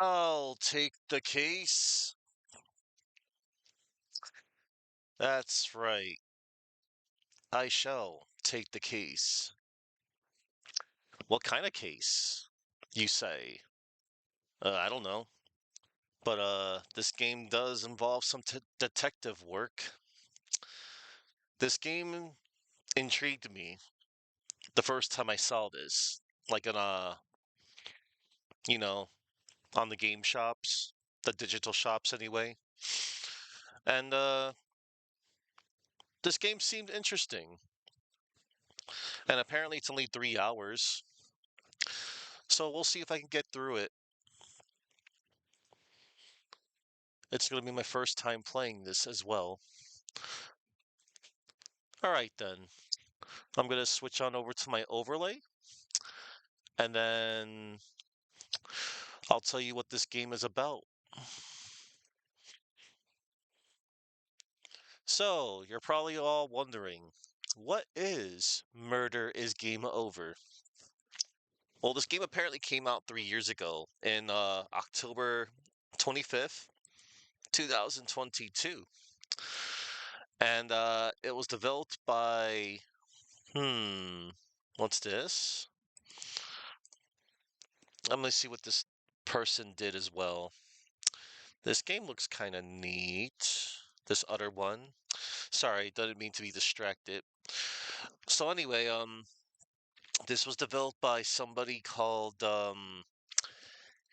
I'll take the case. That's right. I shall take the case. What kind of case, you say? I don't know. But this game does involve some detective work. This game intrigued me the first time I saw this. Like on you know, on the game shops, the digital shops anyway. And this game seemed interesting. And apparently it's only 3 hours. So we'll see if I can get through it. It's going to be my first time playing this as well. All right, then. I'm going to switch on over to my overlay, and then I'll tell you what this game is about. So, you're probably all wondering, what is Murder is Game Over? Well, this game apparently came out 3 years ago in October 25th, 2022. And it was developed by, hmm, what's this? I'm going to see what this person did as well. This game looks kind of neat. This other one. Sorry, didn't mean to be distracted. So anyway, this was developed by somebody called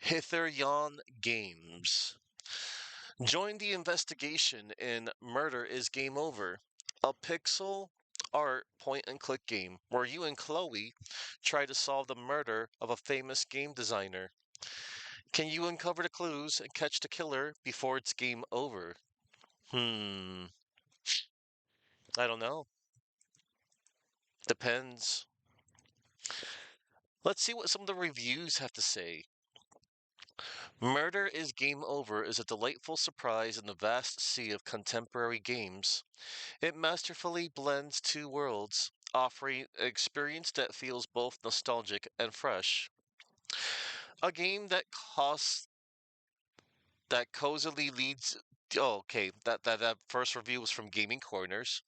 Hitheryon Games. Join the investigation in Murder is Game Over, a pixel art point and click game where you and Chloe try to solve the murder of a famous game designer. Can you uncover the clues and catch the killer before it's game over? Hmm, I don't know. Depends. Let's see what some of the reviews have to say. Murder is Game Over is a delightful surprise in the vast sea of contemporary games. It masterfully blends two worlds, offering an experience that feels both nostalgic and fresh. A game that cozily leads. Oh, okay. That first review was from Gaming Corners.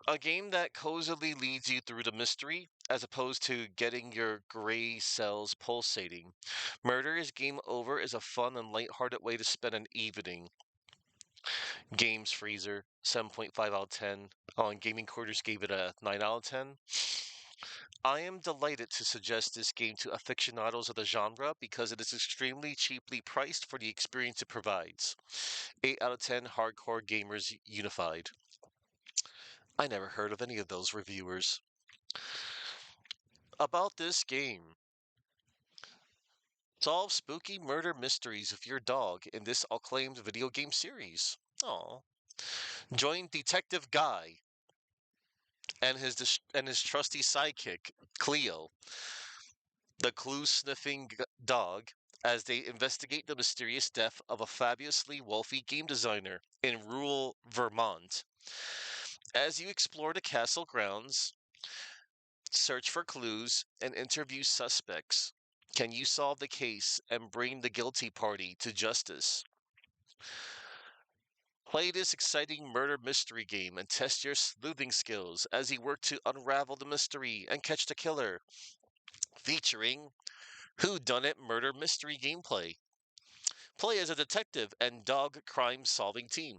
A game that cozily leads you through the mystery, as opposed to getting your gray cells pulsating. Murder is Game Over is a fun and lighthearted way to spend an evening. Games Freezer, 7.5 out of 10. On Gaming Quarters gave it a 9 out of 10. I am delighted to suggest this game to aficionados of the genre because it is extremely cheaply priced for the experience it provides. 8 out of 10 hardcore gamers unified. I never heard of any of those reviewers. About this game. Solve spooky murder mysteries with your dog in this acclaimed video game series. Aw. Join Detective Guy and his trusty sidekick, Cleo, the clue-sniffing dog, as they investigate the mysterious death of a fabulously wealthy game designer in rural Vermont. As you explore the castle grounds, search for clues, and interview suspects, can you solve the case and bring the guilty party to justice? Play this exciting murder mystery game and test your sleuthing skills as you work to unravel the mystery and catch the killer. Featuring whodunit murder mystery gameplay. Play as a detective and dog crime solving team.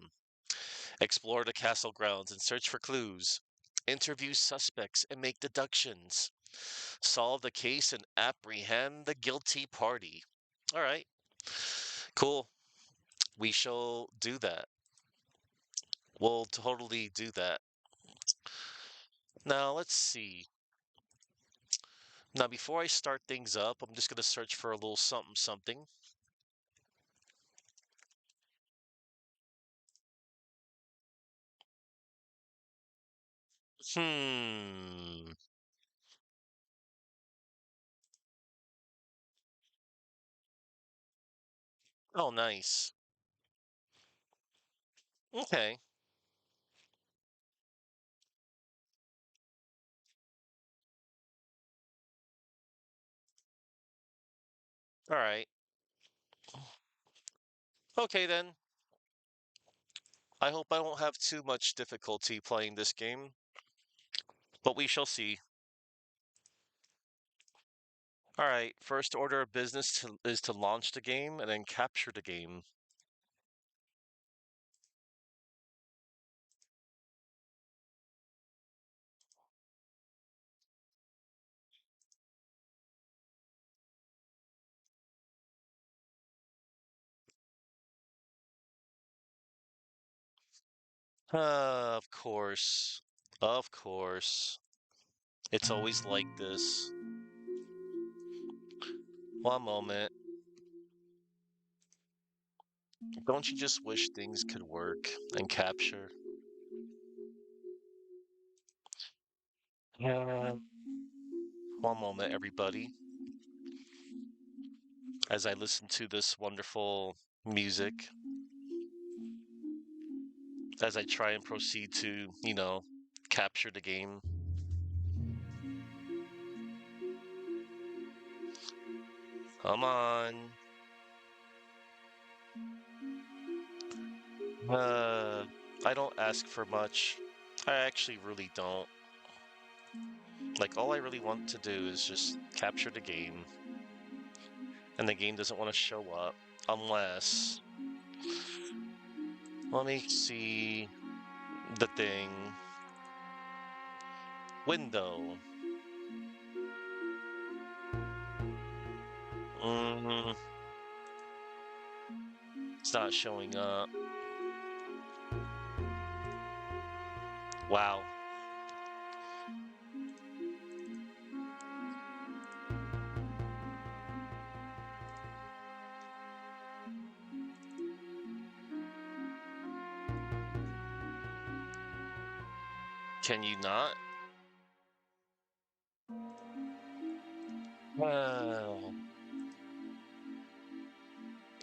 Explore the castle grounds and search for clues. Interview suspects and make deductions. Solve the case and apprehend the guilty party. All right. Cool. We shall do that. We'll totally do that. Now, let's see. Now, before I start things up, I'm just going to search for a little something something. Hmm. Oh, nice. Okay. All right. Okay then. I hope I won't have too much difficulty playing this game, but we shall see. Alright, first order of business is to launch the game and then capture the game. Of course. Of course. It's always like this. One moment. Don't you just wish things could work and capture? Yeah. One moment, everybody, as I listen to this wonderful music, as I try and proceed to, capture the game. Come on. Uh, I don't ask for much. I actually really don't. Like, all I really want to do is just capture the game. And the game doesn't want to show up unless. Let me see the thing. Window. Mm, it's not showing up. Wow. Can you not? Well,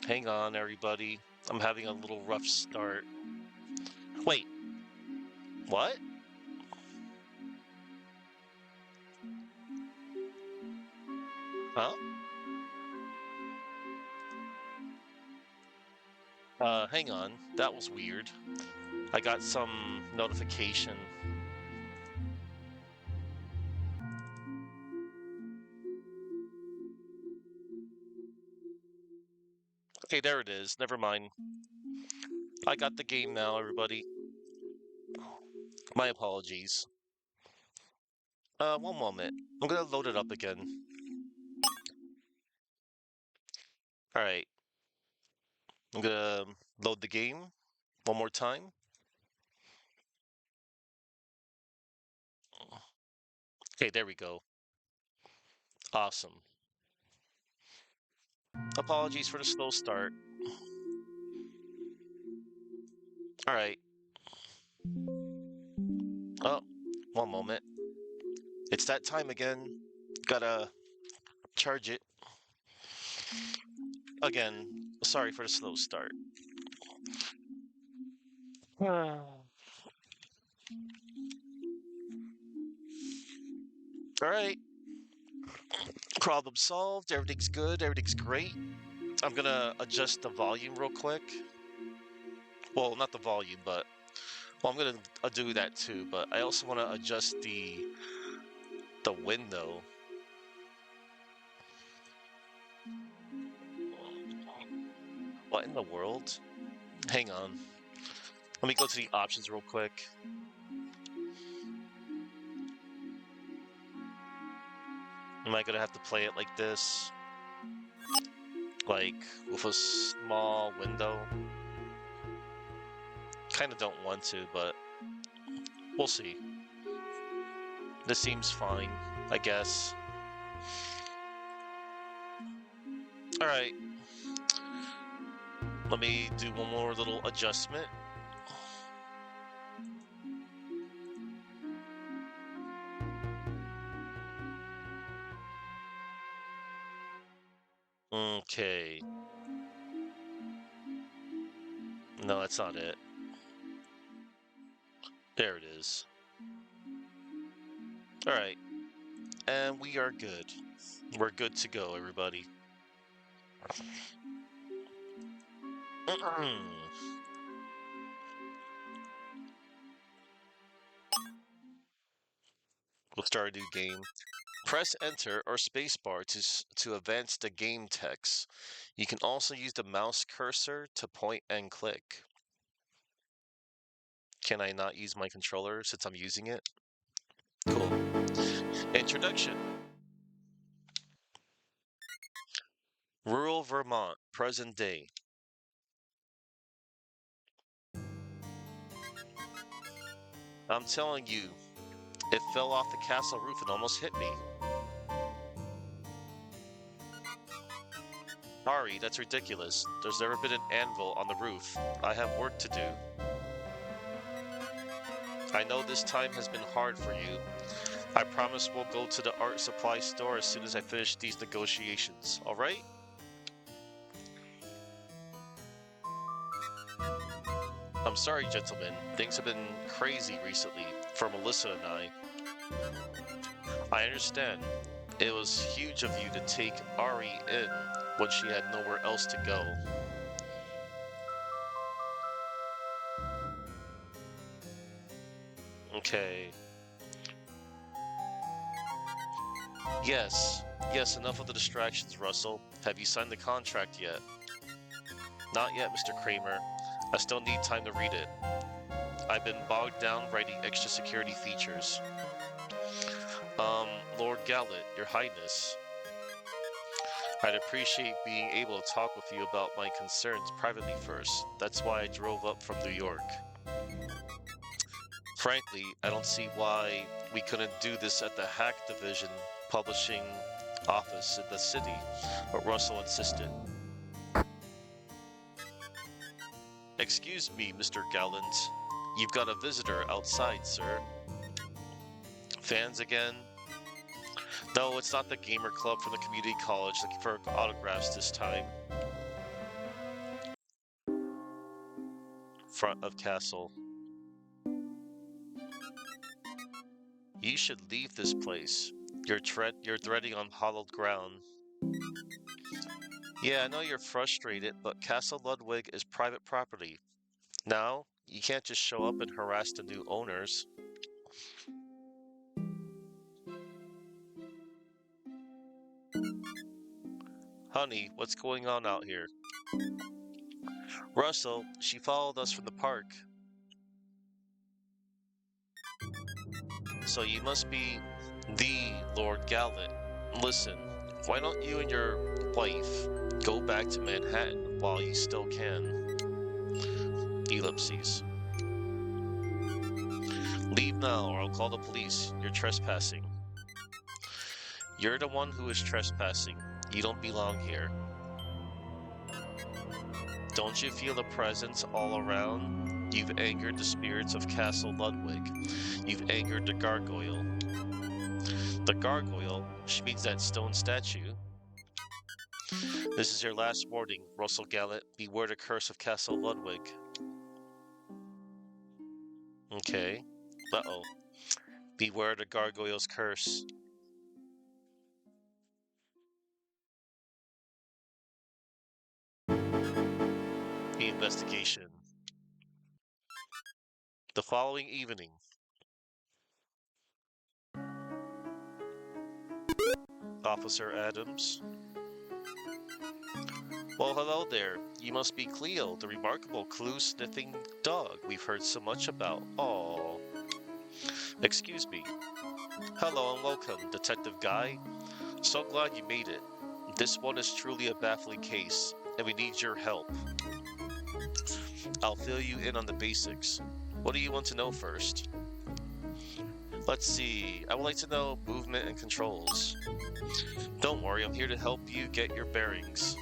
hang on, everybody. I'm having a little rough start. Wait, what? Huh? Hang on. That was weird. I got some notification. Okay, there it is. Never mind. I got the game now, everybody. My apologies. One moment. I'm gonna load it up again. Alright. I'm gonna load the game one more time. Okay, there we go. Awesome. Apologies for the slow start. Alright. Oh, one moment. It's that time again. Gotta charge it. Again, sorry for the slow start. Alright. Problem solved. Everything's good. Everything's great. I'm gonna adjust the volume real quick. Well, not the volume, but well, I'm gonna do that too. But I also want to adjust the window. What in the world? Hang on. Let me go to the options real quick. Am I gonna have to play it like this? Like with a small window? Kind of don't want to, but we'll see. This seems fine, I guess. Alright. Let me do one more little adjustment. Okay. No, that's not it. There it is. Alright. And we are good. We're good to go, everybody. We'll start a new game. Press enter or spacebar to advance the game text. You can also use the mouse cursor to point and click. Can I not use my controller since I'm using it? Cool. Introduction. Rural Vermont, present day. I'm telling you, it fell off the castle roof and almost hit me. Ari, that's ridiculous. There's never been an anvil on the roof. I have work to do. I know this time has been hard for you. I promise we'll go to the art supply store as soon as I finish these negotiations, alright? I'm sorry, gentlemen. Things have been crazy recently for Melissa and I. I understand. It was huge of you to take Ari in when she had nowhere else to go. Okay. Yes. Yes, enough of the distractions, Russell. Have you signed the contract yet? Not yet, Mr. Kramer. I still need time to read it. I've been bogged down writing extra security features. Lord Gallet, Your Highness. I'd appreciate being able to talk with you about my concerns privately first. That's why I drove up from New York. Frankly, I don't see why we couldn't do this at the Hack Division publishing office in the city, but Russell insisted. Excuse me, Mr. Gallant. You've got a visitor outside, sir. Fans again? No, it's not the gamer club from the community college looking for autographs this time. Front of castle. You should leave this place. You're treading on hollowed ground. Yeah, I know you're frustrated, but Castle Ludwig is private property. Now, you can't just show up and harass the new owners. Honey, what's going on out here? Russell, she followed us from the park. So you must be the Lord Gallant. Listen, why don't you and your wife go back to Manhattan while you still can? Ellipses. Leave now or I'll call the police. You're trespassing. You're the one who is trespassing. You don't belong here. Don't you feel the presence all around? You've angered the spirits of Castle Ludwig. You've angered the gargoyle. The gargoyle? She means that stone statue. This is your last warning, Russell Gallant. Beware the curse of Castle Ludwig. Okay. Uh-oh. Beware the gargoyle's curse. The investigation. The following evening. Officer Adams. Well, hello there. You must be Cleo, the remarkable clue-sniffing dog we've heard so much about. Oh. Excuse me. Hello and welcome, Detective Guy. So glad you made it. This one is truly a baffling case, and we need your help. I'll fill you in on the basics. What do you want to know first? Let's see. I would like to know movement and controls. Don't worry, I'm here to help you get your bearings.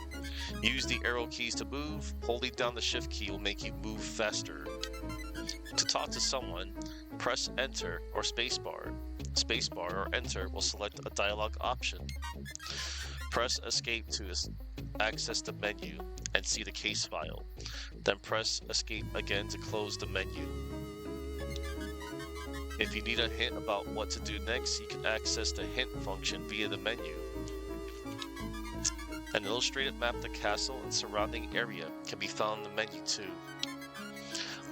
Use the arrow keys to move. Holding down the shift key will make you move faster. To talk to someone, press enter or spacebar. Spacebar or enter will select a dialogue option. Press escape to access the menu and see the case file. Then press escape again to close the menu. If you need a hint about what to do next, you can access the hint function via the menu. An illustrated map of the castle and surrounding area can be found in the menu too.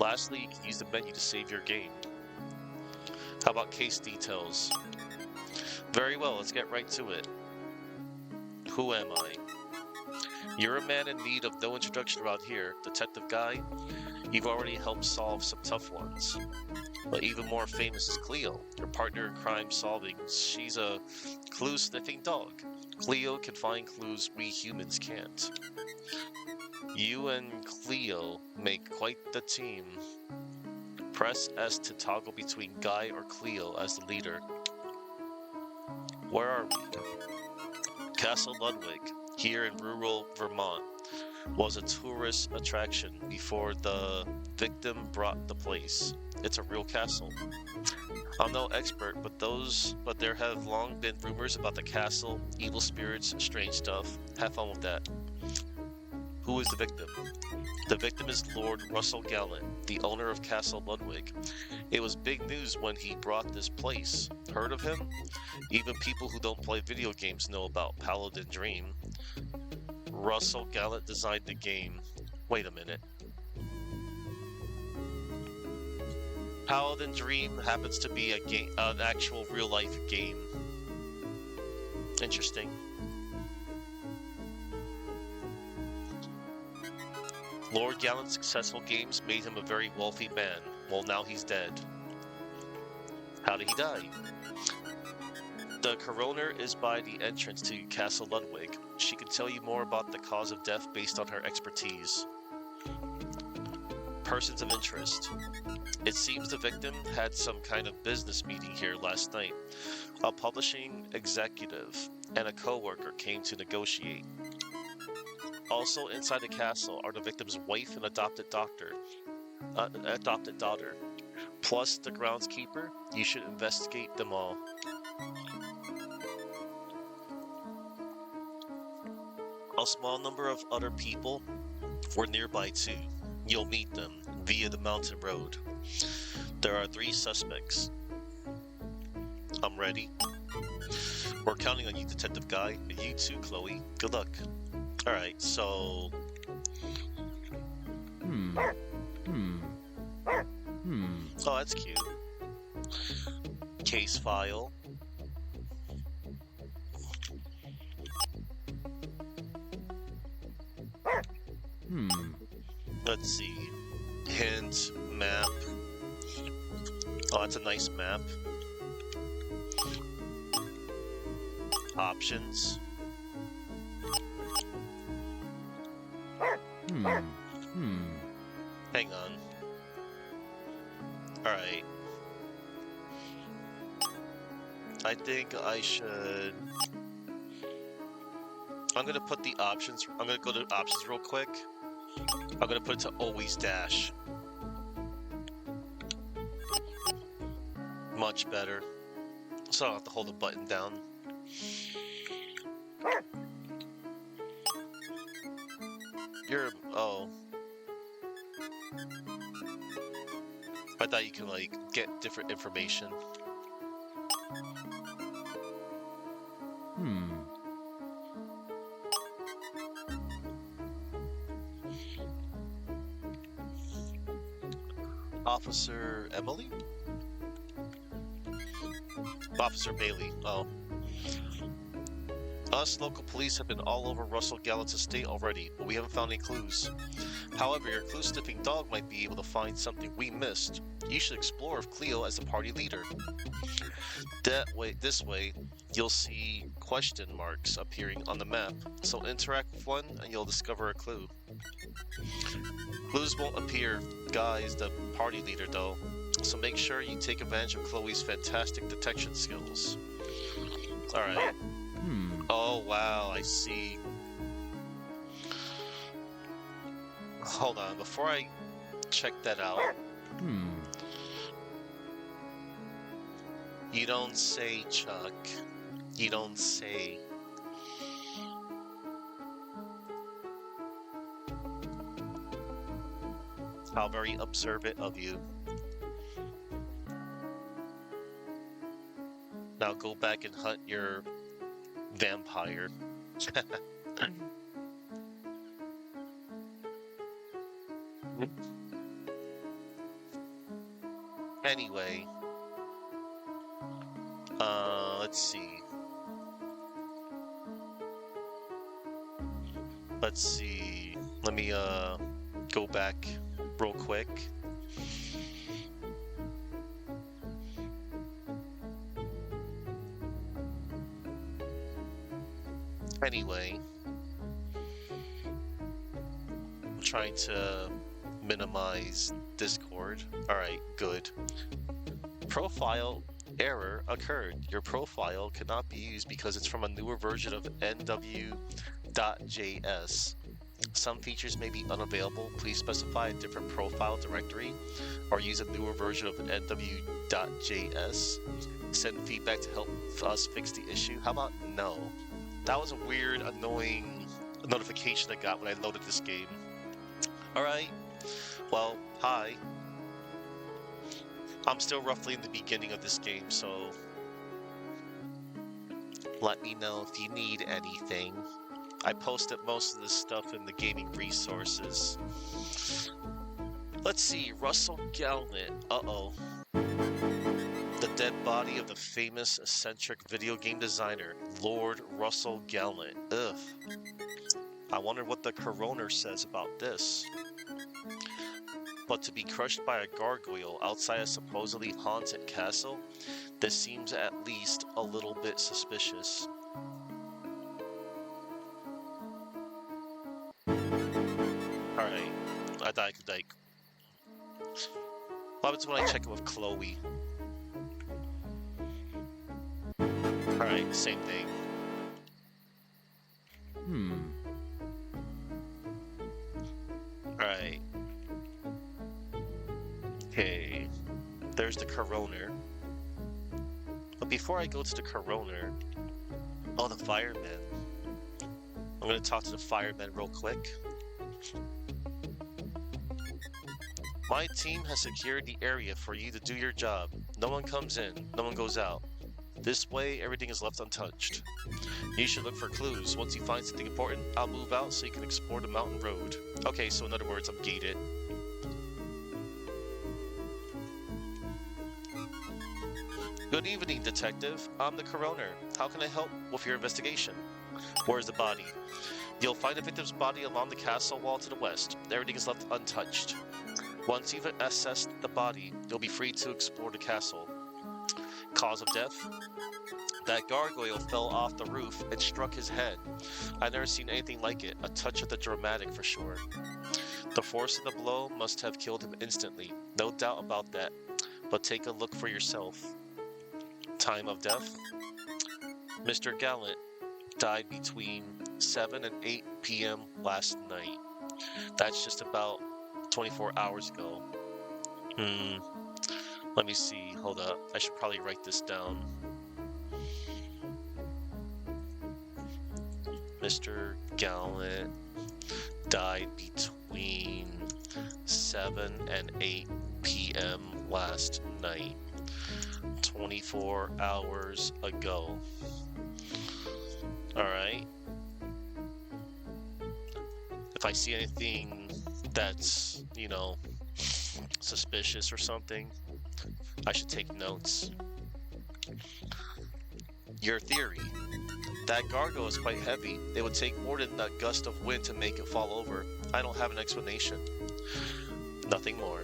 Lastly, you can use the menu to save your game. How about case details? Very well, let's get right to it. Who am I? You're a man in need of no introduction around here, Detective Guy. You've already helped solve some tough ones. But even more famous is Cleo, your partner in crime solving. She's a clue-sniffing dog. Cleo can find clues we humans can't. You and Cleo make quite the team. Press S to toggle between Guy or Cleo as the leader. Where are we? Castle Ludwig, here in rural Vermont, was a tourist attraction before the victim brought the place. It's a real castle. I'm no expert, but there have long been rumors about the castle, evil spirits, strange stuff. Have fun with that. Who is the victim? The victim is Lord Russell Gallant, the owner of Castle Ludwig. It was big news when he brought this place. Heard of him? Even people who don't play video games know about Paladin Dream. Russell Gallant designed the game. Wait a minute. Paladin Dream happens to be an actual real-life game. Interesting. Lord Gallant's successful games made him a very wealthy man. Well, now he's dead. How did he die? The coroner is by the entrance to Castle Ludwig. She can tell you more about the cause of death based on her expertise. Persons of interest. It seems the victim had some kind of business meeting here last night. A publishing executive and a co-worker came to negotiate. Also inside the castle are the victim's wife and adopted daughter, plus the groundskeeper. You should investigate them all. A small number of other people were nearby too. You'll meet them via the mountain road. There are 3 suspects. I'm ready. We're counting on you, Detective Guy, and you too, Chloe. Good luck. Alright, so... Oh, that's cute. Case file. Let's see. Hint, map. Oh, that's a nice map. Options. Hang on. Alright. I think I should... I'm gonna put the options... I'm gonna go to options real quick. I'm gonna put it to always dash. Much better. So I don't have to hold the button down. Oh. I thought you could, like, get different information. Officer Emily? Officer Bailey. Oh. Us local police have been all over Russell Gallant's estate already, but we haven't found any clues. However, your clue-sniffing dog might be able to find something we missed. You should explore with Cleo as the party leader. This way, you'll see question marks appearing on the map, so interact with one and you'll discover a clue. Clues won't appear, Guy's the party leader though, so make sure you take advantage of Chloe's fantastic detection skills. Alright. Oh wow, I see. Hold on, before I check that out. You don't say, Chuck. You don't say. How very observant of you. Now go back and hunt your vampire. Anyway, let's see. Let's see. Let me go back real quick. Anyway, I'm trying to minimize Discord. Alright, good. Profile error occurred. Your profile cannot be used because it's from a newer version of nw.js. Some features may be unavailable. Please specify a different profile directory or use a newer version of nw.js. Send feedback to help us fix the issue. How about no? That was a weird, annoying notification I got when I loaded this game. Alright, well, hi. I'm still roughly in the beginning of this game, so let me know if you need anything. I posted most of this stuff in the gaming resources. Let's see, Russell Gallant. Uh-oh. The dead body of the famous eccentric video game designer, Lord Russell Gallant. Ugh. I wonder what the coroner says about this. But to be crushed by a gargoyle outside a supposedly haunted castle, this seems at least a little bit suspicious. Alright, I died. What happens when I check it with Chloe? Alright, same thing. Alright. Okay. There's the coroner. But before I go to the coroner... Oh, the fireman. I'm gonna talk to the fireman real quick. My team has secured the area for you to do your job. No one comes in, no one goes out. This way, everything is left untouched. You should look for clues. Once you find something important, I'll move out so you can explore the mountain road. Okay, so in other words, I'm gated. Good evening, detective. I'm the coroner. How can I help with your investigation? Where's the body? You'll find the victim's body along the castle wall to the west. Everything is left untouched. Once you've assessed the body, you'll be free to explore the castle. Cause of death? That gargoyle fell off the roof and struck his head. I've never seen anything like it. A touch of the dramatic for sure. The force of the blow must have killed him instantly. No doubt about that. But take a look for yourself. Time of death? Mr. Gallant died between 7 and 8 p.m. last night. That's just about 24 hours ago. Let me see. Hold up. I should probably write this down. Mr. Gallant died between 7 and 8 p.m. last night. 24 hours ago. Alright. If I see anything that's, you know, suspicious or something, I should take notes. Your theory. That gargoyle is quite heavy. It would take more than a gust of wind to make it fall over. I don't have an explanation. Nothing more.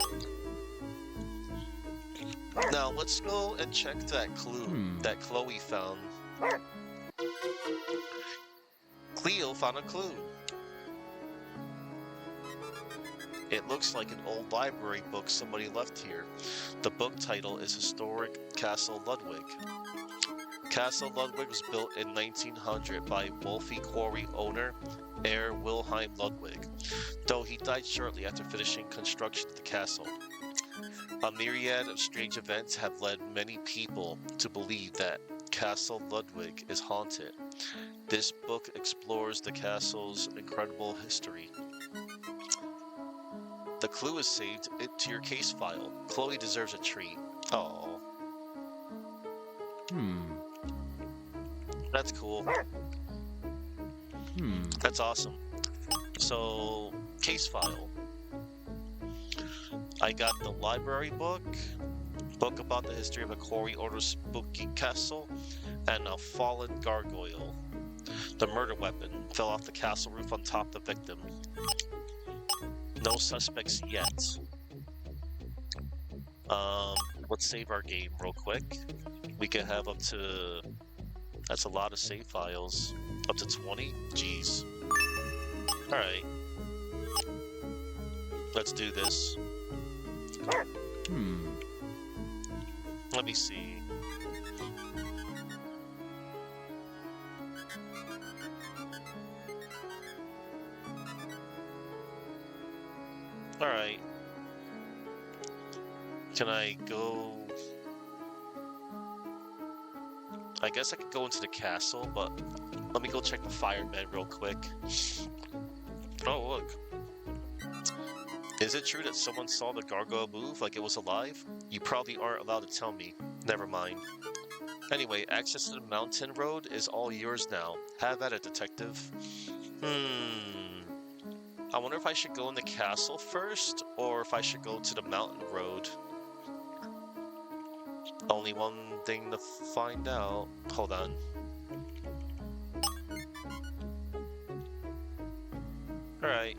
Now, let's go and check that clue that Chloe found. Cleo found a clue. It looks like an old library book somebody left here. The book title is Historic Castle Ludwig. Castle Ludwig was built in 1900 by Wolfie Quarry owner Herr Wilhelm Ludwig, though he died shortly after finishing construction of the castle. A myriad of strange events have led many people to believe that Castle Ludwig is haunted. This book explores the castle's incredible history. The clue is saved to your case file. Chloe deserves a treat. Oh. That's cool. That's awesome. So, case file. I got the library book about the history of a Quarry Order spooky castle, and a fallen gargoyle. The murder weapon fell off the castle roof on top of the victim. No suspects yet. Let's save our game real quick. We can have up to... That's a lot of save files. Up to 20? Jeez. Alright. Let's do this. Let me see. Alright. Can I go... I guess I could go into the castle, but let me go check the firemen real quick. Oh, look. Is it true that someone saw the gargoyle move like it was alive? You probably aren't allowed to tell me. Never mind. Anyway, access to the mountain road is all yours now. Have at it, detective. I wonder if I should go in the castle first, or if I should go to the mountain road. Only one thing to find out. Hold on. Alright.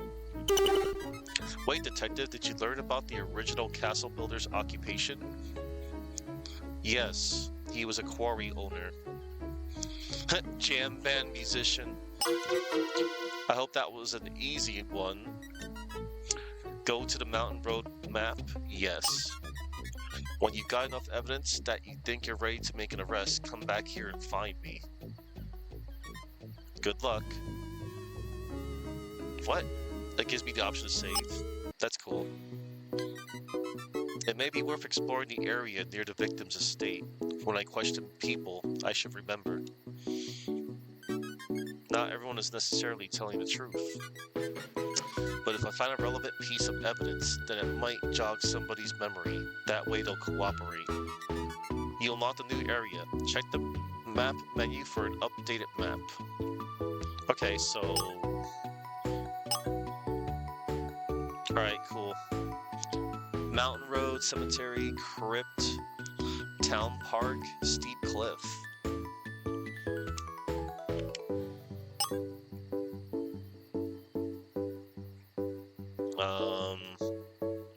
Wait, detective, did you learn about the original castle builder's occupation? Yes, he was a quarry owner. Jam band musician. I hope that was an easy one. Go to the mountain road map? Yes. When you've got enough evidence that you think you're ready to make an arrest, come back here and find me. Good luck. What? That gives me the option to save. That's cool. It may be worth exploring the area near the victim's estate. When I question people, I should remember. Not everyone is necessarily telling the truth. But if I find a relevant piece of evidence, then it might jog somebody's memory. That way they'll cooperate. You unlock the new area. Check the map menu for an updated map. Okay, so... Alright, cool. Mountain Road, Cemetery, Crypt, Town Park, Steep Cliff.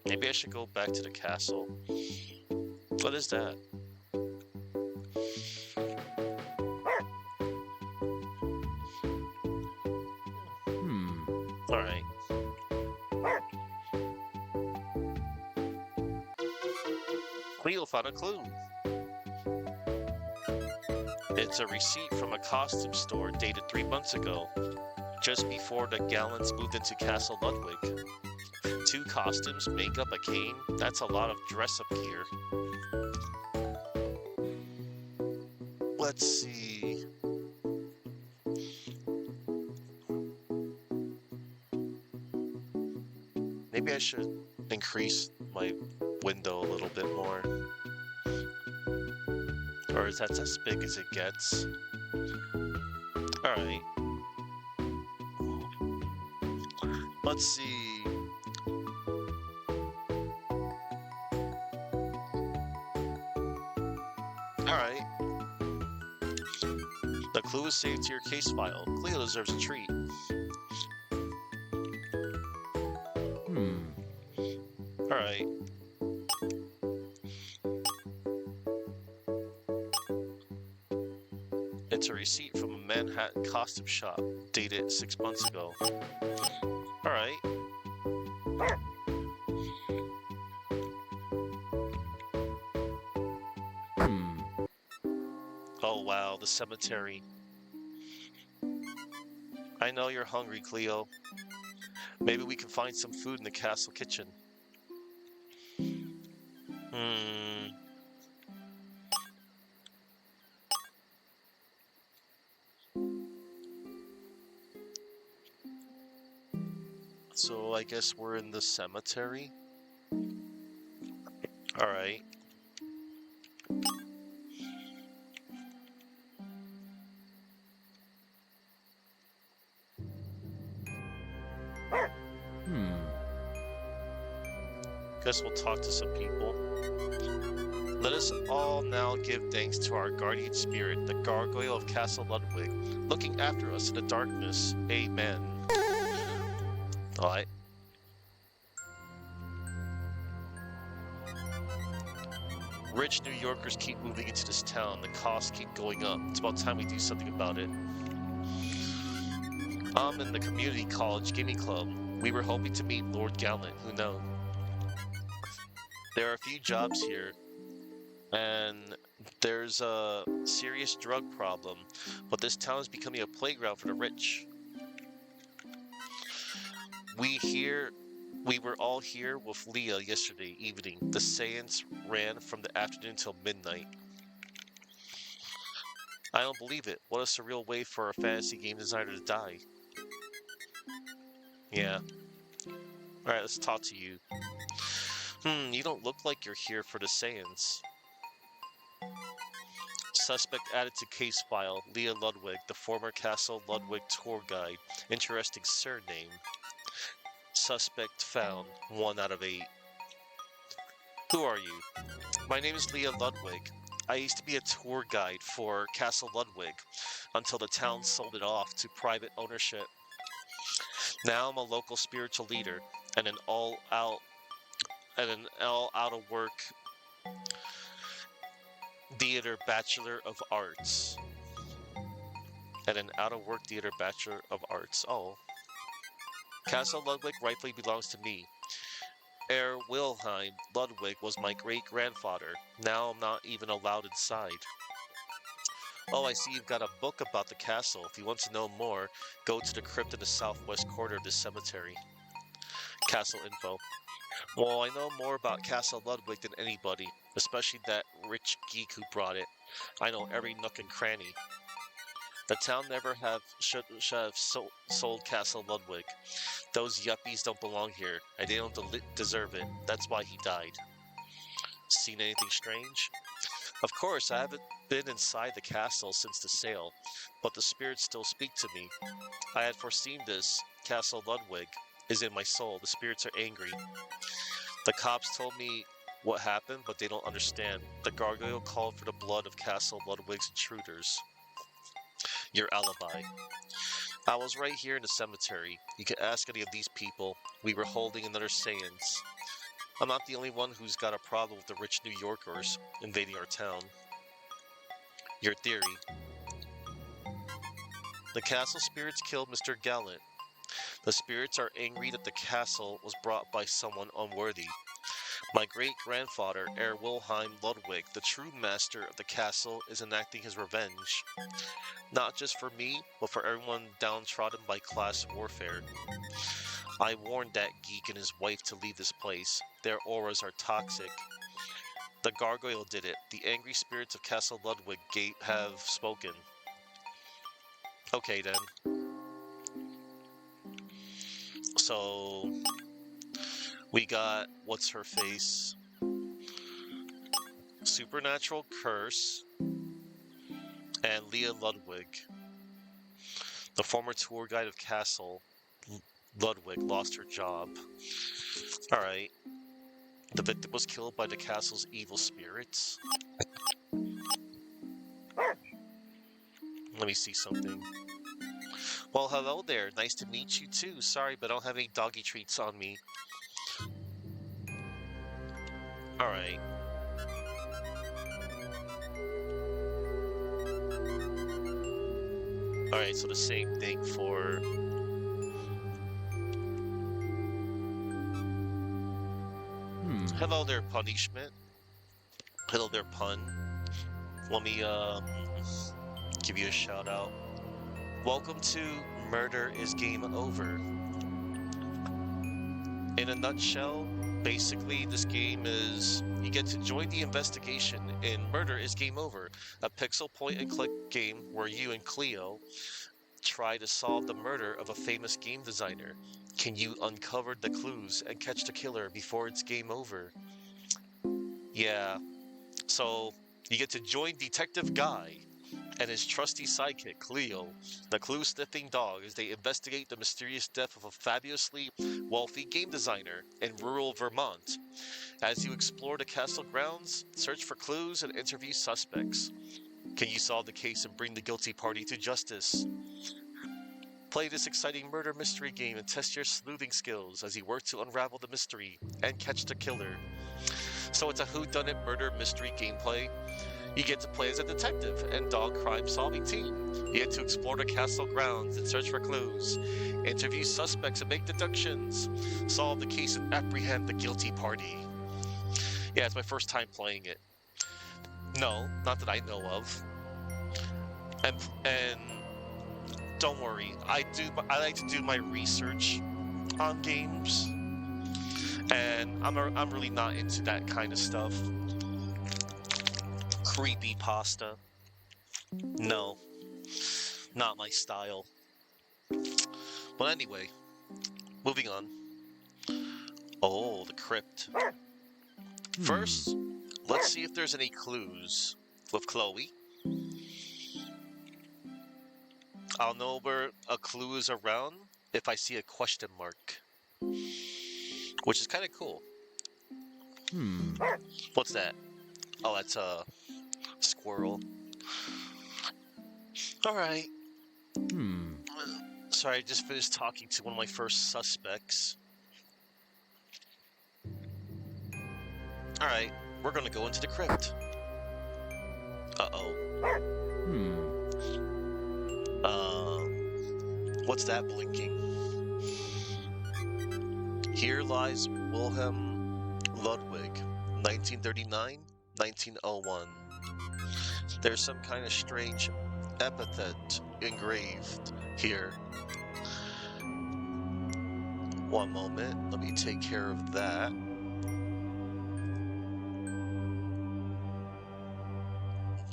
Maybe I should go back to the castle. What is that? Alright. Cleo found a clue. It's a receipt from a costume store dated 3 months ago, just before the Gallants moved into Castle Ludwig. 2 costumes, makeup, a cane. That's a lot of dress-up gear. Let's see. Maybe I should increase my window a little bit more. Or is that as big as it gets? Alright. Let's see. Alright. The clue is saved to your case file. Cleo deserves a treat. Alright. It's a receipt from a Manhattan costume shop, dated 6 months ago. Alright. Oh wow, the cemetery. I know you're hungry, Cleo. Maybe we can find some food in the castle kitchen. So I guess we're in the cemetery? Alright. Guess we'll talk to some people. Let us all now give thanks to our guardian spirit, the gargoyle of Castle Ludwig, looking after us in the darkness. Amen. Alright. Rich New Yorkers keep moving into this town. The costs keep going up. It's about time we do something about it. I'm in the community college gaming club. We were hoping to meet Lord Gallant. Who knows? There are a few jobs here, and there's a serious drug problem, but this town is becoming a playground for the rich. We were all here with Leah yesterday evening. The seance ran from the afternoon till midnight. I don't believe it. What a surreal way for a fantasy game designer to die. Yeah. Alright, let's talk to you. You don't look like you're here for the seance. Suspect added to case file, Leah Ludwig, the former Castle Ludwig tour guide. Interesting surname. Suspect found, 1 out of 8. Who are you? My name is Leah Ludwig. I used to be a tour guide for Castle Ludwig until the town sold it off to private ownership. Now I'm a local spiritual leader and an all-out of work theater bachelor of arts. And an out-of-work theater bachelor of arts. Oh. Castle Ludwig rightfully belongs to me. Herr Wilhelm Ludwig was my great-grandfather. Now I'm not even allowed inside. Oh, I see you've got a book about the castle. If you want to know more, go to the crypt in the southwest corner of this cemetery. Castle info. Well, I know more about Castle Ludwig than anybody, especially that rich geek who brought it. I know every nook and cranny. The town should have sold Castle Ludwig. Those yuppies don't belong here, and they don't deserve it. That's why he died. Seen anything strange? Of course, I haven't been inside the castle since the sale, but the spirits still speak to me. I had foreseen this. Castle Ludwig is in my soul. The spirits are angry. The cops told me what happened, but they don't understand. The gargoyle called for the blood of Castle Ludwig's intruders. Your alibi. I was right here in the cemetery. You can ask any of these people. We were holding another seance. I'm not the only one who's got a problem with the rich New Yorkers invading our town. Your theory. The castle spirits killed Mr. Gallant. The spirits are angry that the castle was brought by someone unworthy. My great-grandfather, Herr Wilhelm Ludwig, the true master of the castle, is enacting his revenge. Not just for me, but for everyone downtrodden by class warfare. I warned that geek and his wife to leave this place. Their auras are toxic. The gargoyle did it. The angry spirits of Castle Ludwig have spoken. Okay then. So we got what's her face? Supernatural Curse and Leah Ludwig. The former tour guide of Castle Ludwig lost her job. Alright. The victim was killed by the castle's evil spirits. Let me see something. Well, hello there. Nice to meet you too. Sorry, but I don't have any doggy treats on me. Alright. Alright, so the same thing for... Hello there, Punishment. Hello there, Pun. Let me, give you a shout out. Welcome to Murder is Game Over. In a nutshell, basically this game is you get to join the investigation in Murder is Game Over, a pixel point and click game where you and Cleo try to solve the murder of a famous game designer. Can you uncover the clues and catch the killer before it's game over? Yeah, so you get to join Detective Guy and his trusty sidekick, Cleo, the clue-sniffing dog, as they investigate the mysterious death of a fabulously wealthy game designer in rural Vermont. As you explore the castle grounds, search for clues, and interview suspects. Can you solve the case and bring the guilty party to justice? Play this exciting murder mystery game and test your sleuthing skills as you work to unravel the mystery and catch the killer. So it's a whodunit murder mystery gameplay. You get to play as a detective and dog crime solving team. You get to explore the castle grounds and search for clues, interview suspects and make deductions, solve the case and apprehend the guilty party. Yeah, it's my first time playing it. No, not that I know of. And don't worry, I like to do my research on games, and I'm really not into that kind of stuff. Creepy pasta. No, not my style. But anyway, moving on. Oh, the crypt. First, let's see if there's any clues with Chloe. I'll know where a clue is around if I see a question mark, which is kind of cool. What's that? Oh, that's a squirrel. All right. Sorry, I just finished talking to one of my first suspects. All right, we're gonna go into the crypt. Uh-oh. What's that blinking? Here lies Wilhelm Ludwig, 1939, 1901. There's some kind of strange epithet engraved here. One moment, let me take care of that.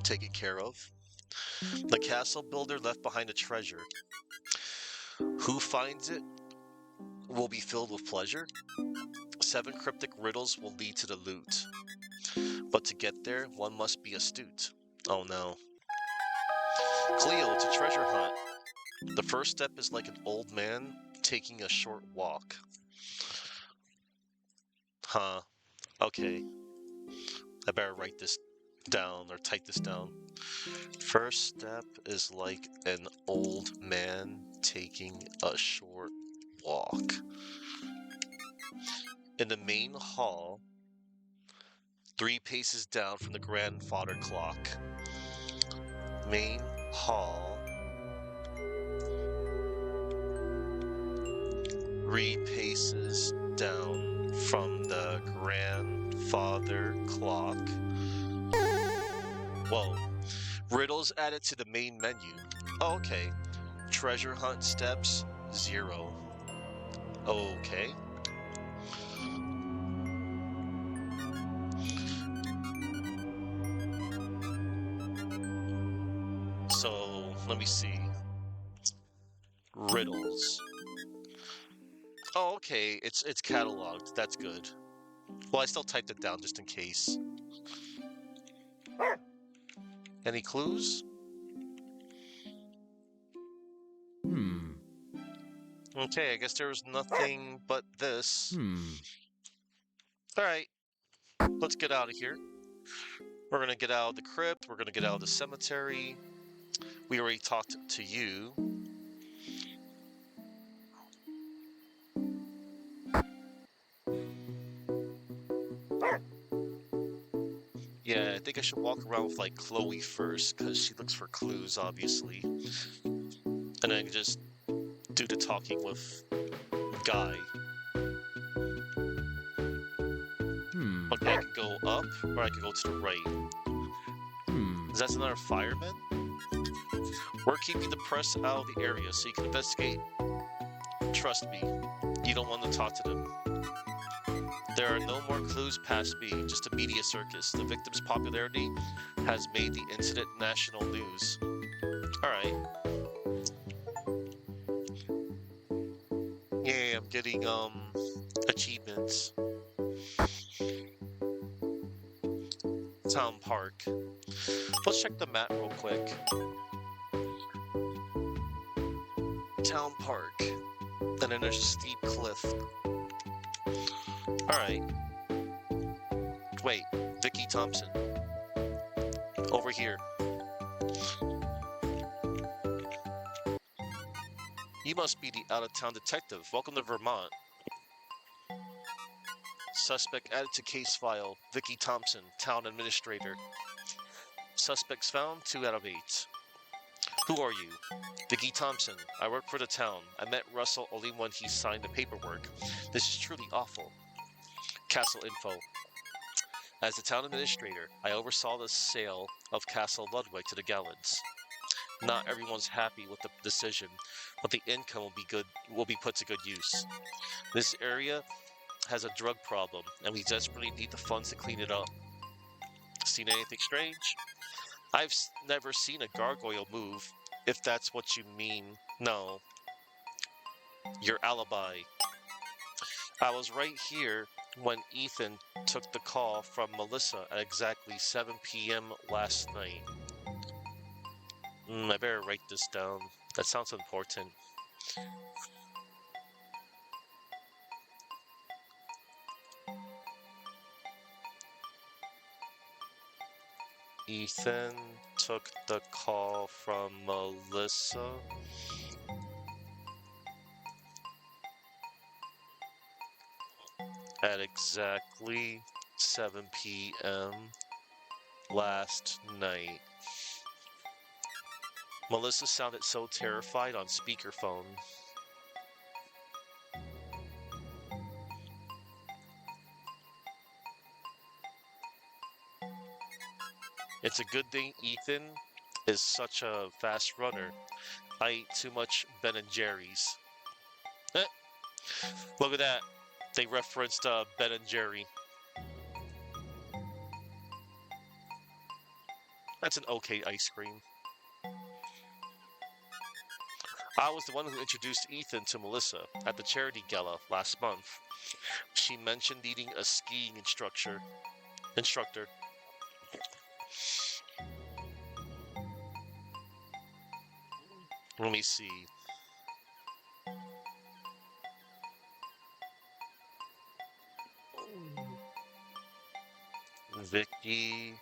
Taken care of. The castle builder left behind a treasure. Who finds it will be filled with pleasure. 7 cryptic riddles will lead to the loot. But to get there, one must be astute. Oh no. Cleo, it's a treasure hunt. The first step is like an old man taking a short walk. Huh. Okay. I better write this down or type this down. First step is like an old man taking a short walk. In the main hall, 3 paces down from the grandfather clock. Main hall. 3 paces down from the grandfather clock. Whoa. Riddles added to the main menu. Oh, okay. Treasure hunt steps 0. Okay. So, let me see. Riddles. Oh, okay. It's cataloged. That's good. Well, I still typed it down just in case. Any clues? Okay, I guess there was nothing but this. Alright, let's get out of here. We're gonna get out of the crypt, we're gonna get out of the cemetery. We already talked to you. Yeah, I think I should walk around with, like, Chloe first, because she looks for clues, obviously. And I can just do the talking with Guy. Okay, I can go up, or I can go to the right. Is that another fireman? We're keeping the press out of the area, so you can investigate. Trust me, you don't want to talk to them. There are no more clues past me, just a media circus. The victim's popularity has made the incident national news. Alright. Yeah, I'm getting, achievements. Town Park. Let's check the map real quick. Town Park. And then there's a steep cliff. Alright. Wait, Vicky Thompson. Over here. You must be the out-of-town detective. Welcome to Vermont. Suspect added to case file. Vicky Thompson, town administrator. Suspects found, 2 out of 8. Who are you? Vicky Thompson. I work for the town. I met Russell only when he signed the paperwork. This is truly awful. Castle info. As the town administrator, I oversaw the sale of Castle Ludwig to the Gallants. Not everyone's happy with the decision, but the income will be put to good use. This area has a drug problem, and we desperately need the funds to clean it up. Seen anything strange? I've never seen a gargoyle move, if that's what you mean. No. Your alibi. I was right here when Ethan took the call from Melissa at exactly 7 p.m. last night. I better write this down. That sounds important. Ethan took the call from Melissa at exactly 7 p.m. last night. Melissa sounded so terrified on speakerphone. It's a good thing Ethan is such a fast runner. I eat too much Ben and Jerry's. Look at that. They referenced Ben and Jerry. That's an okay ice cream. I was the one who introduced Ethan to Melissa at the charity gala last month. She mentioned needing a skiing instructor. Let me see. Vicky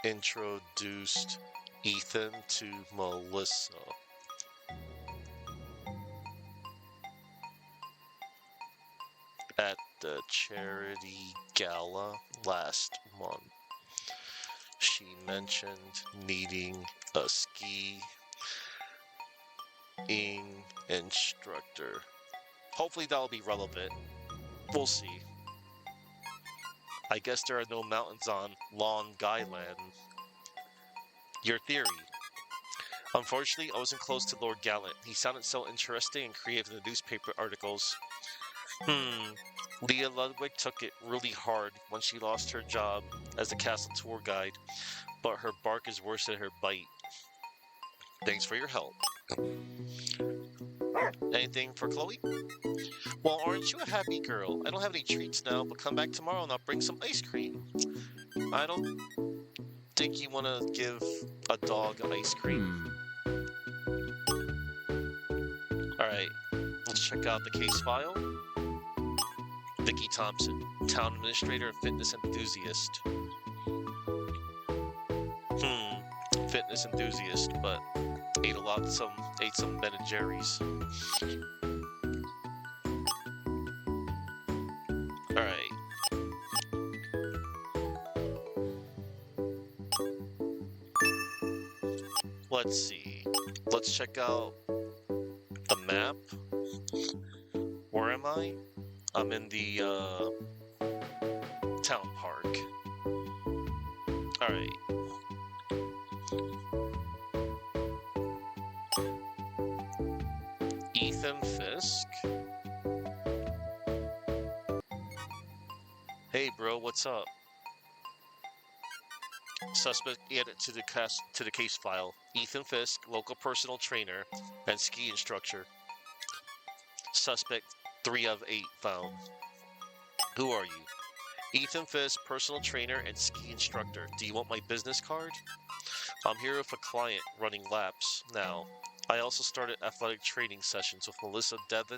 introduced Ethan to Melissa. At the charity gala last month. She mentioned needing a skiing instructor. Hopefully that'll be relevant. We'll see. I guess there are no mountains on Long Guyland. Your theory. Unfortunately, I wasn't close to Lord Gallant. He sounded so interesting and creative in the newspaper articles. Leah Ludwig took it really hard when she lost her job as the castle tour guide, but her bark is worse than her bite. Thanks for your help. Anything for Chloe? Well, aren't you a happy girl? I don't have any treats now, but come back tomorrow and I'll bring some ice cream. I don't think you want to give a dog ice cream. Alright, let's check out the case file. Vicky Thompson, town administrator and fitness enthusiast. Fitness enthusiast, but ate some Ben and Jerry's. Alright. Let's see. Let's check out the map. Where am I? I'm in the town park. Alright. Ethan Fisk. Hey bro, what's up? Suspect added to the case file. Ethan Fisk, local personal trainer and ski instructor. Suspect 3 of 8 found. Who are you? Ethan Fisk, personal trainer and ski instructor. Do you want my business card? I'm here with a client running laps now. I also started athletic training sessions with Melissa Devon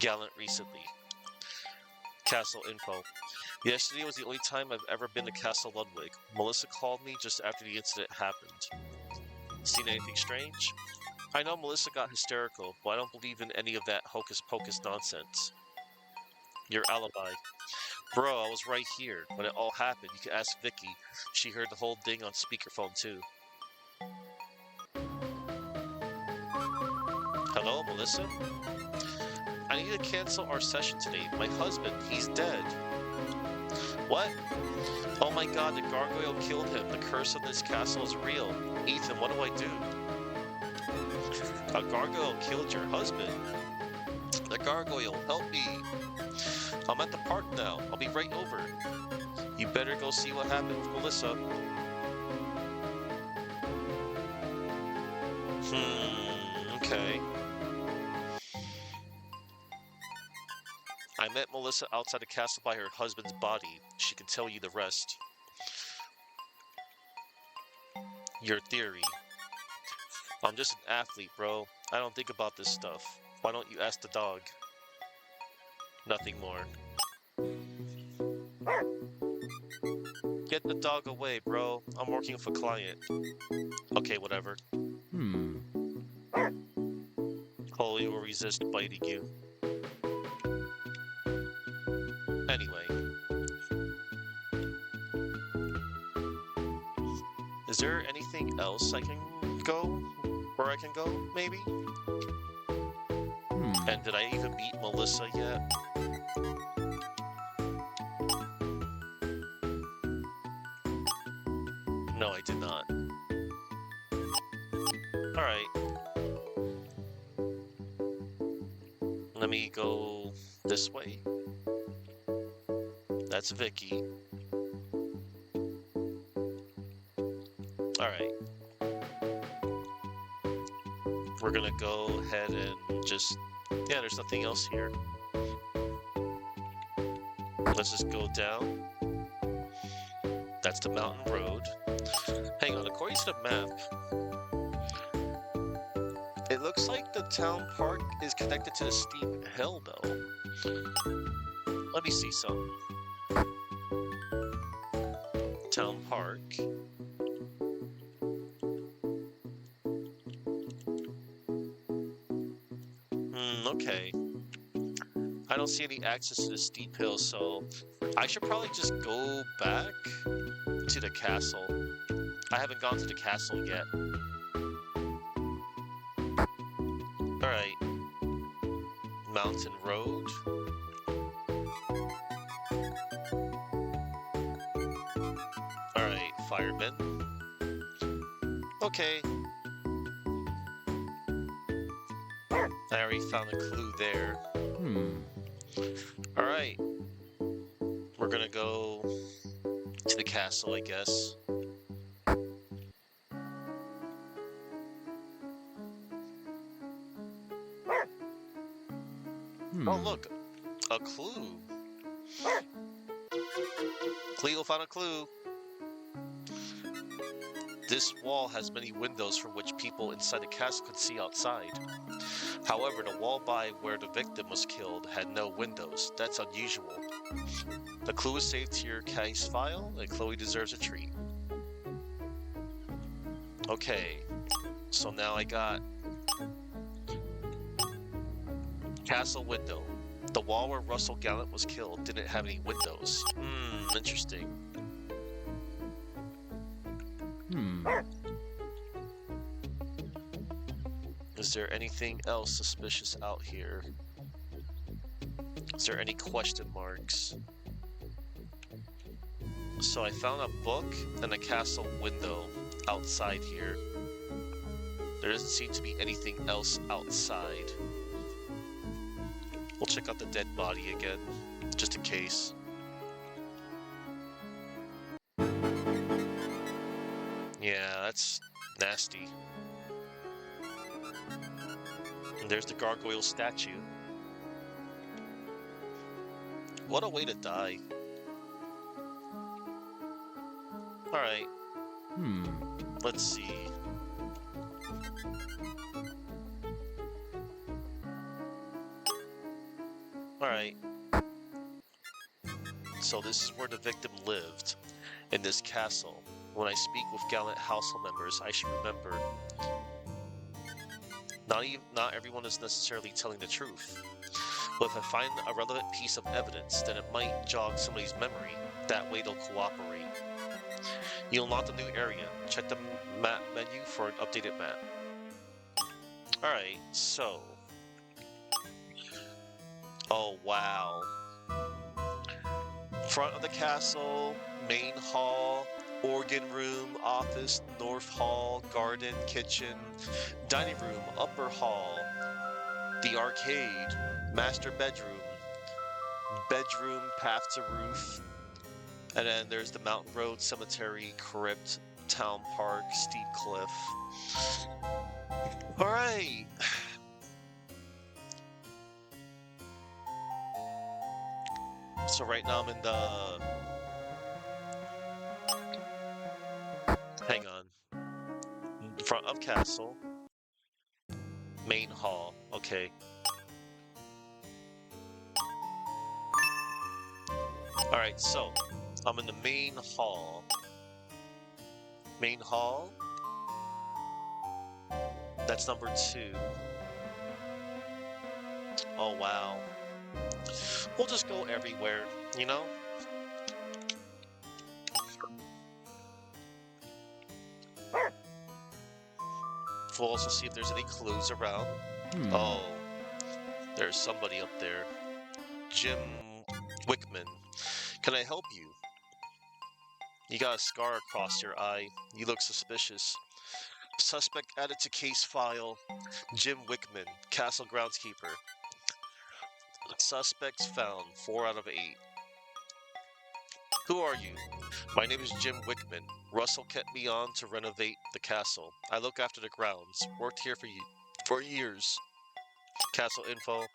Gallant recently. Castle info. Yesterday was the only time I've ever been to Castle Ludwig. Melissa called me just after the incident happened. Seen anything strange? I know Melissa got hysterical, but I don't believe in any of that hocus-pocus nonsense. Your alibi. Bro, I was right here. When it all happened, you can ask Vicky. She heard the whole thing on speakerphone too. Hello, Melissa? I need to cancel our session today. My husband, he's dead. What? Oh my god, the gargoyle killed him. The curse of this castle is real. Ethan, what do I do? A gargoyle killed your husband? The gargoyle, help me. I'm at the park now. I'll be right over. You better go see what happened with Melissa. Okay. I met Melissa outside the castle by her husband's body. She can tell you the rest. Your theory. I'm just an athlete, bro. I don't think about this stuff. Why don't you ask the dog? Nothing more. Get the dog away, bro. I'm working with a client. Okay, whatever. Chloe will resist biting you. Anyway. Is there anything else I can go? Where I can go, maybe? And did I even meet Melissa yet? No, I did not. Alright. Let me go this way. That's Vicky. Alright. We're gonna go ahead and just... Yeah, there's nothing else here. Let's just go down. That's the mountain road. Hang on, according to the map, it looks like the town park is connected to the steep hill, though. Let me see some. Town park. Okay. I don't see any access to the steep hill, so I should probably just go back to the castle. I haven't gone to the castle yet. Alright. Mountain Road. Alright, firemen. Okay. I already found a clue there. Alright. We're gonna go to the castle, I guess. Oh, look. A clue. Cleo found a clue. This wall has many windows from which people inside the castle could see outside. However, the wall by where the victim was killed had no windows. That's unusual. The clue is saved to your case file, and Chloe deserves a treat. Okay, so now I got castle window. The wall where Russell Gallant was killed didn't have any windows. Interesting. Is there anything else suspicious out here? Is there any question marks? So I found a book and a castle window outside here. There doesn't seem to be anything else outside. We'll check out the dead body again, just in case. Yeah, that's nasty. And there's the gargoyle statue. What a way to die. Alright, Hmm. let's see. Alright, so this is where the victim lived, in this castle. When I speak with gallant household members, I should remember, not everyone is necessarily telling the truth. But if I find a relevant piece of evidence, then it might jog somebody's memory. That way they'll cooperate. You unlock the new area. Check the map menu for an updated map. Alright, so... Oh, wow. Front of the castle, main hall, organ room, office, north hall, garden, kitchen, dining room, upper hall, the arcade, master bedroom, path to roof, and then there's the mountain road, cemetery, crypt, town park, steep cliff. Alright! So right now I'm in the... Hang on. Front of castle. Main hall. Okay. Alright, so I'm in the main hall. Main hall? That's number 2. Oh wow. We'll just go everywhere, you know? We'll also see if there's any clues around. Oh, there's somebody up there. Jim Wickman. Can I help you? You got a scar across your eye. You look suspicious. Suspect added to case file. Jim Wickman, castle groundskeeper. Suspects found, 4 out of 8. Who are you? My name is Jim Wickman. Russell kept me on to renovate the castle. I look after the grounds. Worked here for years. Castle info.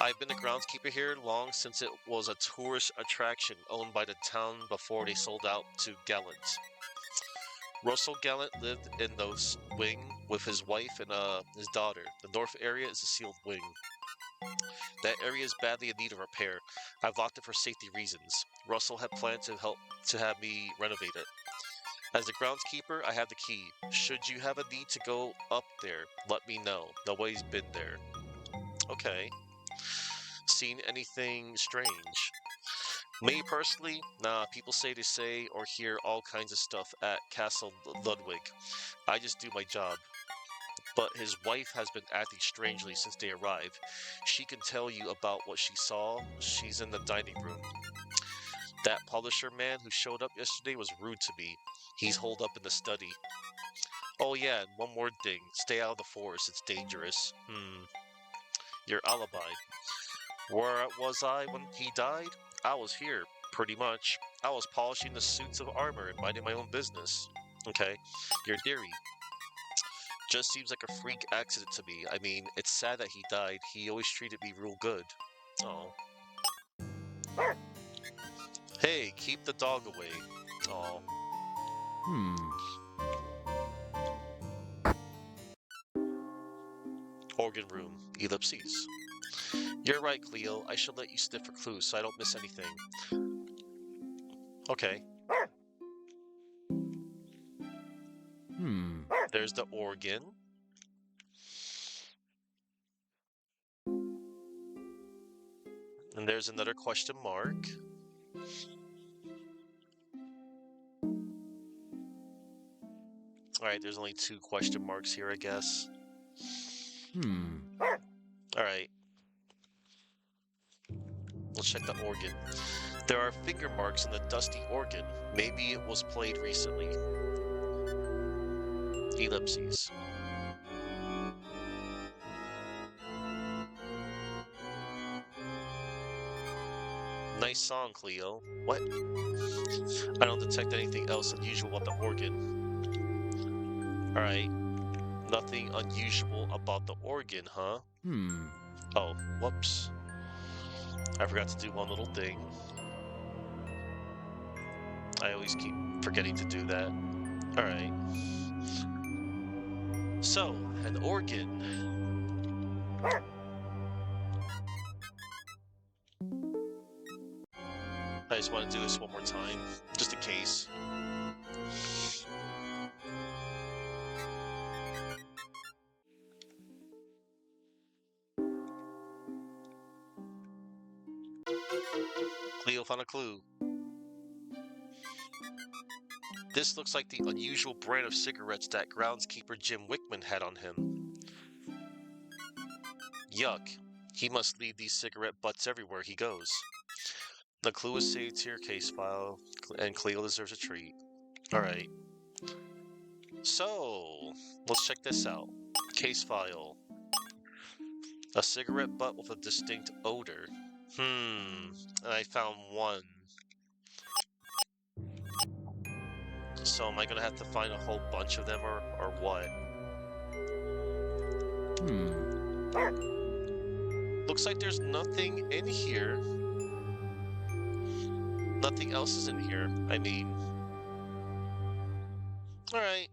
I've been a groundskeeper here long since it was a tourist attraction owned by the town before they sold out to Gallant. Russell Gallant lived in the wing with his wife and his daughter. The north area is a sealed wing. That area is badly in need of repair. I've locked it for safety reasons. Russell had planned to help to have me renovate it. As the groundskeeper, I have the key. Should you have a need to go up there, let me know. Nobody's been there. Okay. Seen anything strange? Me personally, nah, people say or hear all kinds of stuff at Castle Ludwig. I just do my job. But his wife has been acting strangely since they arrived. She can tell you about what she saw. She's in the dining room. That publisher man who showed up yesterday was rude to me. He's holed up in the study. Oh yeah, and one more thing. Stay out of the forest, it's dangerous. Your alibi. Where was I when he died? I was here, pretty much. I was polishing the suits of armor and minding my own business. Okay, your theory. Just seems like a freak accident to me. I mean, it's sad that he died. He always treated me real good. Oh. Hey, keep the dog away. Oh. Organ room. Ellipses. You're right, Cleo. I should let you sniff for clues so I don't miss anything. Okay. There's the organ. And there's another question mark. Alright, there's only 2 question marks here, I guess. Alright. Let's check the organ. There are finger marks in the dusty organ. Maybe it was played recently. Ellipses. Nice song, Cleo. What? I don't detect anything else unusual about the organ. Alright. Nothing unusual about the organ, huh? Oh, whoops. I forgot to do one little thing. I always keep forgetting to do that. Alright. So, an organ. I just want to do this one more time, just in case. Cleo found a clue. This looks like the unusual brand of cigarettes that groundskeeper Jim Wickman had on him. Yuck. He must leave these cigarette butts everywhere he goes. The clue is saved to your case file, and Cleo deserves a treat. Alright. So, let's check this out. Case file. A cigarette butt with a distinct odor. And I found one. So am I gonna have to find a whole bunch of them or what? Looks like there's nothing in here. Nothing else is in here. I mean... Alright.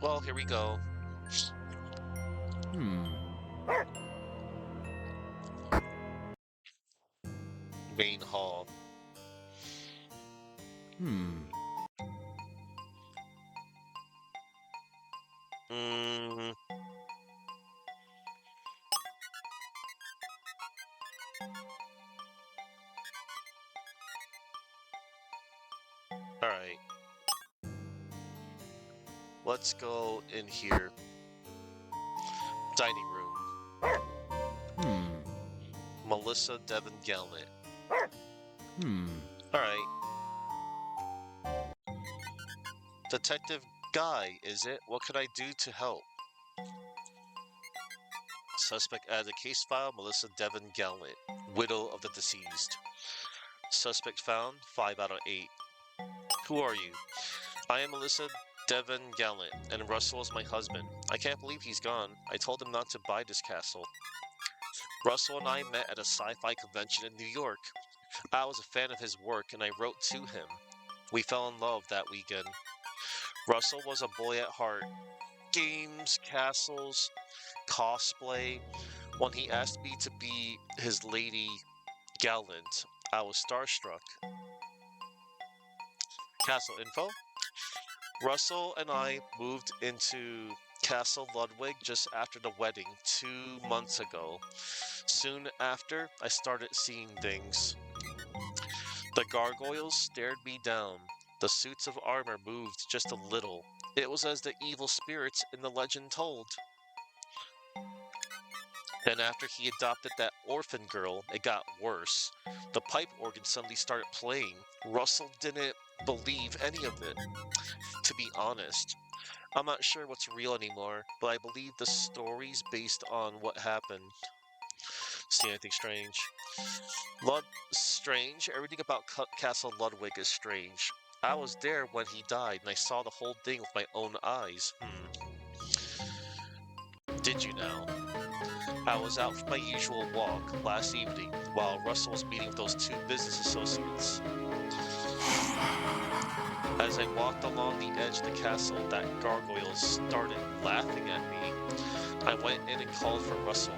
Well, here we go. Main hall. Alright. Let's go in here. Dining room. Melissa Devon Gallant. Alright. Detective Guy, is it? What could I do to help? Suspect added to case file, Melissa Devon Gallant, widow of the deceased. Suspect found, 5 out of 8. Who are you? I am Melissa Devon Gallant, and Russell is my husband. I can't believe he's gone. I told him not to buy this castle. Russell and I met at a sci-fi convention in New York. I was a fan of his work, and I wrote to him. We fell in love that weekend. Russell was a boy at heart. Games, castles, cosplay. When he asked me to be his lady gallant, I was starstruck. Castle info? Russell and I moved into Castle Ludwig just after the wedding 2 months ago. Soon after, I started seeing things. The gargoyles stared me down. The suits of armor moved just a little. It was as the evil spirits in the legend told. Then after he adopted that orphan girl, it got worse. The pipe organ suddenly started playing. Russell didn't believe any of it. To be honest, I'm not sure what's real anymore, but I believe the story's based on what happened. See anything strange? Strange? Everything about Castle Ludwig is strange. I was there when he died, and I saw the whole thing with my own eyes. Did you now? I was out for my usual walk last evening, while Russell was meeting with those 2 business associates. As I walked along the edge of the castle, that gargoyle started laughing at me. I went in and called for Russell.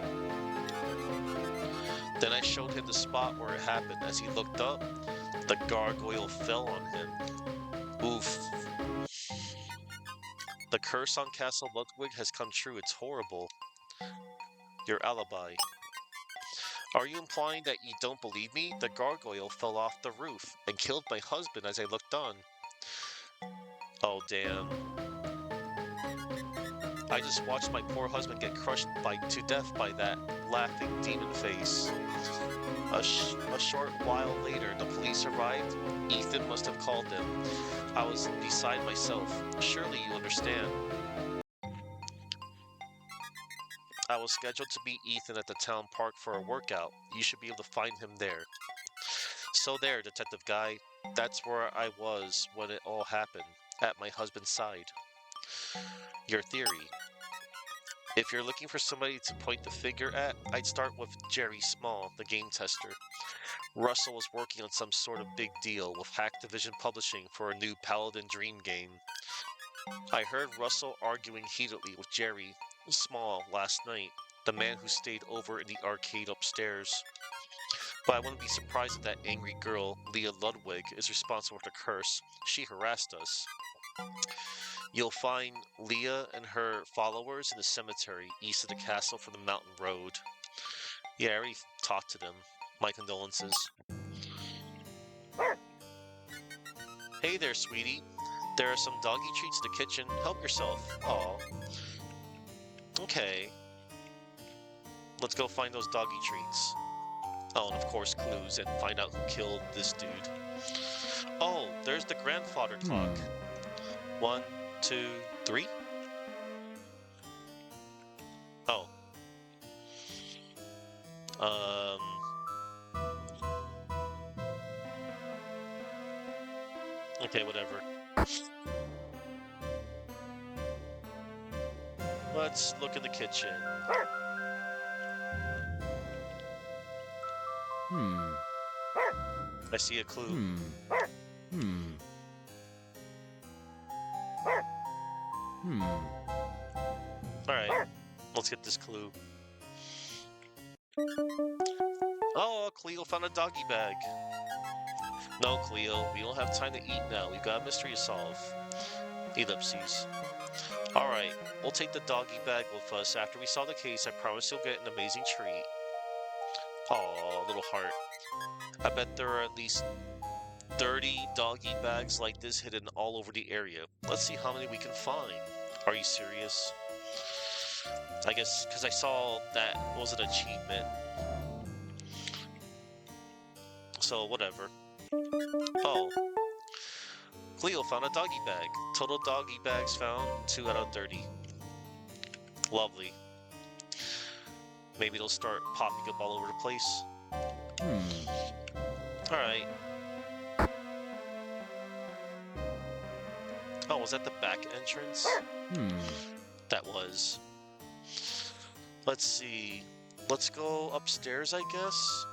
Then I showed him the spot where it happened. As he looked up, the gargoyle fell on him. Oof. The curse on Castle Ludwig has come true. It's horrible. Your alibi. Are you implying that you don't believe me? The gargoyle fell off the roof and killed my husband as I looked on. Oh, damn. I just watched my poor husband get crushed to death by that laughing demon face. A short while later, the police arrived. Ethan must have called them. I was beside myself. Surely you understand. I was scheduled to meet Ethan at the town park for a workout. You should be able to find him there. So there, Detective Guy. That's where I was when it all happened, at my husband's side. Your theory. If you're looking for somebody to point the finger at, I'd start with Jerry Small, the game tester. Russell was working on some sort of big deal with Hacktivision Publishing for a new Paladin Dream game. I heard Russell arguing heatedly with Jerry Small last night, the man who stayed over in the arcade upstairs. But I wouldn't be surprised if that angry girl, Leah Ludwig, is responsible for the curse. She harassed us. You'll find Leah and her followers in the cemetery east of the castle from the mountain road. Yeah, I already talked to them. My condolences. Hey there, sweetie. There are some doggy treats in the kitchen. Help yourself. Aw. Okay. Let's go find those doggy treats. Oh, and of course clues and find out who killed this dude. Oh, there's the grandfather clock. 1, 2, 3. Oh. Okay, whatever. Let's look in the kitchen. I see a clue. Alright, let's get this clue. Oh, Cleo found a doggy bag. No, Cleo, we don't have time to eat now. We've got a mystery to solve. Ellipses. Alright, we'll take the doggy bag with us. After we solve the case, I promise you'll get an amazing treat. Aw, little heart. I bet there are at least 30 doggy bags like this hidden all over the area. Let's see how many we can find. Are you serious? I guess because I saw that was an achievement. So, whatever. Oh. Cleo found a doggy bag. Total doggy bags found, 2 out of 30. Lovely. Maybe they'll start popping up all over the place. Alright. Oh, was that the back entrance? That was. Let's see. Let's go upstairs, I guess?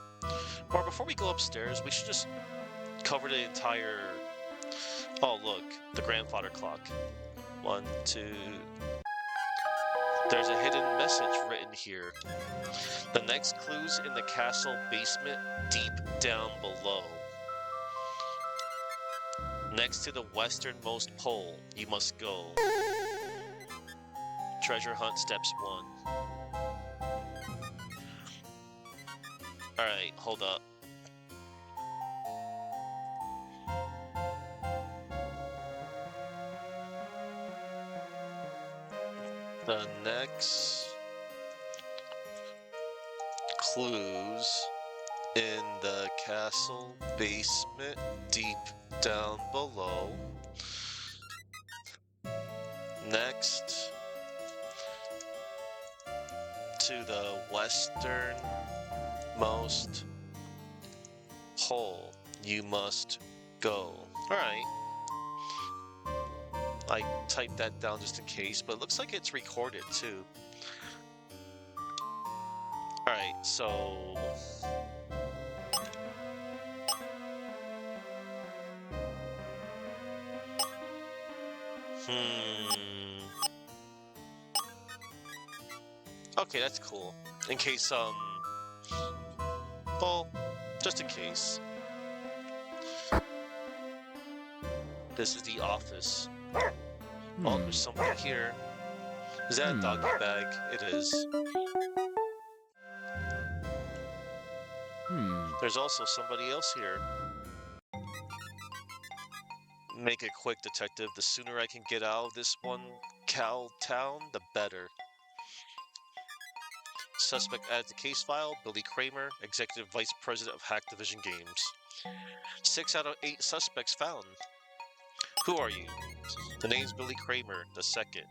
Or before we go upstairs, we should just cover the entire... Oh, look. The grandfather clock. 1, 2... There's a hidden message written here. The next clue's in the castle basement, deep down below. Next to the westernmost pole, you must go. Treasure hunt steps 1. Alright, hold up. The next clues in the castle basement deep down below. Next to the westernmost hole you must go. Alright. I typed that down just in case, but it looks like it's recorded too. Alright, so... Okay, that's cool. In case, well, just in case. This is the office. Oh, there's somebody here. Is that a doggy bag? It is. There's also somebody else here. Make it quick, detective. The sooner I can get out of this one cow town, the better. Suspect added to case file, Billy Kramer, Executive Vice President of Hacktivision Games. 6 out of 8 suspects found. Who are you? The name's Billy Kramer, the second.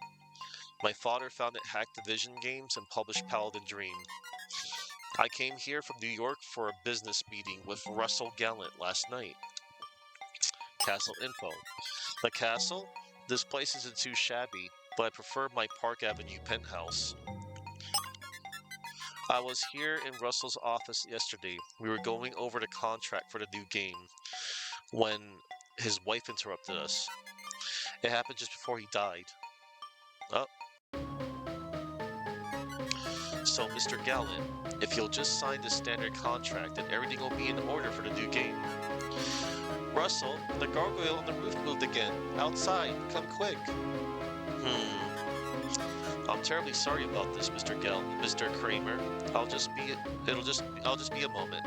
My father founded Hacktivision Games and published Paladin Dream. I came here from New York for a business meeting with Russell Gallant last night. Castle info. The castle? This place isn't too shabby, but I prefer my Park Avenue penthouse. I was here in Russell's office yesterday. We were going over the contract for the new game when his wife interrupted us. It happened just before he died. Oh, so Mr. Gallant, if you'll just sign the standard contract, then everything will be in order for the new game. Russell, the gargoyle on the roof moved again. Outside, come quick. I'm terribly sorry about this, Mr. Kramer. I'll just be a moment.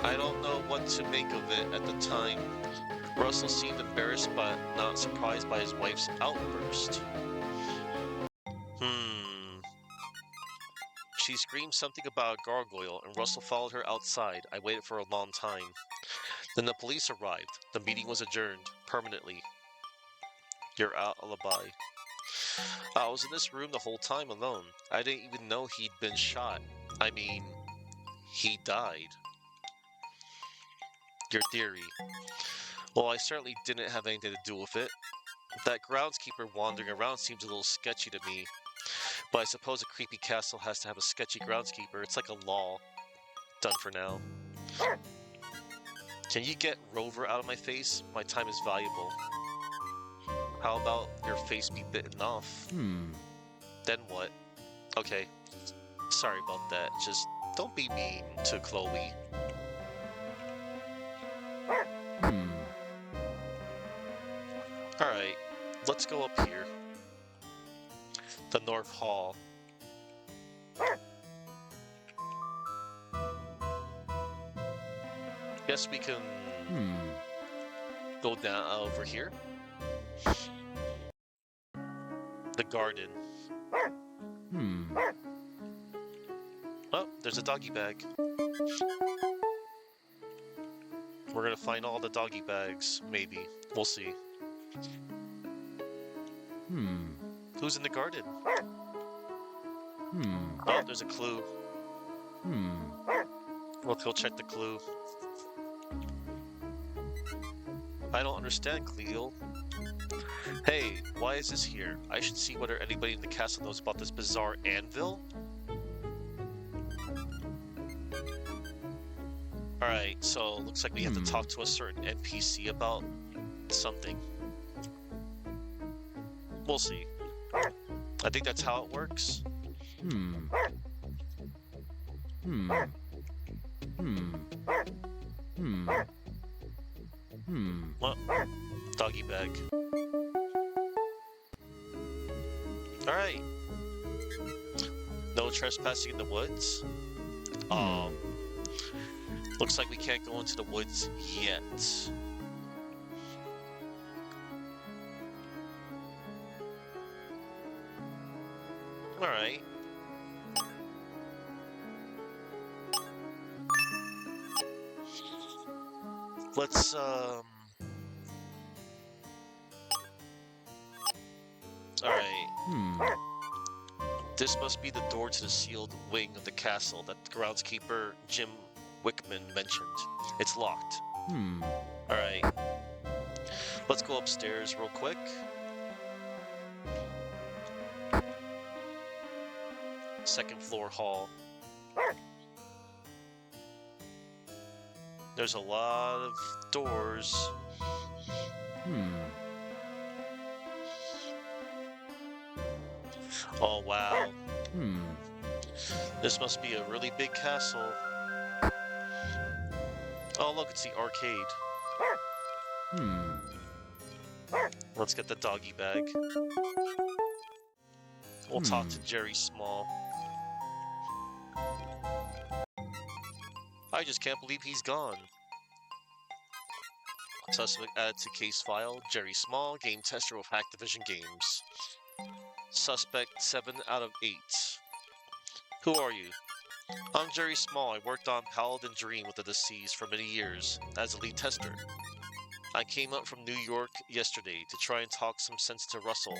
I don't know what to make of it at the time. Russell seemed embarrassed but not surprised by his wife's outburst. She screamed something about a gargoyle, and Russell followed her outside. I waited for a long time. Then the police arrived. The meeting was adjourned, permanently. Your alibi. I was in this room the whole time alone. I didn't even know he'd been shot. I mean, he died. Your theory. Well, I certainly didn't have anything to do with it. That groundskeeper wandering around seems a little sketchy to me. But I suppose a creepy castle has to have a sketchy groundskeeper. It's like a law. Done for now. Can you get Rover out of my face? My time is valuable. How about your face be bitten off? Then what? Okay. Sorry about that. Just don't be mean to Chloe. Alright, let's go up here. The North Hall. Guess we can go down over here. The garden. Oh, there's a doggy bag. We're gonna find all the doggy bags, maybe. We'll see. Who's in the garden? Oh, there's a clue. Let's go check the clue. I don't understand, Cleo. Hey, why is this here? I should see whether anybody in the castle knows about this bizarre anvil. Alright, so looks like we have to talk to a certain NPC about something. We'll see. I think that's how it works. Well, doggy bag. Alright. No trespassing in the woods. Looks like we can't go into the woods yet. Alright. Let's, Alright. This must be the door to the sealed wing of the castle that groundskeeper Jim Wickman mentioned. It's locked. Alright. Let's go upstairs real quick. Second floor hall. There's a lot of doors. Oh wow. This must be a really big castle. Oh look, it's the arcade. Let's get the doggy bag. We'll talk to Jerry Small. I just can't believe he's gone. Suspect added to case file, Jerry Small, game tester of Activision Games. Suspect 7 out of 8. Who are you? I'm Jerry Small. I worked on Paladin Dream with the deceased for many years as a lead tester. I came up from New York yesterday to try and talk some sense to Russell.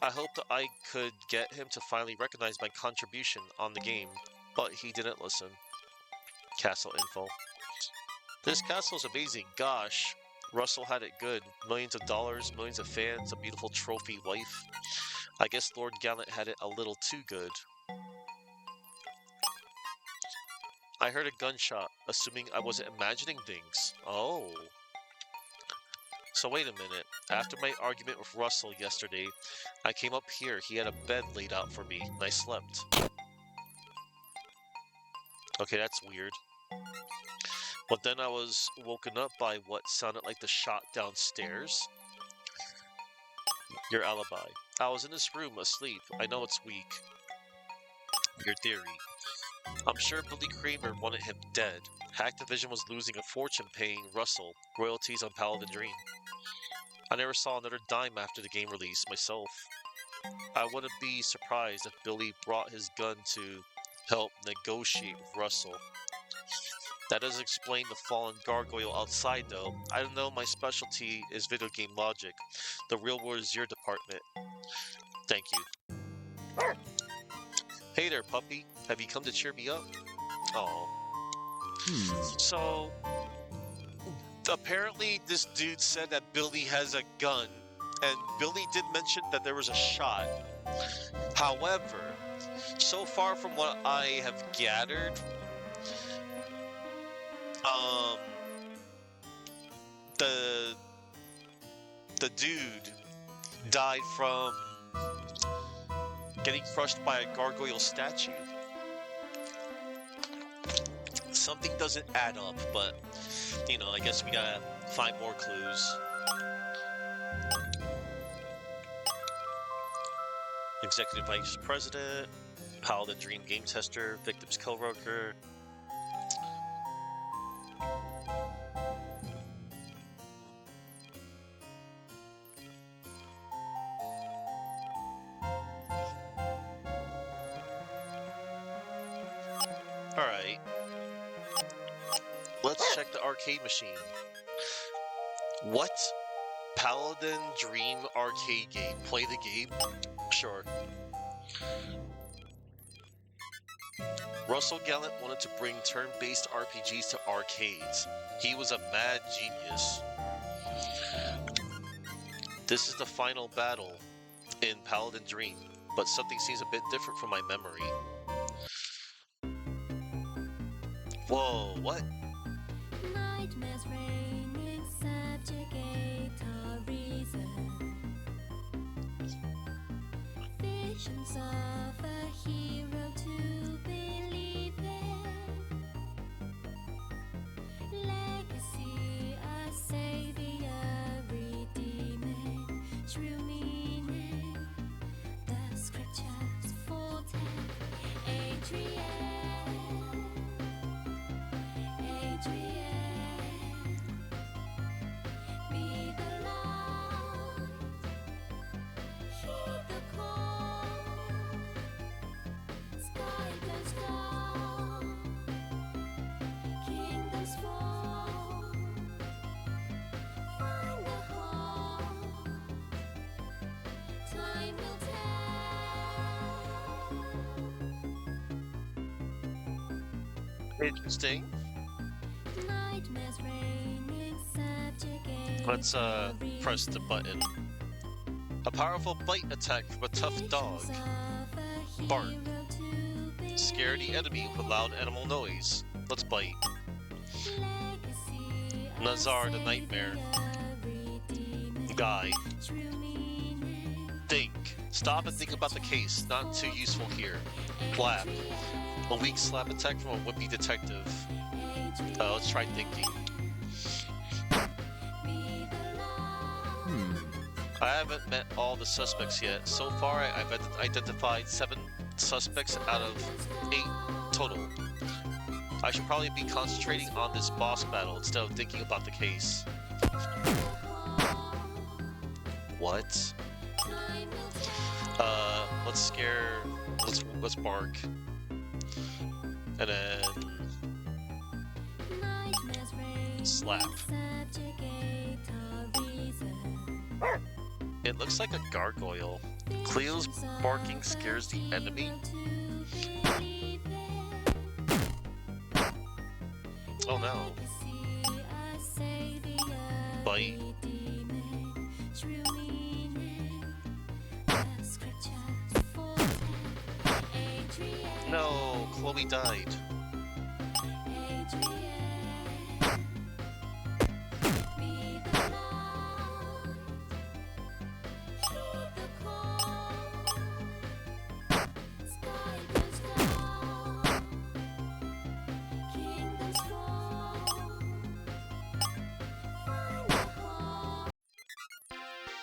I hoped I could get him to finally recognize my contribution on the game, but he didn't listen. Castle info. This castle is amazing. Gosh, Russell had it good. Millions of dollars, millions of fans, a beautiful trophy wife. I guess Lord Gallant had it a little too good. I heard a gunshot, assuming I wasn't imagining things. Oh. So wait a minute. After my argument with Russell yesterday, I came up here. He had a bed laid out for me, and I slept. Okay, that's weird. But then I was woken up by what sounded like the shot downstairs. Your alibi. I was in this room, asleep. I know it's weak. Your theory. I'm sure Billy Kramer wanted him dead. Activision was losing a fortune paying Russell royalties on Paladin Dream. I never saw another dime after the game release myself. I wouldn't be surprised if Billy brought his gun to help negotiate with Russell. That doesn't explain the fallen gargoyle outside though. I don't know, my specialty is video game logic. The real world is your department. Thank you. Hey there, puppy. Have you come to cheer me up? Oh. So, apparently this dude said that Billy has a gun, and Billy did mention that there was a shot. However, so far from what I have gathered, the dude died from getting crushed by a gargoyle statue. Something doesn't add up, but, you know, I guess we gotta find more clues. Executive Vice President, Paladin Dream Game Tester, Victims Co-worker. Alright. Let's check the arcade machine. What? Paladin Dream arcade game. Play the game? Sure. Russell Gallant wanted to bring turn-based RPGs to arcades. He was a mad genius. This is the final battle in Paladin Dream, but something seems a bit different from my memory. Whoa, what? Nightmares reigning, subjugate our reason. Visions of a hero to believe in. Legacy, a savior redeeming. True meaning, the scriptures foretell. Adrian. Be the light, heed the call, sky goes down, kingdoms fall, find the heart, time will tell. Interesting. Nightmares reigning, subjugate. Let's press the button. A powerful bite attack from a tough dog. Bark. Scare the enemy with loud animal noise. Let's bite. Nazar the nightmare. Guy. Think. Stop and think about the case. Not too useful here. Flap. A weak slap attack from a wimpy detective. Let's try thinking. I haven't met all the suspects yet. So far, I've identified 7 suspects out of 8 total. I should probably be concentrating on this boss battle instead of thinking about the case. What? Let's bark. And then slap. It looks like a gargoyle. Cleo's barking scares the enemy. Oh no. Bite. No, Chloe died.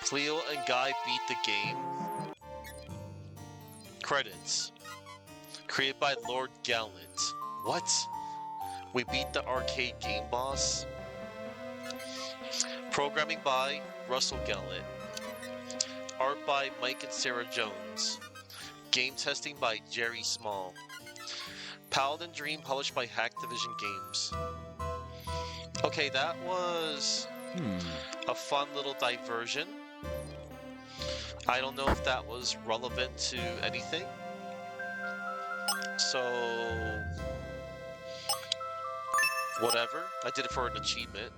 Cleo and Guy beat the game. Credits. Created by Lord Gallant. What? We beat the arcade game boss? Programming by Russell Gallant. Art by Mike and Sarah Jones. Game testing by Jerry Small. Paladin Dream published by Hacktivision Games. Okay, that was a fun little diversion. I don't know if that was relevant to anything. So, whatever. I did it for an achievement.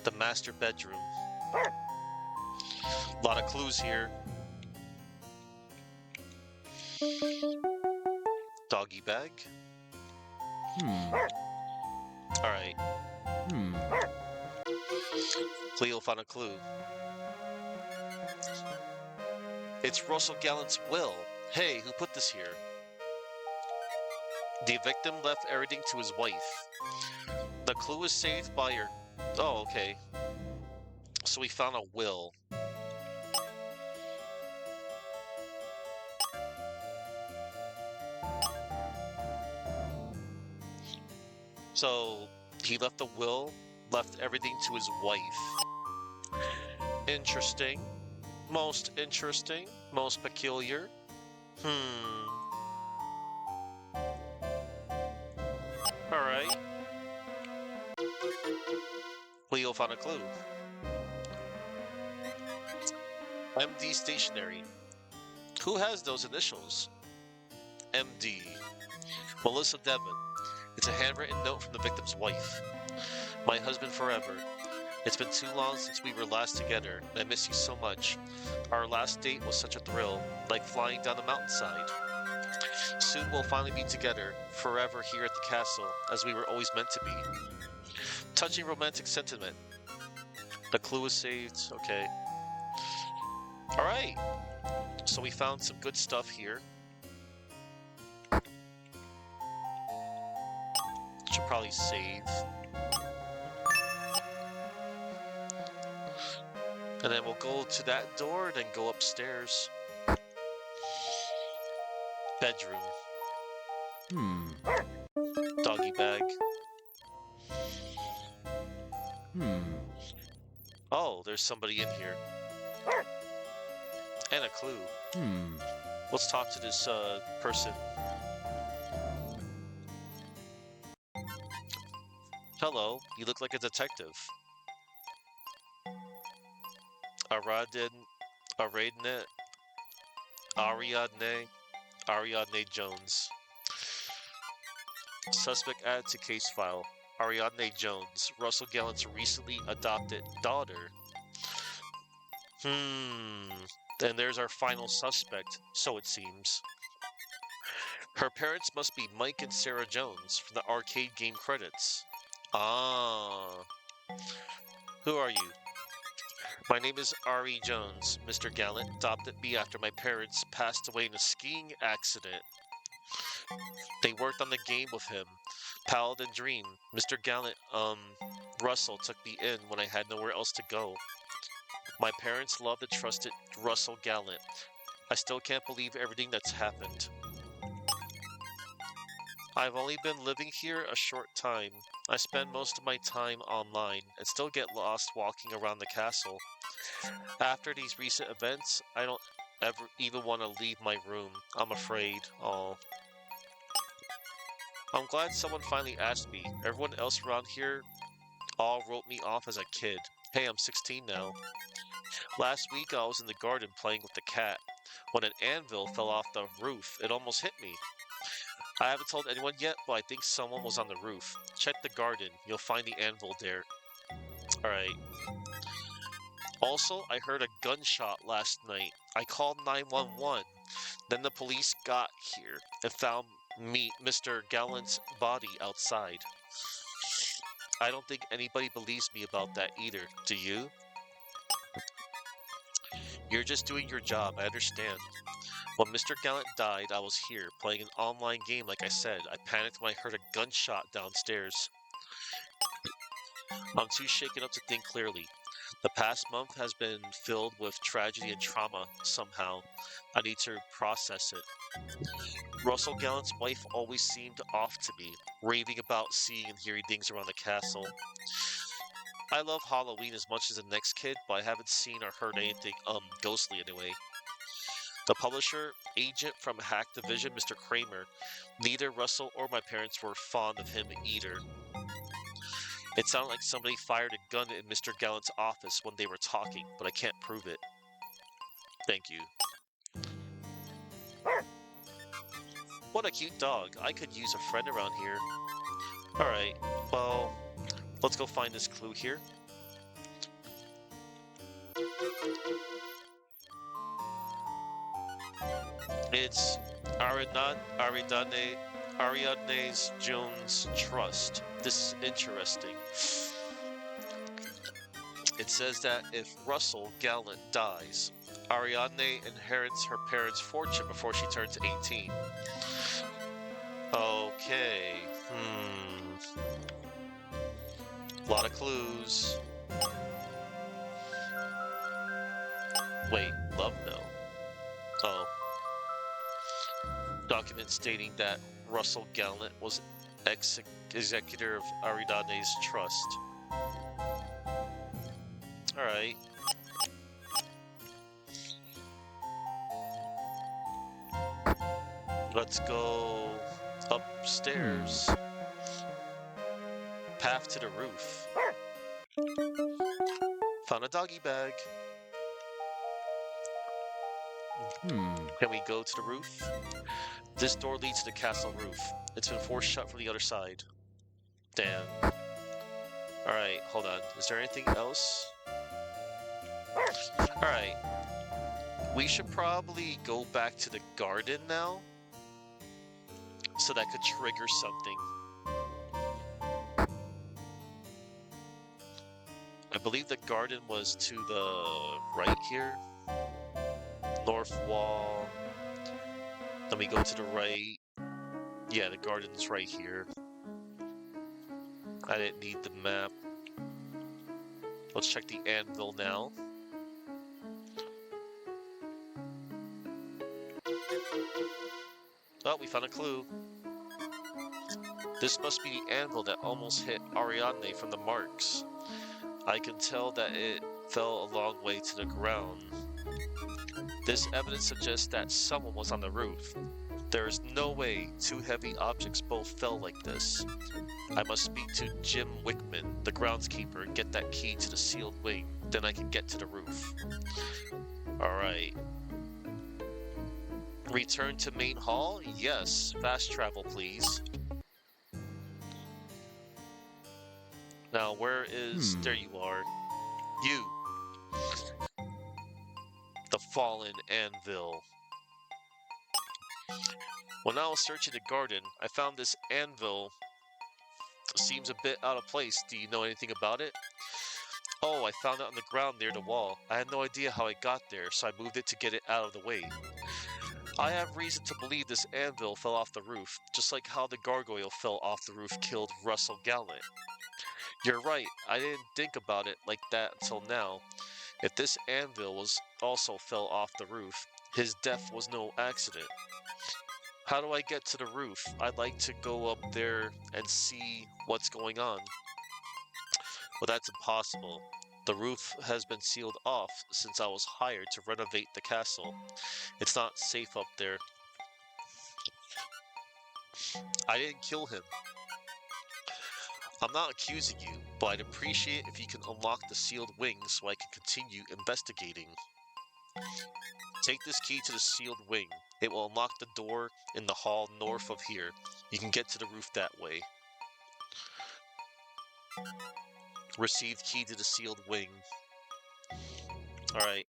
The master bedroom. A lot of clues here. Doggy bag. Alright. Cleo found a clue. It's Russell Gallant's will. Hey, who put this here? The victim left everything to his wife. The clue is saved by her... Oh, okay. So we found a will. So he left the will, left everything to his wife. Interesting. Most interesting. Most peculiar. Alright. Leo found a clue. MD Stationery. Who has those initials? MD. Melissa Devon. It's a handwritten note from the victim's wife. My husband forever. It's been too long since we were last together, and I miss you so much. Our last date was such a thrill, like flying down the mountainside. Soon we'll finally be together, forever here at the castle, as we were always meant to be. Touching romantic sentiment. The clue is saved, okay. Alright, so we found some good stuff here. Should probably save. And then we'll go to that door, then go upstairs. Bedroom. Doggy bag. Oh, there's somebody in here. And a clue. Let's talk to this person. Hello, you look like a detective. Ariadne Jones. Suspect added to case file. Ariadne Jones, Russell Gallant's recently adopted daughter. Then there's our final suspect, so it seems. Her parents must be Mike and Sarah Jones from the arcade game credits. Ah. Who are you? My name is Ari Jones. Mr. Gallant adopted me after my parents passed away in a skiing accident. They worked on the game with him. Paladin Dream. Mr. Gallant, Russell took me in when I had nowhere else to go. My parents loved and trusted Russell Gallant. I still can't believe everything that's happened. I've only been living here a short time. I spend most of my time online and still get lost walking around the castle. After these recent events, I don't ever even want to leave my room. I'm afraid. Oh. I'm glad someone finally asked me. Everyone else around here all wrote me off as a kid. Hey, I'm 16 now. Last week I was in the garden playing with the cat. When an anvil fell off the roof, it almost hit me. I haven't told anyone yet, but I think someone was on the roof. Check the garden. You'll find the anvil there. Alright. Also, I heard a gunshot last night. I called 911. Then the police got here and found Mr. Gallant's body outside. I don't think anybody believes me about that either. Do you? You're just doing your job, I understand. When Mr. Gallant died, I was here, playing an online game like I said. I panicked when I heard a gunshot downstairs. I'm too shaken up to think clearly. The past month has been filled with tragedy and trauma somehow. I need to process it. Russell Gallant's wife always seemed off to me, raving about seeing and hearing things around the castle. I love Halloween as much as the next kid, but I haven't seen or heard anything ghostly anyway. The publisher, agent from Hack Division, Mr. Kramer. Neither Russell or my parents were fond of him either. It sounded like somebody fired a gun in Mr. Gallant's office when they were talking, but I can't prove it. Thank you. What a cute dog. I could use a friend around here. Alright, well, let's go find this clue here. It's Ariadne's Jones Trust. This is interesting. It says that if Russell Gallant dies, Ariadne inherits her parents' fortune before she turns 18. Okay. A lot of clues. Wait, love no. Oh. Document stating that Russell Gallant was executor of Ariadne's trust. Alright. Let's go upstairs. Path to the roof. Found a doggy bag. Can we go to the roof? This door leads to the castle roof. It's been forced shut from the other side. Damn. Alright, hold on. Is there anything else? Alright. We should probably go back to the garden now. So that could trigger something. I believe the garden was to the right here. North wall. Then we go to the right. Yeah, the garden's right here. I didn't need the map. Let's check the anvil now. Oh, we found a clue. This must be the anvil that almost hit Ariadne from the marks. I can tell that it fell a long way to the ground. This evidence suggests that someone was on the roof. There is no way two heavy objects both fell like this. I must speak to Jim Wickman, the groundskeeper, and get that key to the sealed wing. Then I can get to the roof. Alright. Return to main hall? Yes. Fast travel, please. Now, where is... There you are. You. The fallen anvil. When I was searching the garden, I found this anvil. Seems a bit out of place. Do you know anything about it? Oh, I found it on the ground near the wall. I had no idea how it got there, so I moved it to get it out of the way. I have reason to believe this anvil fell off the roof, just like how the gargoyle fell off the roof killed Russell Gallant. You're right, I didn't think about it like that until now. If this anvil also fell off the roof, his death was no accident. How do I get to the roof? I'd like to go up there and see what's going on. Well, that's impossible. The roof has been sealed off since I was hired to renovate the castle. It's not safe up there. I didn't kill him. I'm not accusing you, but I'd appreciate if you can unlock the sealed wing so I can continue investigating. Take this key to the sealed wing. It will unlock the door in the hall north of here. You can get to the roof that way. Receive key to the sealed wing. Alright.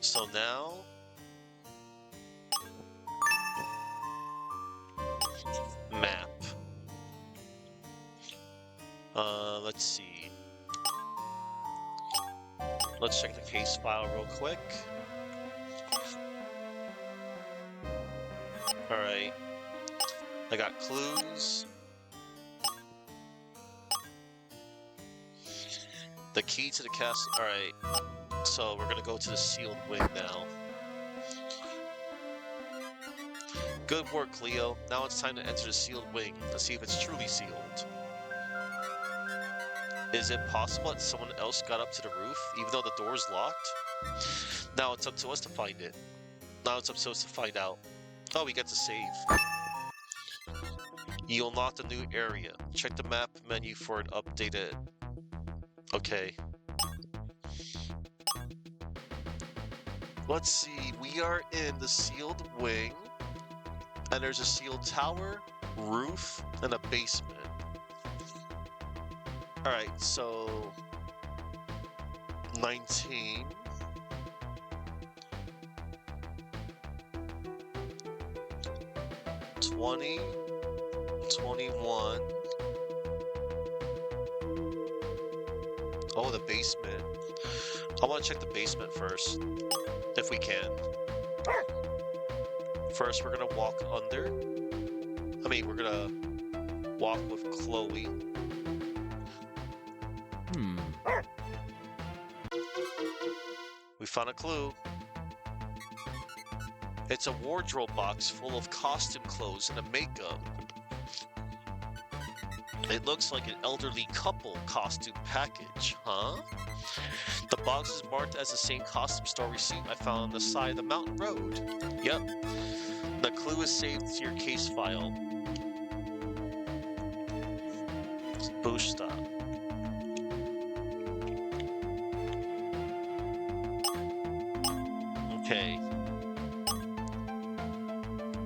So now... Map. Let's see. Let's check the case file real quick. Alright. I got clues. The key to the castle. Alright. So we're gonna go to the sealed wing now. Good work, Cleo. Now it's time to enter the sealed wing to see if it's truly sealed. Is it possible that someone else got up to the roof, even though the door is locked? Now it's up to us to find it. Now it's up to us to find out. Oh, we get to save. You unlocked a new area. Check the map menu for an updated... Okay. Let's see, we are in the sealed wing, and there's a sealed tower, roof, and a basement. Alright, so... 19... 20... 21... Oh, the basement. I want to check the basement first, if we can. First, we're gonna walk under. We're gonna walk with Chloe. We found a clue. It's a wardrobe box full of costume clothes and a makeup. It looks like an elderly couple costume package, huh? The box is marked as the same costume store receipt I found on the side of the mountain road. Yep. The clue is saved to your case file. Bushta. Okay.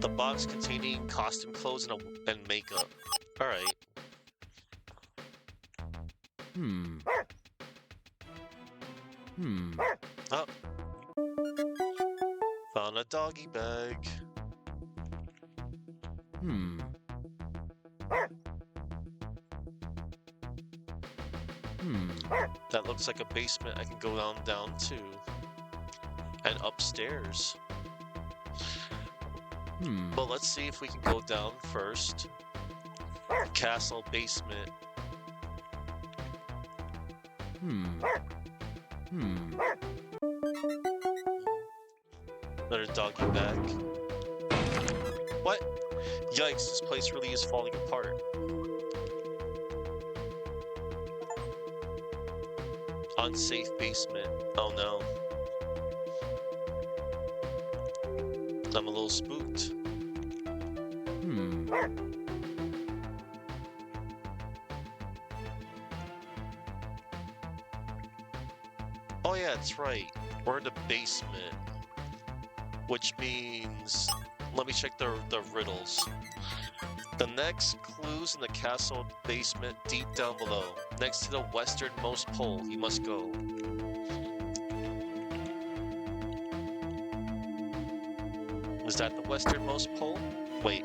The box containing costume clothes and makeup. Alright. Oh. Found a doggy bag. That looks like a basement I can go down to. And upstairs. But let's see if we can go down first. Castle basement. Another doggy bag. What? Yikes, this place really is falling apart. Unsafe basement. Oh no. I'm a little spooked. Oh yeah, that's right. We're in the basement. Which means... Let me check the riddles. The next clues in the castle basement deep down below. Next to the westernmost pole, you must go. Is that the westernmost pole? Wait.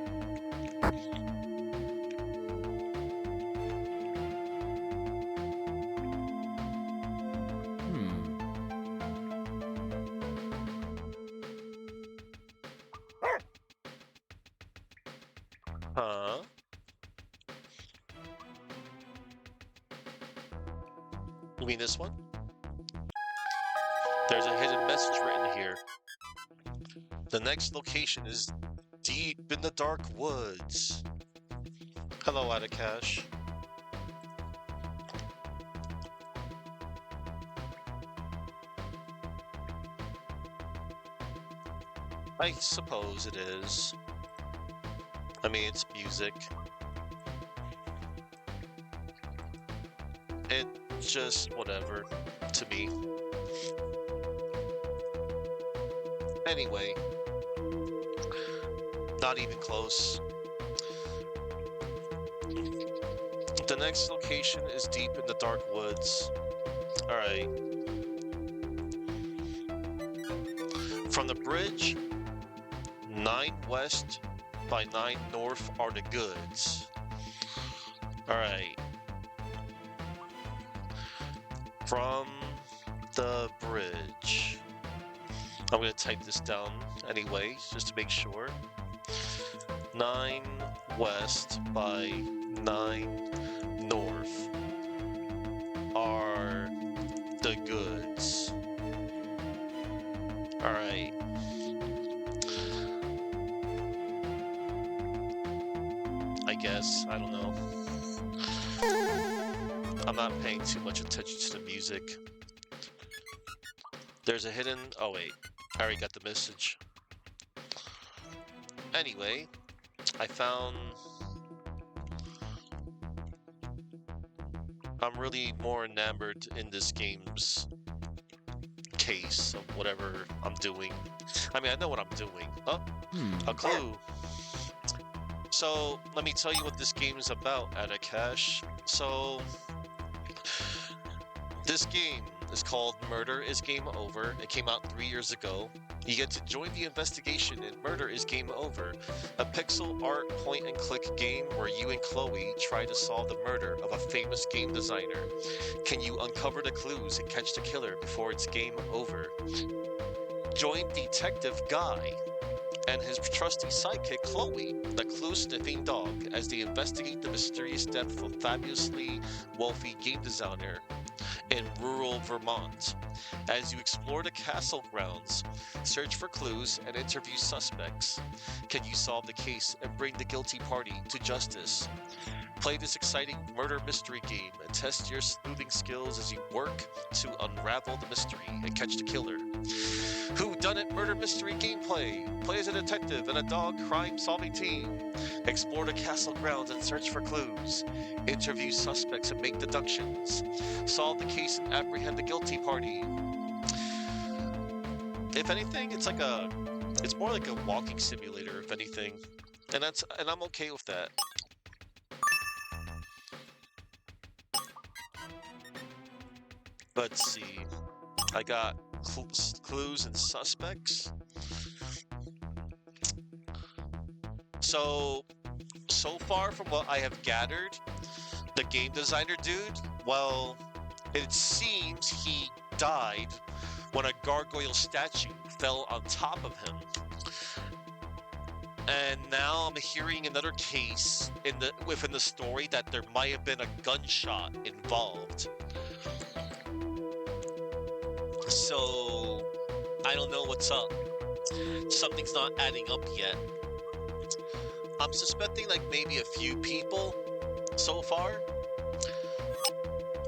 Huh? You mean this one? There's a hidden message written here. The next location is deep in the dark woods. Hello, Adakash. I suppose it is. I mean, it's music. It's just whatever to me. Anyway, not even close. The next location is deep in the dark woods. Alright. From the bridge, 9 west by 9 north are the goods. Alright. From the bridge. I'm going to type this down anyway, just to make sure. 9 west by 9 north are the goods. Alright. I guess, I don't know. I'm not paying too much attention to the music. There's a hidden... Oh wait, I already got the message. Anyway, I found... I'm really more enamored in this game's case of whatever I'm doing. I mean, I know what I'm doing. Oh, a clue. So, let me tell you what this game is about, Adakash. So, this game is called Murder is Game Over. It came out 3 years ago. You get to join the investigation in Murder is Game Over, a pixel art point-and-click game where you and Chloe try to solve the murder of a famous game designer. Can you uncover the clues and catch the killer before it's game over? Join Detective Guy and his trusty sidekick Chloe, the clue-sniffing dog, as they investigate the mysterious death of a fabulously wealthy game designer in rural Vermont. As you explore the castle grounds, search for clues, and interview suspects, can you solve the case and bring the guilty party to justice? Play this exciting murder mystery game and test your sleuthing skills as you work to unravel the mystery and catch the killer. Whodunit murder mystery gameplay. Play as a detective and a dog crime-solving team. Explore the castle grounds and search for clues. Interview suspects and make deductions. Solve the case and apprehend the guilty party. If anything, it's more like a walking simulator, if anything. And I'm okay with that. Let's see. I got clues and suspects. So far from what I have gathered, the game designer dude, well, it seems he died when a gargoyle statue fell on top of him. And now I'm hearing another case within the story that there might have been a gunshot involved. So, I don't know what's up. Something's not adding up yet. I'm suspecting like maybe a few people so far.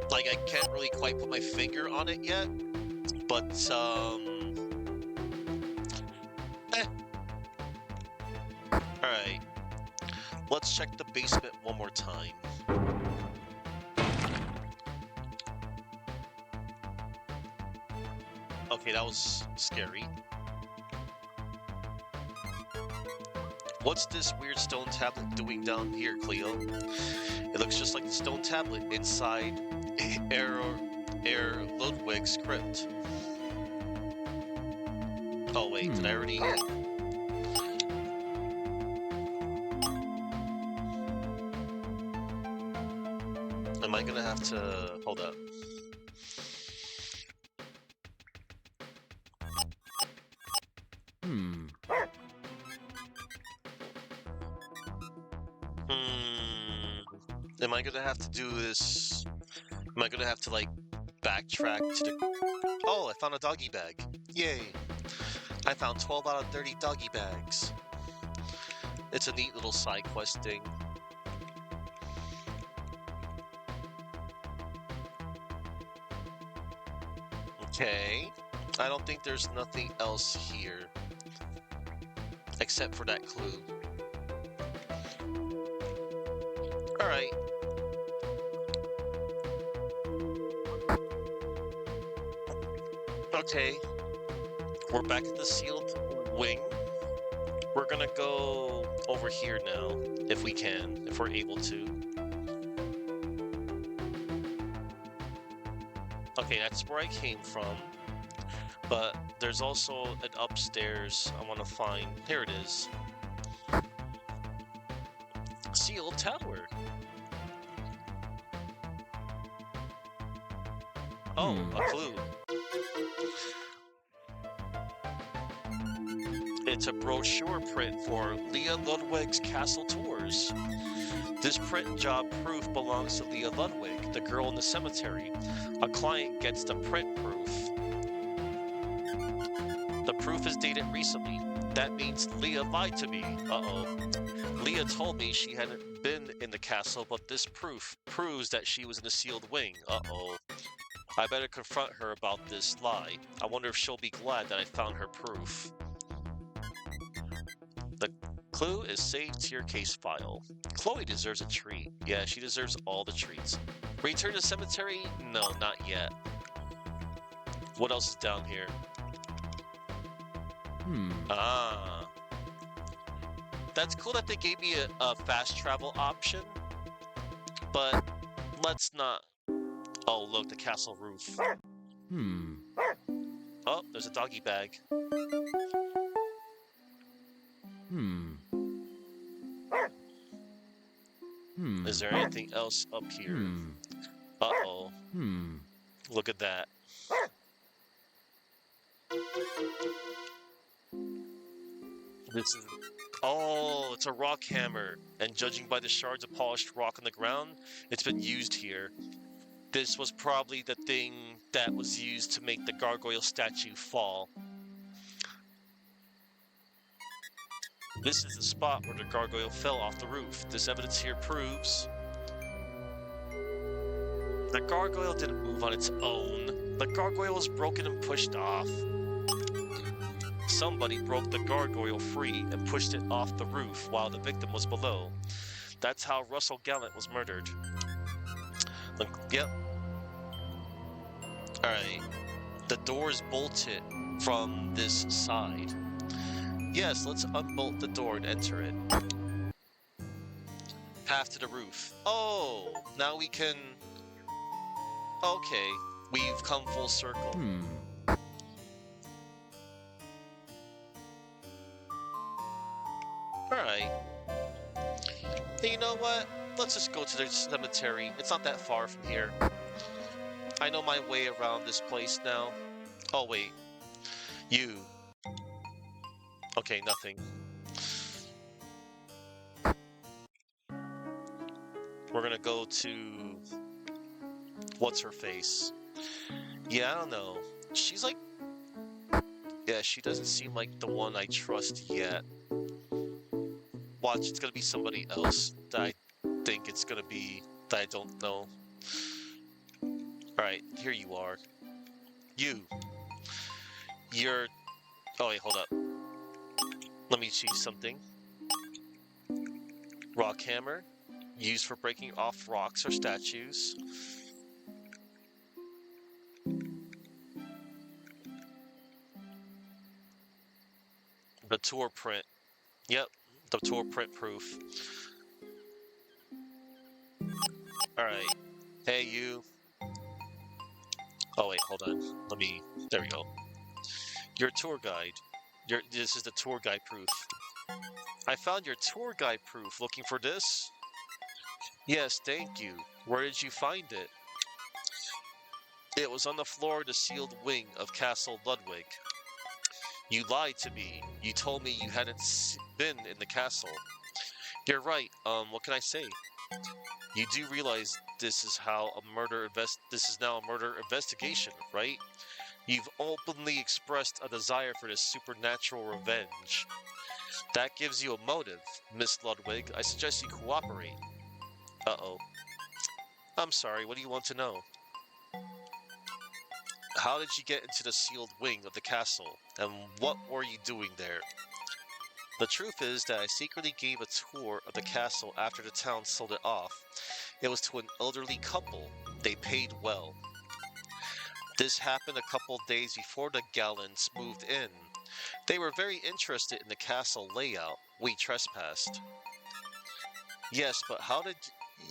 Like I can't really quite put my finger on it yet, but Alright. Let's check the basement one more time. Okay, that was scary. What's this weird stone tablet doing down here, Cleo? It looks just like the stone tablet inside Ludwig's crypt. Oh wait, did I already... Am I gonna have to... Hold up. Am I gonna have to do this? Am I gonna have to, like, backtrack to the... Oh, I found a doggy bag. Yay! I found 12 out of 30 doggy bags. It's a neat little side quest thing. Okay. I don't think there's nothing else here. Except for that clue. Alright. Okay. We're back at the sealed wing. We're gonna go over here now, if we can, if we're able to. Okay, that's where I came from. But there's also an upstairs I want to find. Here it is. Sealed tower. Oh, a clue. It's a brochure print for Leah Ludwig's castle tours. This print job proof belongs to Leah Ludwig, the girl in the cemetery. A client gets the print proof. The proof is dated recently. That means Leah lied to me. Uh-oh. Leah told me she hadn't been in the castle, but this proof proves that she was in the sealed wing. Uh-oh. I better confront her about this lie. I wonder if she'll be glad that I found her proof. The clue is saved to your case file. Chloe deserves a treat. Yeah, she deserves all the treats. Return to cemetery? No, not yet. What else is down here? Ah. That's cool that they gave me a fast travel option, but let's not... Oh, look, the castle roof. Oh, there's a doggy bag. Is there anything else up here? Uh-oh. Look at that. This is... Oh, it's a rock hammer. And judging by the shards of polished rock on the ground, it's been used here. This was probably the thing that was used to make the gargoyle statue fall. This is the spot where the gargoyle fell off the roof. This evidence here proves the gargoyle didn't move on its own. The gargoyle was broken and pushed off. Somebody broke the gargoyle free and pushed it off the roof while the victim was below. That's how Russell Gallant was murdered. Yep. Alright. The door is bolted from this side. Yes, let's unbolt the door and enter it. Path to the roof. Oh, now we can... Okay, we've come full circle. Alright. Hey, you know what? Let's just go to the cemetery. It's not that far from here. I know my way around this place now. Oh, wait. You. Okay, nothing. We're gonna go to... What's her face? Yeah, I don't know. She's like... Yeah, she doesn't seem like the one I trust yet. Watch, it's gonna be somebody else that I think it's gonna be that I don't know. Alright, here you are. You. You're... Oh wait, hold up. Let me choose something. Rock hammer. Used for breaking off rocks or statues. The tour print. Yep, the tour print proof. Alright. Hey, you. Oh, wait, hold on. Let me... There we go. Your tour guide. This is the tour guide proof. I found your tour guide proof. Looking for this? Yes, thank you. Where did you find it? It was on the floor of the sealed wing of Castle Ludwig. You lied to me. You told me you hadn't been in the castle. You're right. What can I say? You do realize this is now a murder investigation, right? You've openly expressed a desire for this supernatural revenge. That gives you a motive, Miss Ludwig. I suggest you cooperate. Uh-oh. I'm sorry, what do you want to know? How did you get into the sealed wing of the castle, and what were you doing there? The truth is that I secretly gave a tour of the castle after the town sold it off. It was to an elderly couple. They paid well. This happened a couple days before the Gallants moved in. They were very interested in the castle layout. We trespassed. Yes, but how did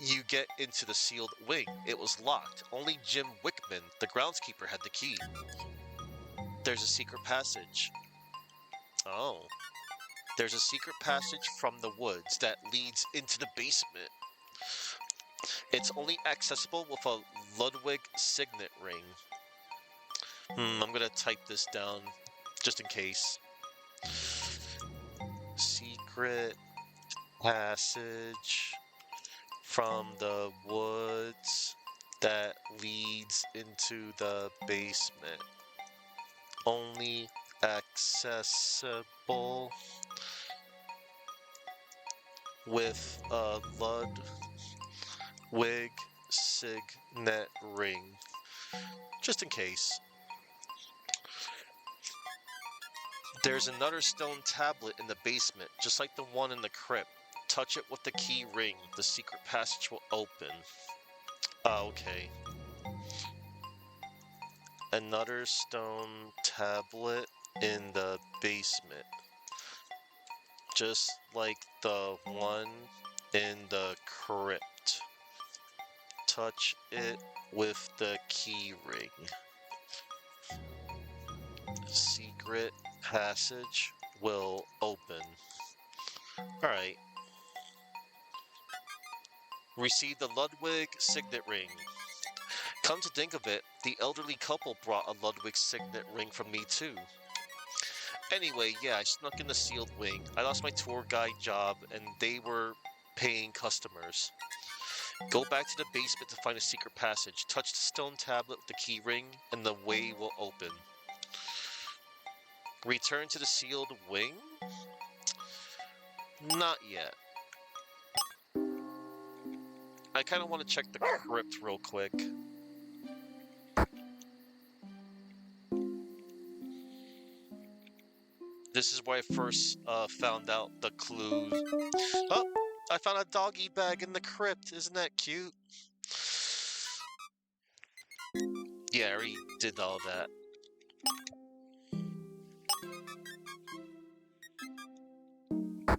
you get into the sealed wing? It was locked. Only Jim Wickman, the groundskeeper, had the key. There's a secret passage. Oh. There's a secret passage from the woods that leads into the basement. It's only accessible with a Ludwig signet ring. I'm gonna type this down just in case. Secret passage from the woods that leads into the basement. Only accessible with a Ludwig signet ring. Just in case. There's another stone tablet in the basement, just like the one in the crypt. Touch it with the key ring. The secret passage will open. Okay. Another stone tablet in the basement. Just like the one in the crypt. Touch it with the key ring. Secret passage will open. Alright. Receive the Ludwig signet ring. Come to think of it, the elderly couple brought a Ludwig signet ring from me too. Anyway, yeah, I snuck in the sealed wing. I lost my tour guide job and they were paying customers. Go back to the basement to find a secret passage. Touch the stone tablet with the key ring and the way will open. Return to the sealed wing? Not yet. I kind of want to check the crypt real quick. This is where I first found out the clues. Oh, I found a doggy bag in the crypt. Isn't that cute? Yeah, I already did all that.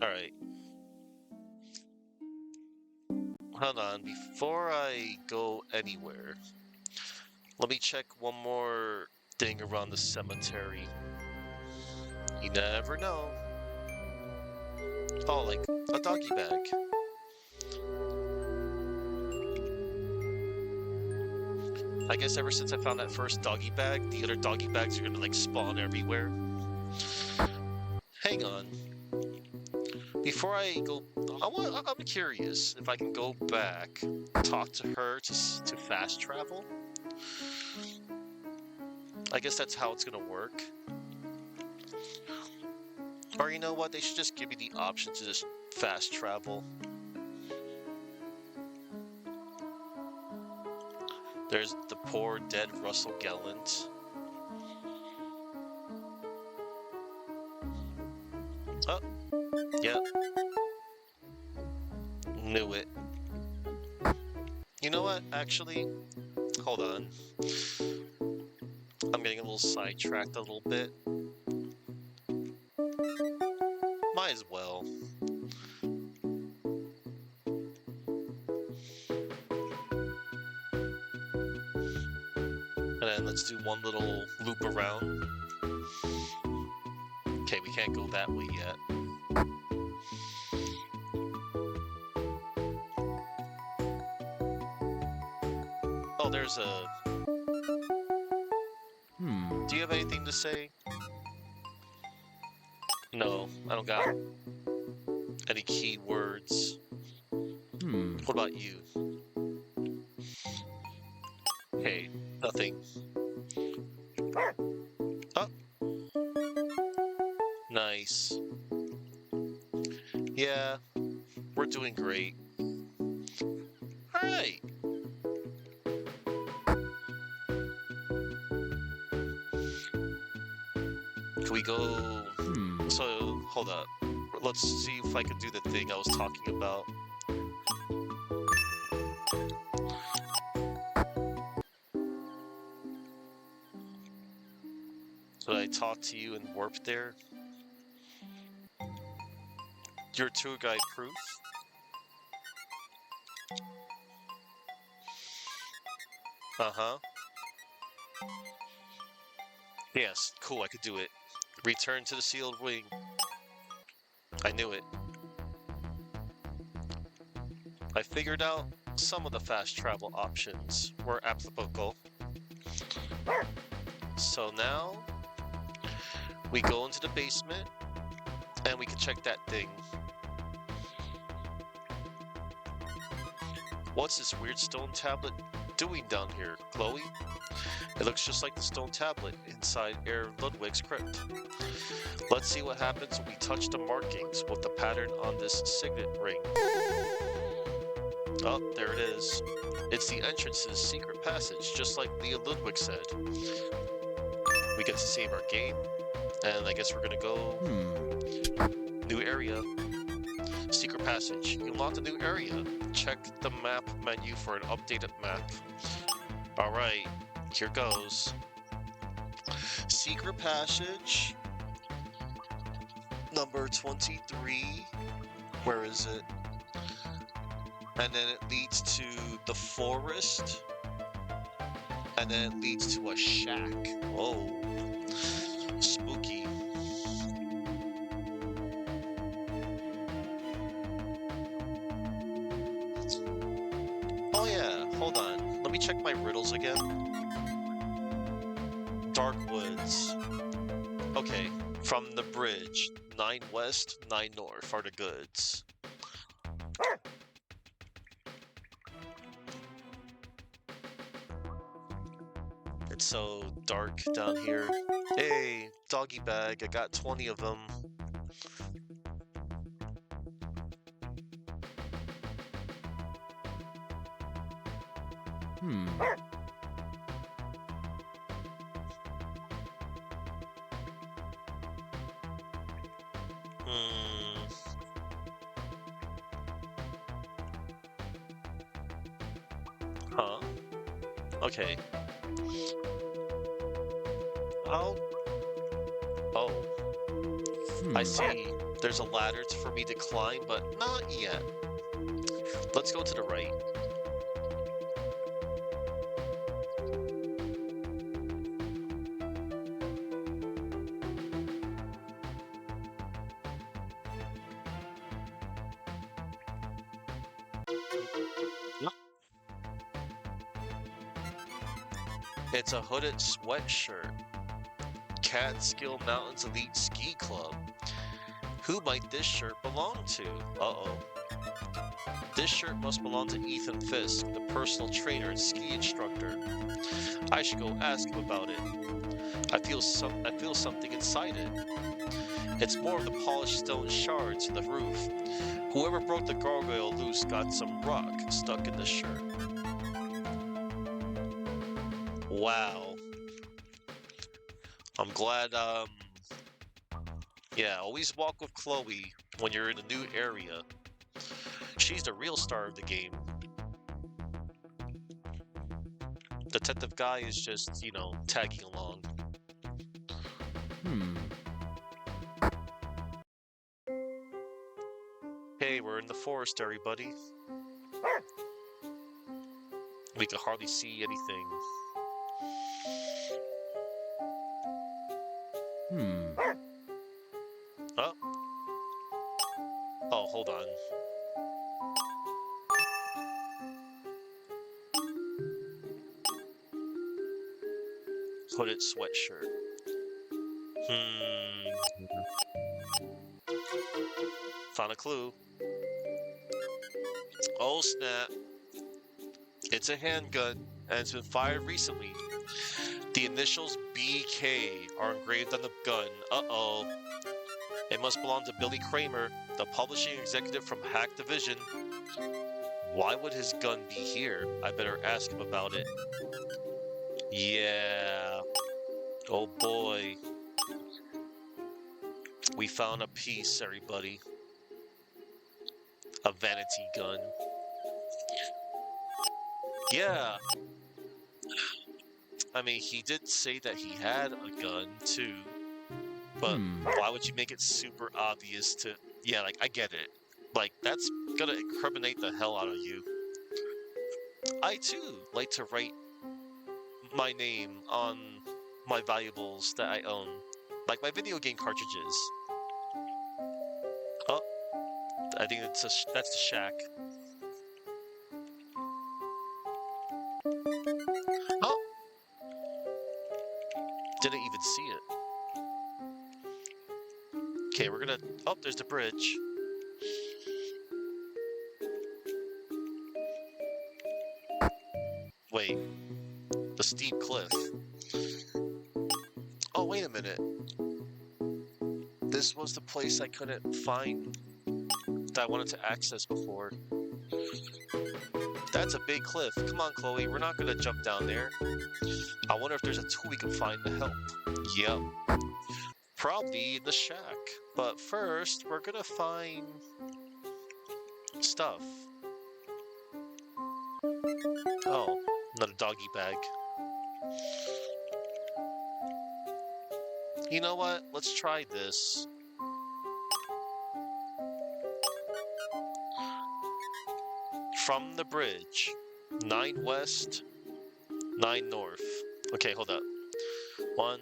Alright. Hold on, before I go anywhere, let me check one more thing around the cemetery. You never know. Oh, like a doggy bag. I guess ever since I found that first doggy bag, the other doggy bags are gonna like spawn everywhere. Hang on. Before I go, I'm curious if I can go back, talk to her to fast travel. I guess that's how it's gonna work. Or you know what, they should just give me the option to just fast travel. There's the poor dead Russell Gellant. Oh, yep. Knew it. You know what, actually, hold on. I'm getting a little sidetracked a little bit. Might as well. And then let's do one little loop around. Okay, we can't go that way yet. Oh, there's a... Do you have anything to say? No, I don't got any key words. What about you? Hey, nothing. Oh. Nice. Yeah, we're doing great. Alright. Can we go... So, hold up. Let's see if I can do the thing I was talking about. So I I talk to you in warp there? Your tour guide proof? Uh-huh. Yes, cool, I could do it. Return to the sealed wing. I knew it. I figured out some of the fast travel options were applicable. So now we go into the basement and we can check that thing. What's this weird stone tablet doing down here, Chloe? It looks just like the stone tablet inside Air Ludwig's crypt. Let's see what happens when we touch the markings with the pattern on this signet ring. Oh, there it is. It's the entrance's secret passage, just like Leah Ludwig said. We get to save our game, and I guess we're gonna go new area. Secret passage. You unlocked a new area. Check the map menu for an updated map. Alright, here goes. Secret passage. Number 23. Where is it? And then it leads to the forest. And then it leads to a shack. Oh. Spooky. Oh yeah, hold on. Let me check my riddles again. Dark Woods. Okay, from the bridge. 9 west, 9 north are the goods. It's so dark down here. Hey, doggy bag, I got 20 of them. Huh? Okay. Oh. I see. There's a ladder for me to climb, but not yet. Let's go to the right. It's a hooded sweatshirt. Catskill Mountains Elite Ski Club. Who might this shirt belong to? Uh-oh. This shirt must belong to Ethan Fisk, the personal trainer and ski instructor. I should go ask him about it. I feel something inside it. It's more of the polished stone shards in the roof. Whoever broke the gargoyle loose got some rock stuck in the shirt. Wow. I'm glad, yeah, always walk with Chloe when you're in a new area. She's the real star of the game. Detective Guy is just, you know, tagging along. Hey, we're in the forest, everybody. We can hardly see anything. Oh. Oh, hold on. Hooded sweatshirt. Found a clue. Oh snap. It's a handgun, and it's been fired recently. The initials BK are engraved on the gun. Uh-oh. It must belong to Billy Kramer, the publishing executive from Hack Division. Why would his gun be here? I better ask him about it. Yeah. Oh boy. We found a piece, everybody. A vanity gun. Yeah. I mean, he did say that he had a gun, too. But why would you make it super obvious to... Yeah, like, I get it. Like, that's gonna incriminate the hell out of you. I, too, like to write my name on my valuables that I own. Like my video game cartridges. Oh, I think that's the shack. Oh! Didn't even see it. Okay, we're gonna... Oh, there's the bridge. Wait. The steep cliff. Oh, wait a minute. This was the place I couldn't find that I wanted to access before. That's a big cliff. Come on, Chloe. We're not gonna jump down there. I wonder if there's a tool we can find to help. Yep. Probably in the shack. But first, we're gonna find... stuff. Oh, another doggy bag. You know what? Let's try this. From the bridge. 9 west, 9 north. Okay, hold up. 1,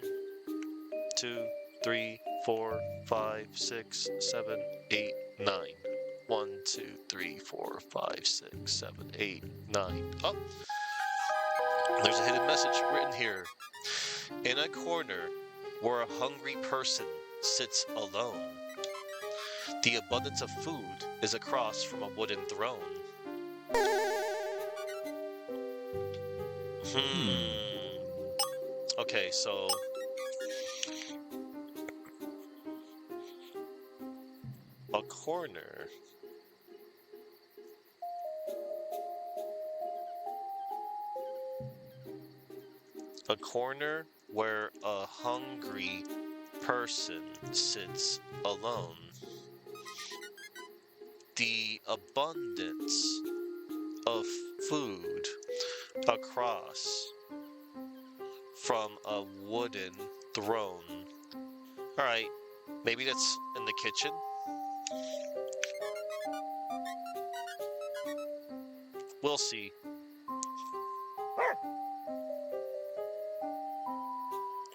2, 3, 4, 5, 6, 7, 8, 9. 1, 2, 3, 4, 5, 6, 7, 8, 9. Oh! There's a hidden message written here. In a corner where a hungry person sits alone, the abundance of food is across from a wooden throne. Okay, so... a corner... a corner where a hungry person sits alone. The abundance of food across from a wooden throne. Alright, maybe that's in the kitchen? We'll see.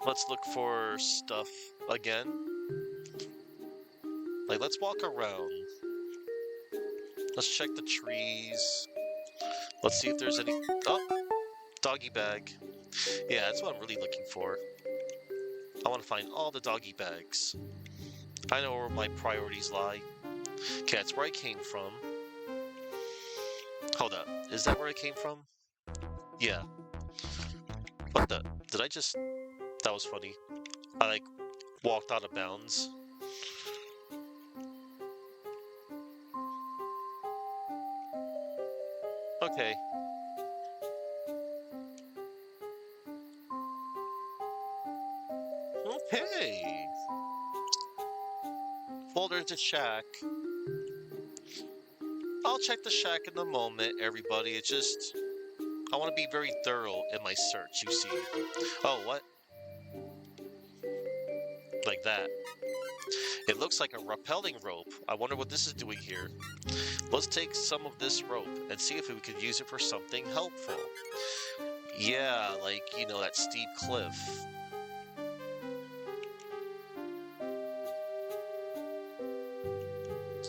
Let's look for stuff again. Like, let's walk around. Let's check the trees. Let's see if there's any... Oh! Doggy bag. Yeah, that's what I'm really looking for. I want to find all the doggy bags. I know where my priorities lie. Okay, that's where I came from. Hold up. Is that where I came from? Yeah. What the... Did I just... That was funny. I, like, walked out of bounds. Okay. Okay! Well, there's a shack. I'll check the shack in a moment, everybody. It's just... I want to be very thorough in my search, you see. Oh, what? Like that. It looks like a rappelling rope. I wonder what this is doing here. Let's take some of this rope and see if we could use it for something helpful. Yeah, like, you know, that steep cliff.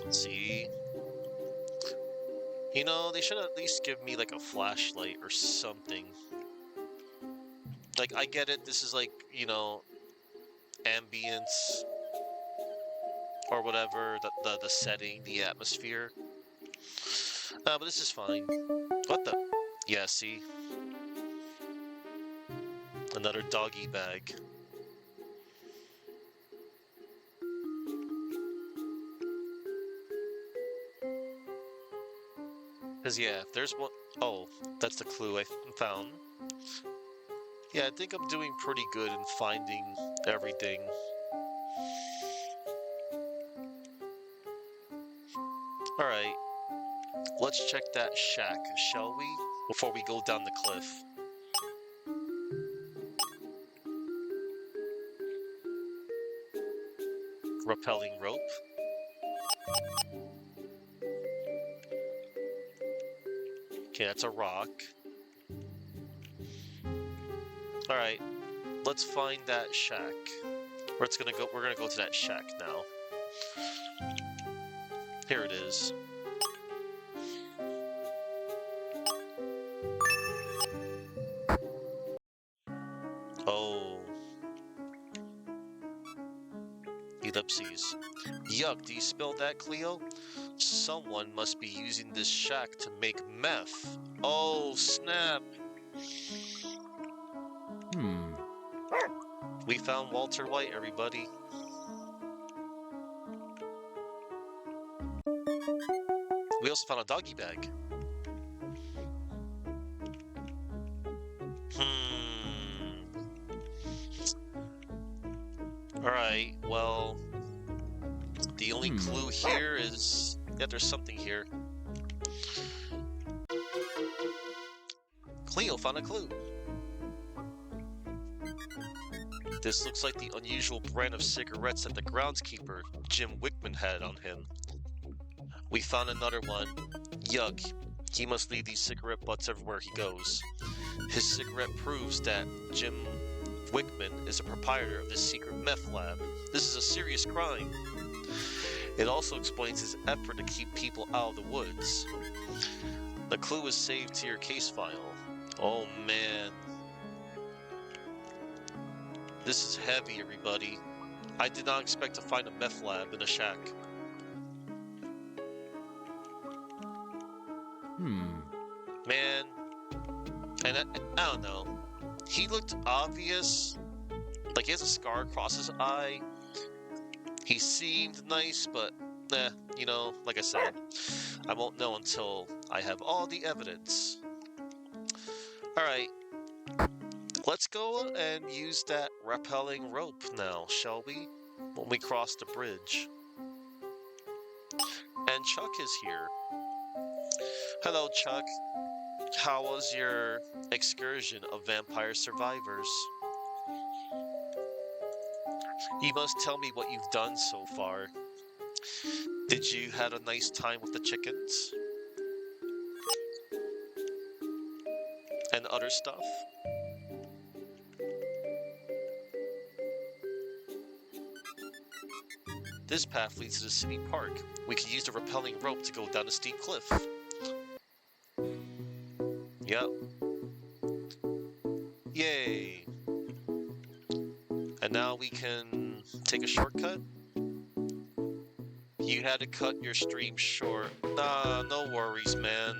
Let's see. You know, they should at least give me, like, a flashlight or something. Like, I get it, this is like, you know, ambience or whatever, the setting, the atmosphere. But this is fine. What the? Yeah, see? Another doggy bag. Because, yeah, if there's one... Oh, that's the clue I found. Yeah, I think I'm doing pretty good in finding everything. Alright. Let's check that shack, shall we? Before we go down the cliff. rappelling rope. Okay, that's a rock. All right, let's find that shack. We're gonna go to that shack now. Here it is. Oh. Ellipses. Yuck, do you smell that, Cleo? Someone must be using this shack to make meth. Oh, snap. We found Walter White, everybody. We also found a doggy bag. Alright, well, the only clue here is that there's something here. Cleo found a clue. This looks like the unusual brand of cigarettes that the groundskeeper, Jim Wickman, had on him. We found another one. Yuck. He must leave these cigarette butts everywhere he goes. His cigarette proves that Jim Wickman is a proprietor of this secret meth lab. This is a serious crime. It also explains his effort to keep people out of the woods. The clue is saved to your case file. Oh man. This is heavy, everybody. I did not expect to find a meth lab in a shack. Man. And I don't know. He looked obvious. Like he has a scar across his eye. He seemed nice, but you know, like I said, I won't know until I have all the evidence. Alright. Let's go and use that rappelling rope now, shall we? When we cross the bridge. And Chuck is here. Hello, Chuck. How was your excursion of vampire survivors? You must tell me what you've done so far. Did you have a nice time with the chickens? And other stuff? This path leads to the city park. We can use the rappelling rope to go down a steep cliff. Yep. Yay. And now we can take a shortcut? You had to cut your stream short. Nah, no worries, man.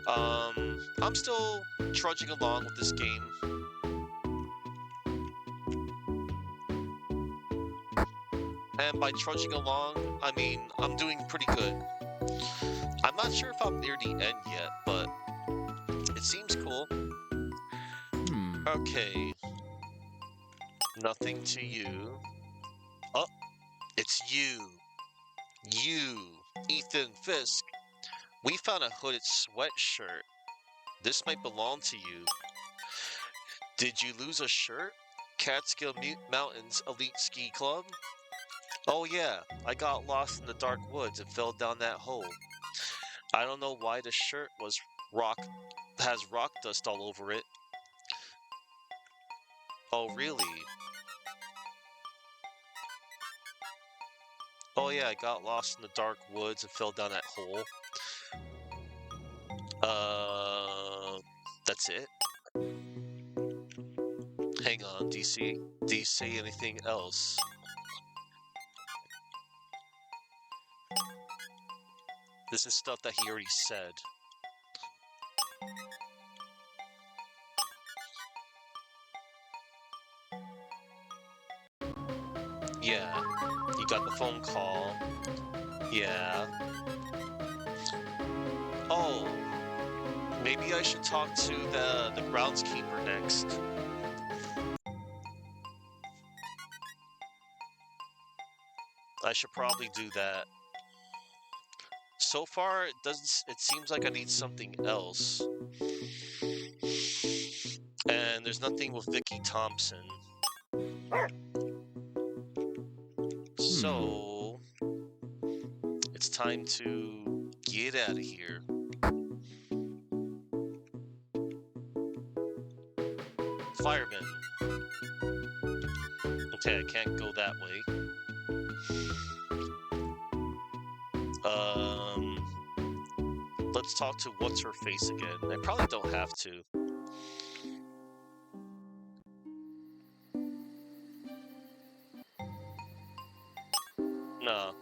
I'm still trudging along with this game. And by trudging along, I mean I'm doing pretty good. I'm not sure if I'm near the end yet, but it seems cool. Okay. Nothing to you. Oh, it's you. You, Ethan Fisk. We found a hooded sweatshirt. This might belong to you. Did you lose a shirt? Catskill Mountains Elite Ski Club? Oh yeah, I got lost in the dark woods and fell down that hole. I don't know why the shirt has rock dust all over it. Oh really? Oh yeah, I got lost in the dark woods and fell down that hole. That's it? Hang on, do you say anything else? This is stuff that he already said. Yeah, you got the phone call. Yeah. Oh, maybe I should talk to the groundskeeper next. I should probably do that. So far, it seems like I need something else. And there's nothing with Vicky Thompson. So it's time to get out of here. Fireman. Okay, I can't go that way. Let's talk to what's her face again. I probably don't have to. No.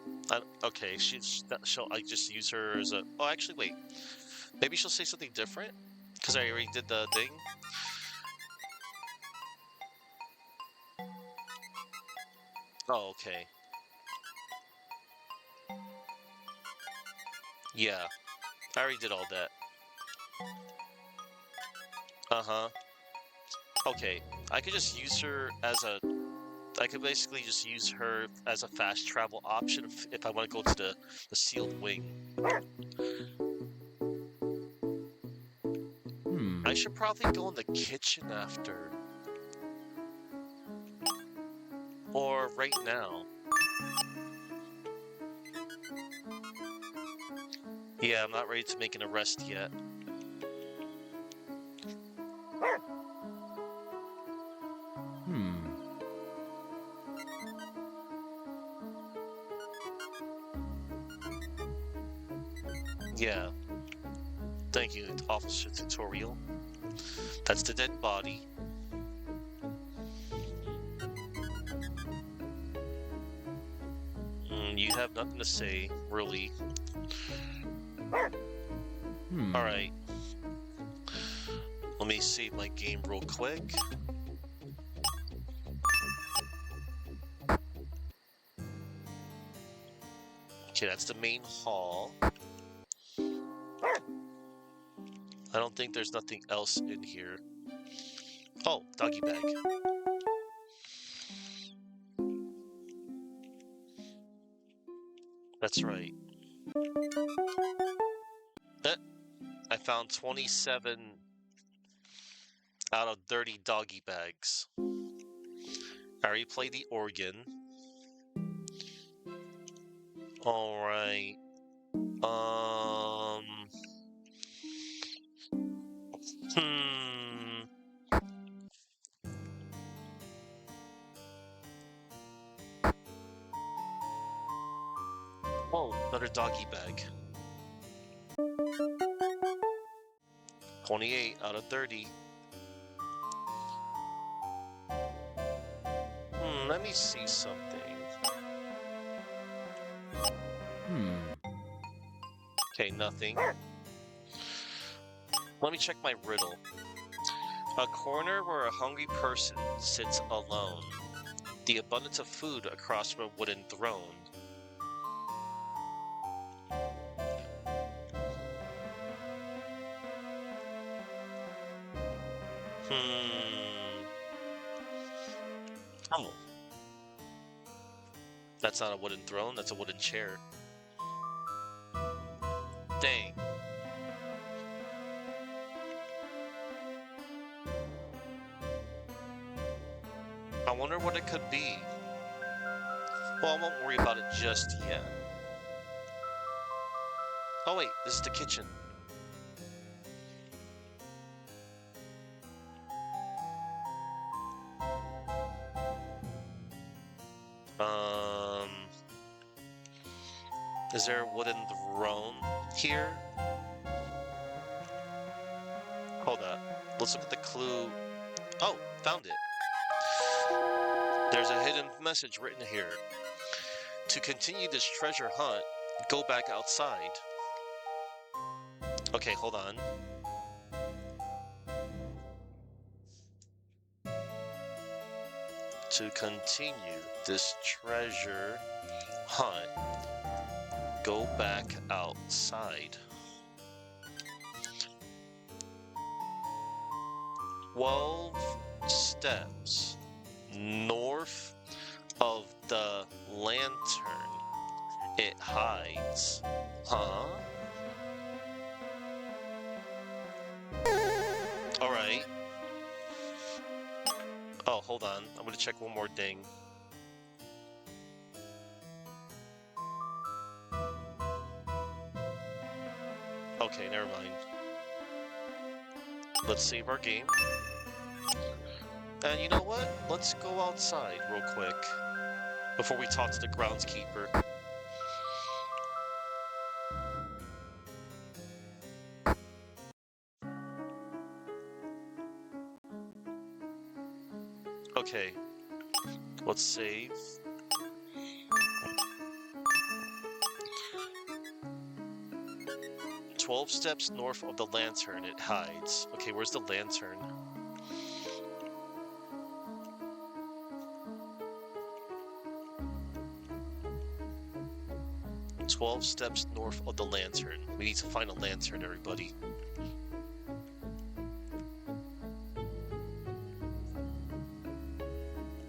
Okay, she'll. I just use her as a. Oh, actually, wait. Maybe she'll say something different because I already did the thing. Oh, okay. Yeah, I already did all that. Uh-huh. Okay, I could just use her as a... I could basically just use her as a fast travel option if I want to go to the sealed wing. I should probably go in the kitchen after. Or right now. Yeah, I'm not ready to make an arrest yet. Yeah. Thank you, Officer Tutorial. That's the dead body. You have nothing to say, really. Alright. Let me save my game real quick. Okay, that's the main hall. I don't think there's nothing else in here. Oh, doggy bag. That's right. I found 27 out of 30 doggy bags. I already played the organ. Alright. Oh, another doggy bag. 28 out of 30. Let me see something. Okay, nothing. Let me check my riddle. A corner where a hungry person sits alone. The abundance of food across from a wooden throne. Oh. That's not a wooden throne, that's a wooden chair. Dang. I wonder what it could be. Well, I won't worry about it just yet. Oh wait, this is the kitchen. Is there a wooden throne here? Hold up. Let's look at the clue. Oh, found it. There's a hidden message written here. To continue this treasure hunt, go back outside. Okay, hold on. To continue this treasure hunt, go back outside. 12 steps north of the lantern it hides. Huh? Alright. Oh, hold on. I'm gonna check one more thing. Let's save our game. And you know what? Let's go outside real quick before we talk to the groundskeeper. Okay, let's save. "12 steps north of the lantern, it hides." Okay, where's the lantern? "12 steps north of the lantern." We need to find a lantern, everybody.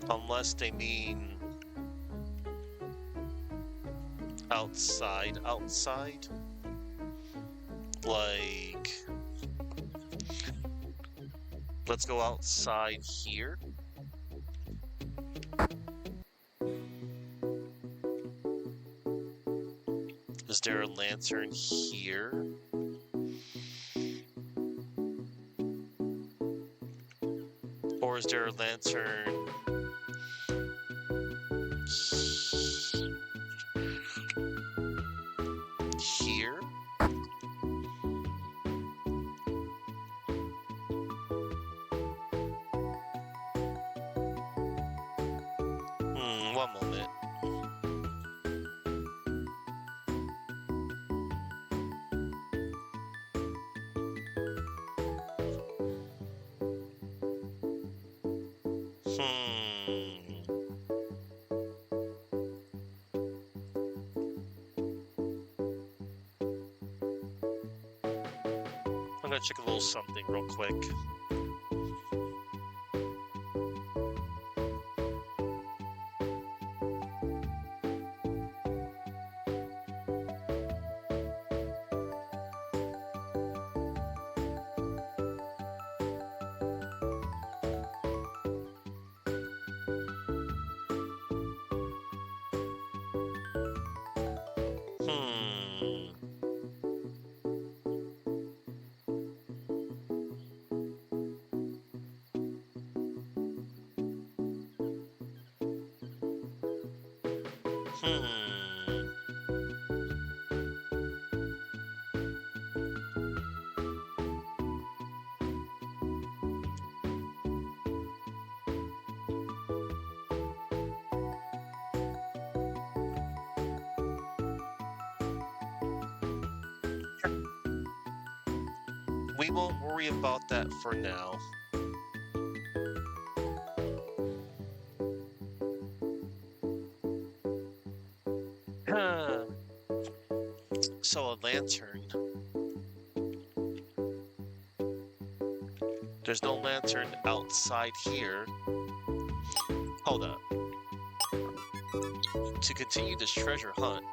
Unless they mean outside. Like, let's go outside here. Is there a lantern here? Or is there a lantern here? One moment. I'm gonna check a little something real quick. We won't worry about that for now. So a lantern. There's no lantern outside here. Hold up. To continue this treasure hunt,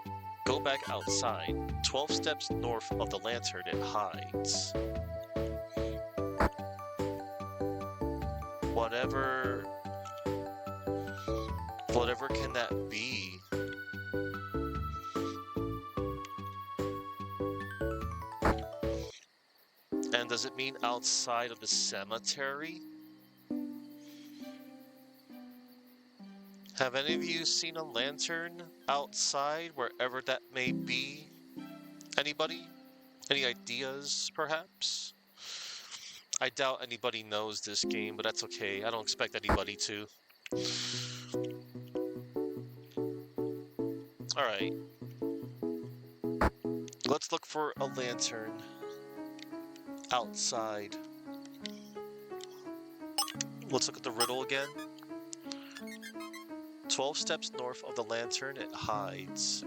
go back outside. 12 steps north of the lantern it hides. Whatever can that be? And does it mean outside of the cemetery? Have any of you seen a lantern outside, wherever that may be? Anybody? Any ideas, perhaps? I doubt anybody knows this game, but that's okay. I don't expect anybody to. Alright. Let's look for a lantern outside. Let's look at the riddle again. 12 steps north of the lantern it hides.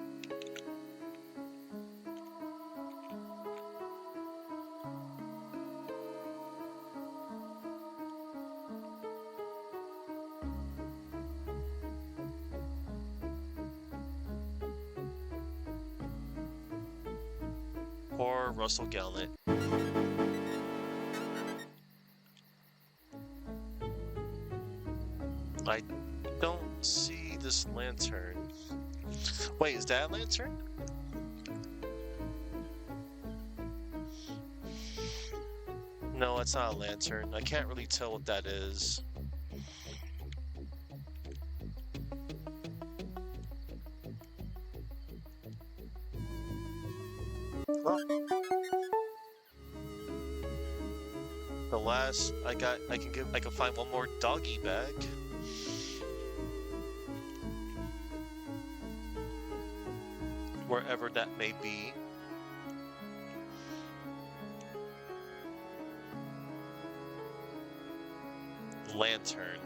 Or Russell Gallant. I don't see this lantern. Wait, is that a lantern? No, it's not a lantern. I can't really tell what that is. The last I can find one more doggy bag. Wherever that may be. Lantern.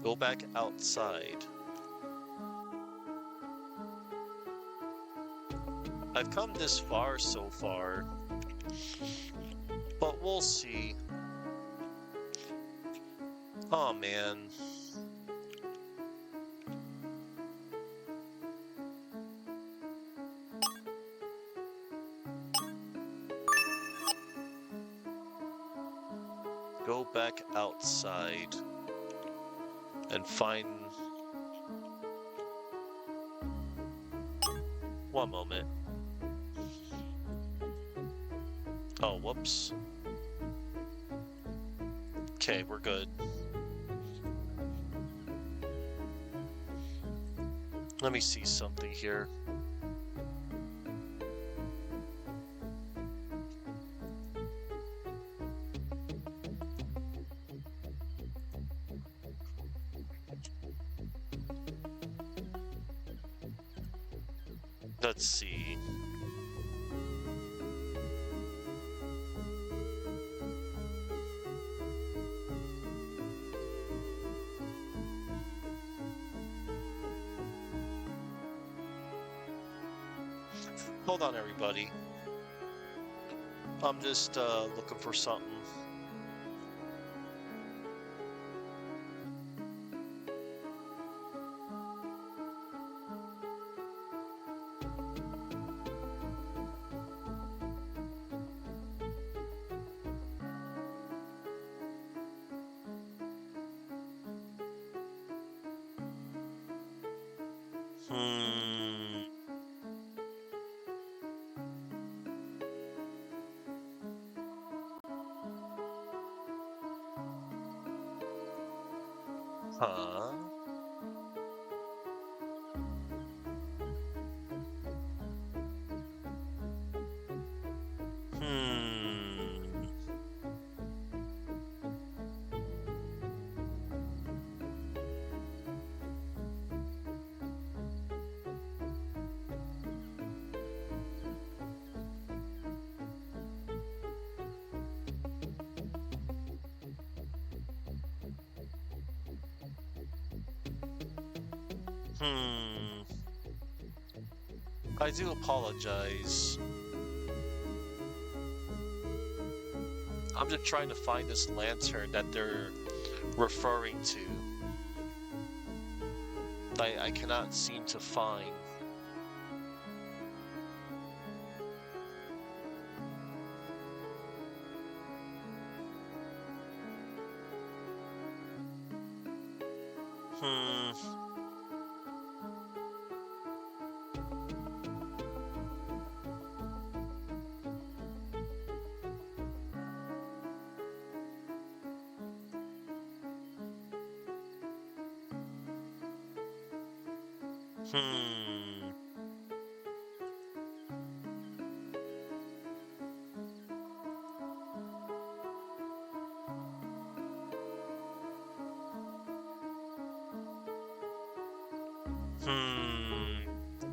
Go back outside. I've come this far so far, but we'll see. Oh man. Go back outside and find... One moment. Oh, whoops. Okay, we're good. Let me see something here. Let's see. Hold on, everybody. I'm just looking for something. Huh? I do apologize. I'm just trying to find this lantern that they're referring to. I cannot seem to find.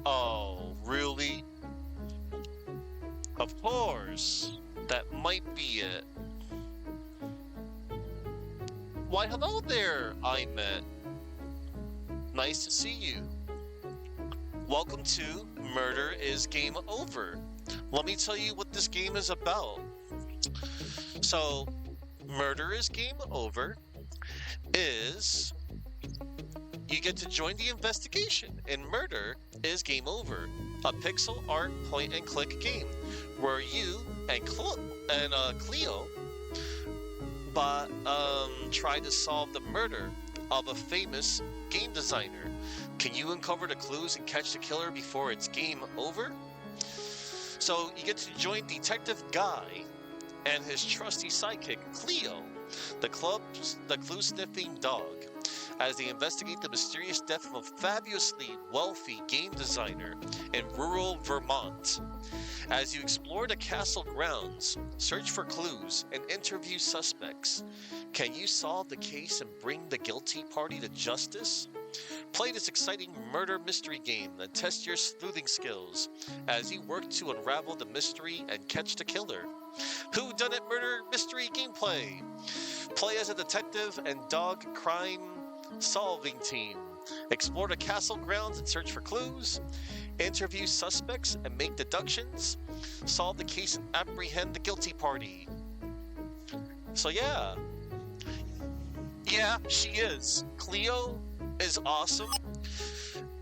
Oh, really? Of course. That might be it. Why, hello there, Imet. Nice to see you. Welcome to Murder is Game Over. Let me tell you what this game is about. So, Murder is Game Over is... you get to join the investigation in Murder is Game Over, a pixel art point-and-click game where you and Cleo try to solve the murder of a famous game designer. Can you uncover the clues and catch the killer before it's game over? So you get to join Detective Guy and his trusty sidekick, Cleo, the clue-sniffing dog, as they investigate the mysterious death of a fabulously wealthy game designer in rural Vermont. As you explore the castle grounds, search for clues, and interview suspects, can you solve the case and bring the guilty party to justice? Play this exciting murder mystery game and test your sleuthing skills as you work to unravel the mystery and catch the killer. Whodunit murder mystery gameplay. Play as a detective and dog crime solving team. Explore the castle grounds and search for clues. Interview suspects and make deductions. Solve the case and apprehend the guilty party. So yeah, she is. Cleo is awesome.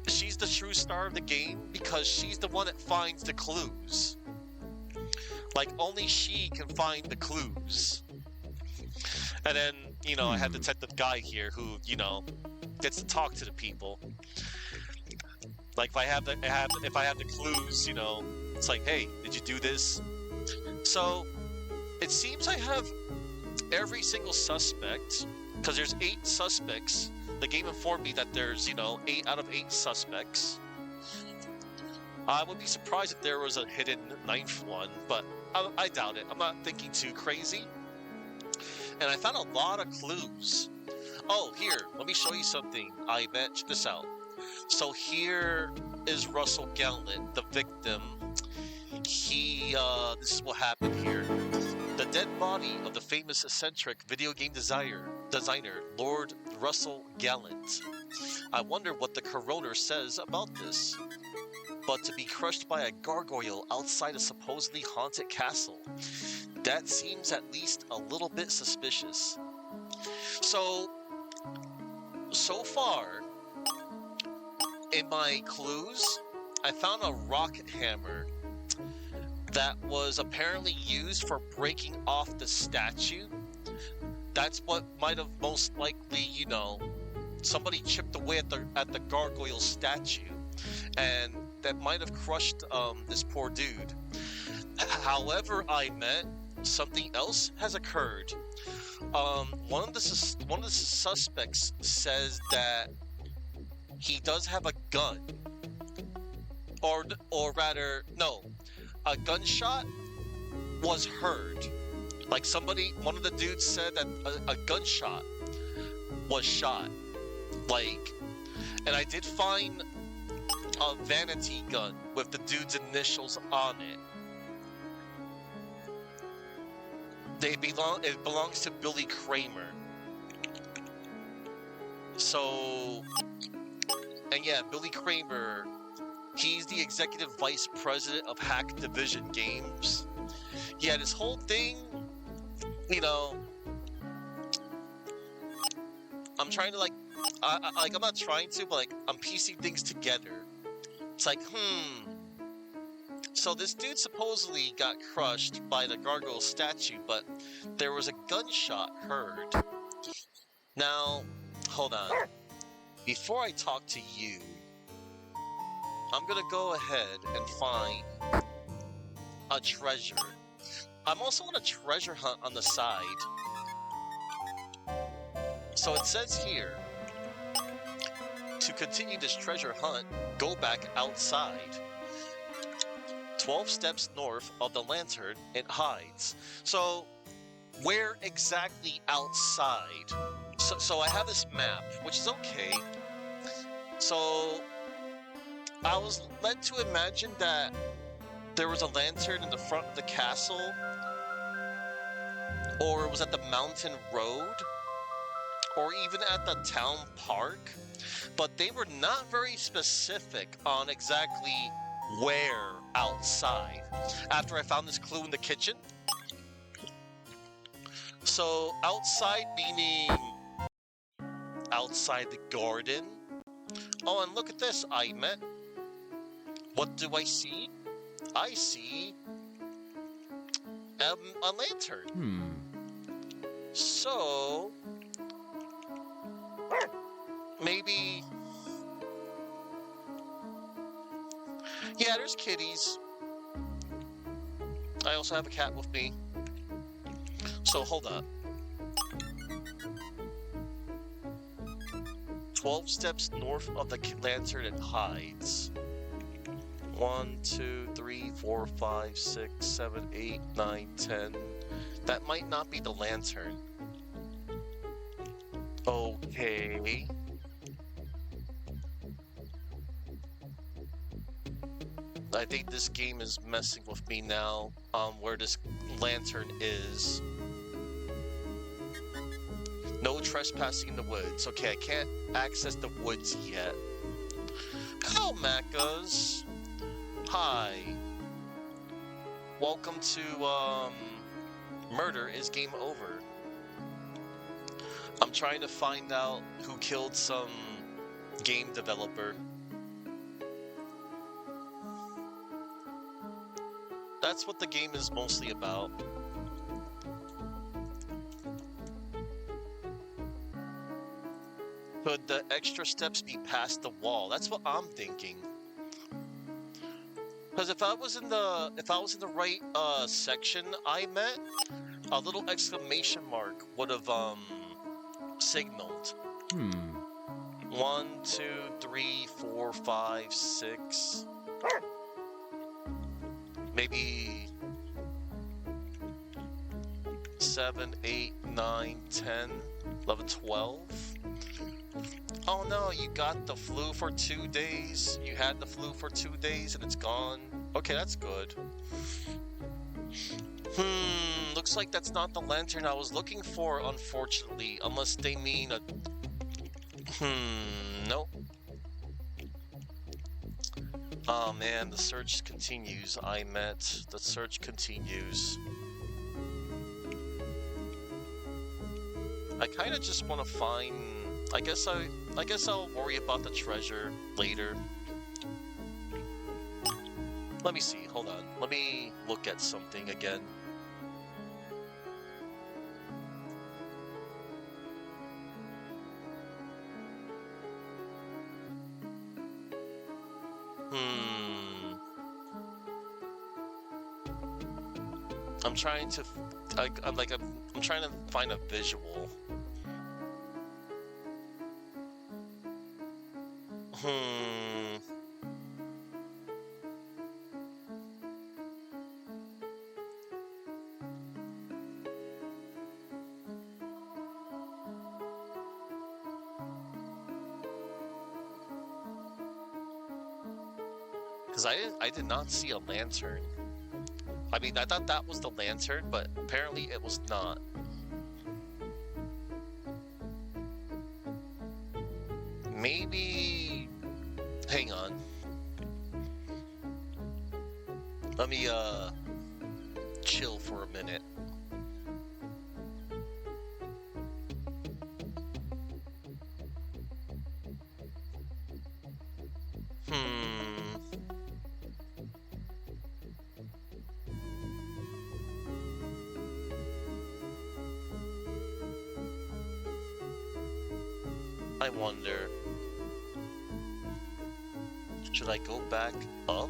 She's the true star of the game because she's the one that finds the clues. Like, only she can find the clues. And then, I have Detective Guy here who, gets to talk to the people. Like, if I have the clues, it's like, hey, did you do this? So, it seems I have every single suspect, because there's 8 suspects. The game informed me that there's, 8 out of 8 suspects. I would be surprised if there was a hidden 9th one, but I doubt it. I'm not thinking too crazy. And I found a lot of clues. Oh, here, let me show you something. I bet, check this out. So here is Russell Gallant, the victim. This is what happened here. The dead body of the famous eccentric video game designer, Lord Russell Gallant. I wonder what the coroner says about this. But to be crushed by a gargoyle outside a supposedly haunted castle, that seems at least a little bit suspicious. So far, in my clues, I found a rock hammer that was apparently used for breaking off the statue. That's what might have most likely, somebody chipped away at the gargoyle statue, and that might have crushed this poor dude. However, something else has occurred. One of the suspects says that he does have a gun, or rather, no, a gunshot was heard. Like one of the dudes said that a gunshot was shot. And I did find a vanity gun with the dude's initials on it. It belongs to Billy Kramer. So, and yeah, Billy Kramer, he's the executive vice president of Hack Division Games. Yeah, this whole thing, I'm trying to I'm not trying to, but I'm piecing things together. It's like, so this dude supposedly got crushed by the gargoyle statue, but there was a gunshot heard. Now, hold on. Before I talk to you, I'm gonna go ahead and find a treasure. I'm also on a treasure hunt on the side. So it says here, to continue this treasure hunt, go back outside. 12 steps north of the lantern, it hides. So, where exactly outside? So I have this map, which is okay. So, I was led to imagine that there was a lantern in the front of the castle, or it was at the mountain road, or even at the town park, but they were not very specific on exactly where outside. After I found this clue in the kitchen. So outside meaning outside the garden. Oh, and look at this, Aymet. What do I see? I see a lantern. So maybe, yeah, there's kitties. I also have a cat with me. So hold up. 12 steps north of the lantern it hides. 1, 2, 3, 4, 5, 6, 7, 8, 9, 10. That might not be the lantern. Okay. I think this game is messing with me now on where this lantern is. No trespassing in the woods. Okay, I can't access the woods yet. Hello, Macas. Hi. Welcome to, Murder is Game Over. I'm trying to find out who killed some game developer. That's what the game is mostly about. Could the extra steps be past the wall? That's what I'm thinking. Because if I was in the right section I met, a little exclamation mark would have signaled. 1, 2, 3, 4, 5, 6. Maybe 7, 8, 9, 10, 11, 12. Oh no, you got the flu for 2 days. You had the flu for 2 days and it's gone. Okay, that's good. Looks like that's not the lantern I was looking for, unfortunately. Unless they mean a... nope. Oh man, the search continues. The search continues. I kind of just want to find... I guess I'll worry about the treasure later. Let me see, hold on. Let me look at something again. I'm trying to... I'm trying to find a visual. Because I did not see a lantern. I mean, I thought that was the lantern, but apparently it was not. Maybe... Hang on. Let me, chill for a minute. I wonder... Should I go back up?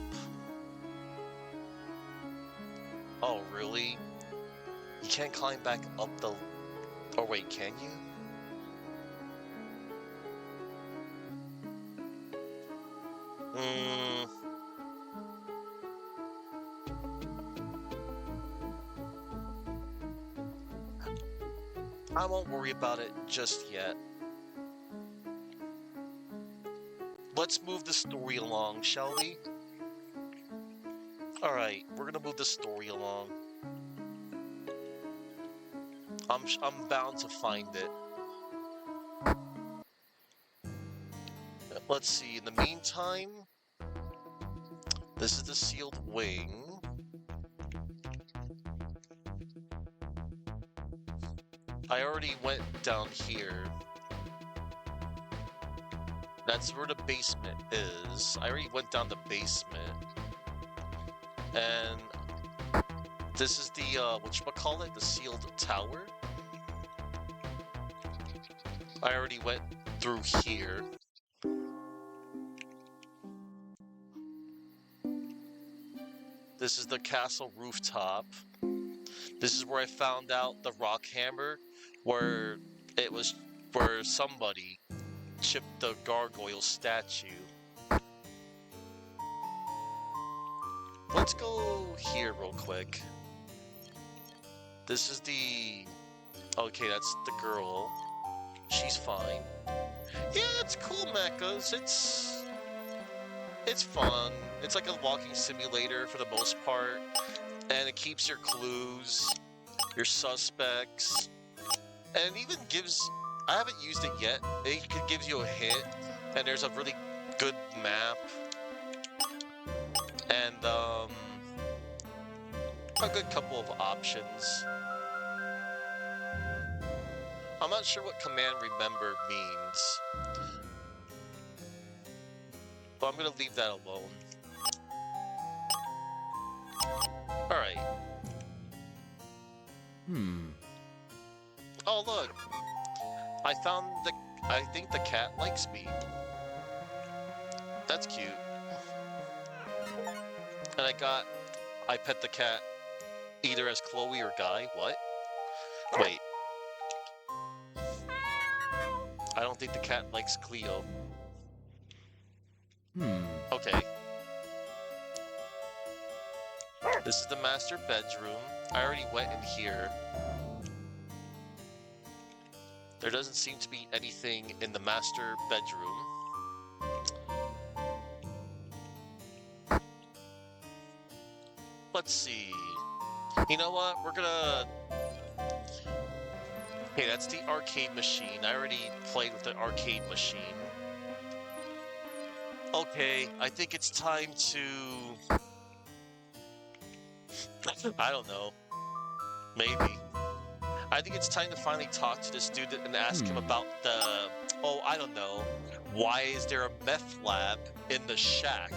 Oh, really? You can't climb back up the... Oh wait, can you? I won't worry about it just yet. Let's move the story along, shall we? Alright, we're gonna move the story along. I'm bound to find it. Let's see, in the meantime... This is the sealed wing. I already went down here. That's where the basement is. I already went down the basement. And this is the, whatchamacallit, the sealed tower. I already went through here. This is the castle rooftop. This is where I found out the rock hammer, where it was where somebody chipped the gargoyle statue. Let's go here real quick. This is the... Okay, that's the girl. She's fine. Yeah, it's cool, mechas. It's fun. It's like a walking simulator for the most part, and it keeps your clues, your suspects, and it even gives... I haven't used it yet. It gives you a hint, and there's a really good map, and a good couple of options. I'm not sure what command remember means, but I'm gonna leave that alone. Alright. Oh, look! I found the... I think the cat likes me. That's cute. And I pet the cat either as Chloe or Guy. What? Wait. I don't think the cat likes Cleo. Okay. This is the master bedroom. I already went in here. There doesn't seem to be anything in the master bedroom. Let's see. You know what? We're gonna... Hey, that's the arcade machine. I already played with the arcade machine. Okay, I think it's time to... I don't know. Maybe. I think it's time to finally talk to this dude and ask him about the... Oh, I don't know. Why is there a meth lab in the shack?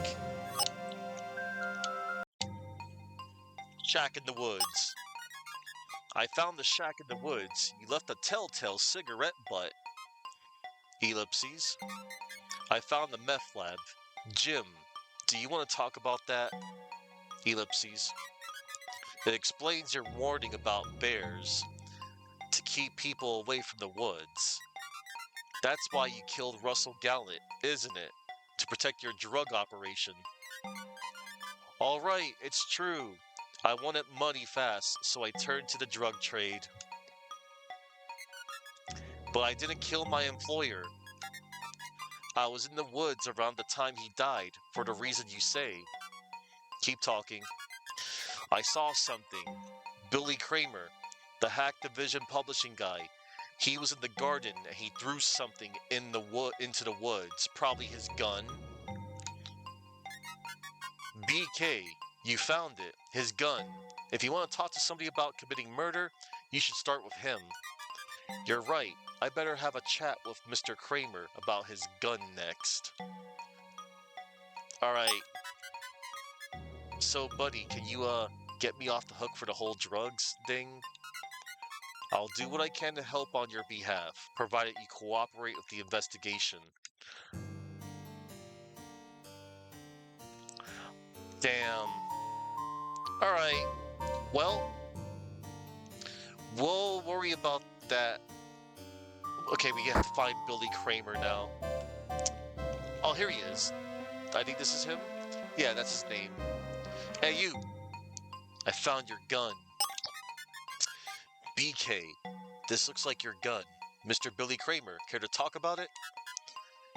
Shack in the woods. I found the shack in the woods. You left a telltale cigarette butt. Ellipses. I found the meth lab. Jim, do you want to talk about that? Ellipses. It explains your warning about bears. To keep people away from the woods. That's why you killed Russell Gallant, isn't it? To protect your drug operation. Alright, it's true. I wanted money fast, so I turned to the drug trade. But I didn't kill my employer. I was in the woods around the time he died, for the reason you say. Keep talking. I saw something. Billy Kramer, the Hack Division publishing guy. He was in the garden and he threw something in the into the woods, probably his gun. BK, you found it, his gun. If you want to talk to somebody about committing murder, you should start with him. You're right, I better have a chat with Mr. Kramer about his gun next. Alright. So, buddy, can you, get me off the hook for the whole drugs thing? I'll do what I can to help on your behalf, provided you cooperate with the investigation. Damn. Alright. Well, we'll worry about that. Okay, we have to find Billy Kramer now. Oh, here he is. I think this is him? Yeah, that's his name. Hey, you! I found your gun. BK, this looks like your gun. Mr. Billy Kramer, care to talk about it?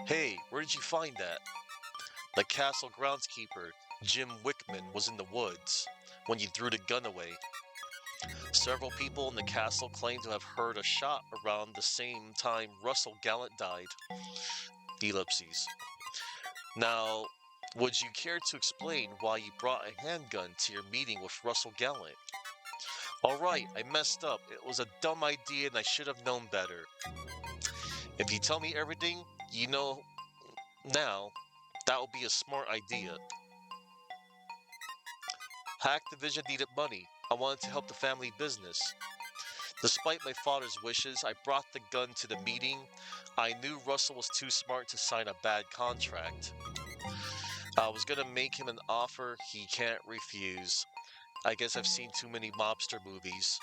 Hey, where did you find that? The castle groundskeeper, Jim Wickman, was in the woods when you threw the gun away. Several people in the castle claim to have heard a shot around the same time Russell Gallant died. Ellipses. Now, would you care to explain why you brought a handgun to your meeting with Russell Gallant? Alright, I messed up. It was a dumb idea and I should have known better. If you tell me everything you know now, that will be a smart idea. Hack Division needed money. I wanted to help the family business. Despite my father's wishes, I brought the gun to the meeting. I knew Russell was too smart to sign a bad contract. I was gonna make him an offer he can't refuse. I guess I've seen too many mobster movies.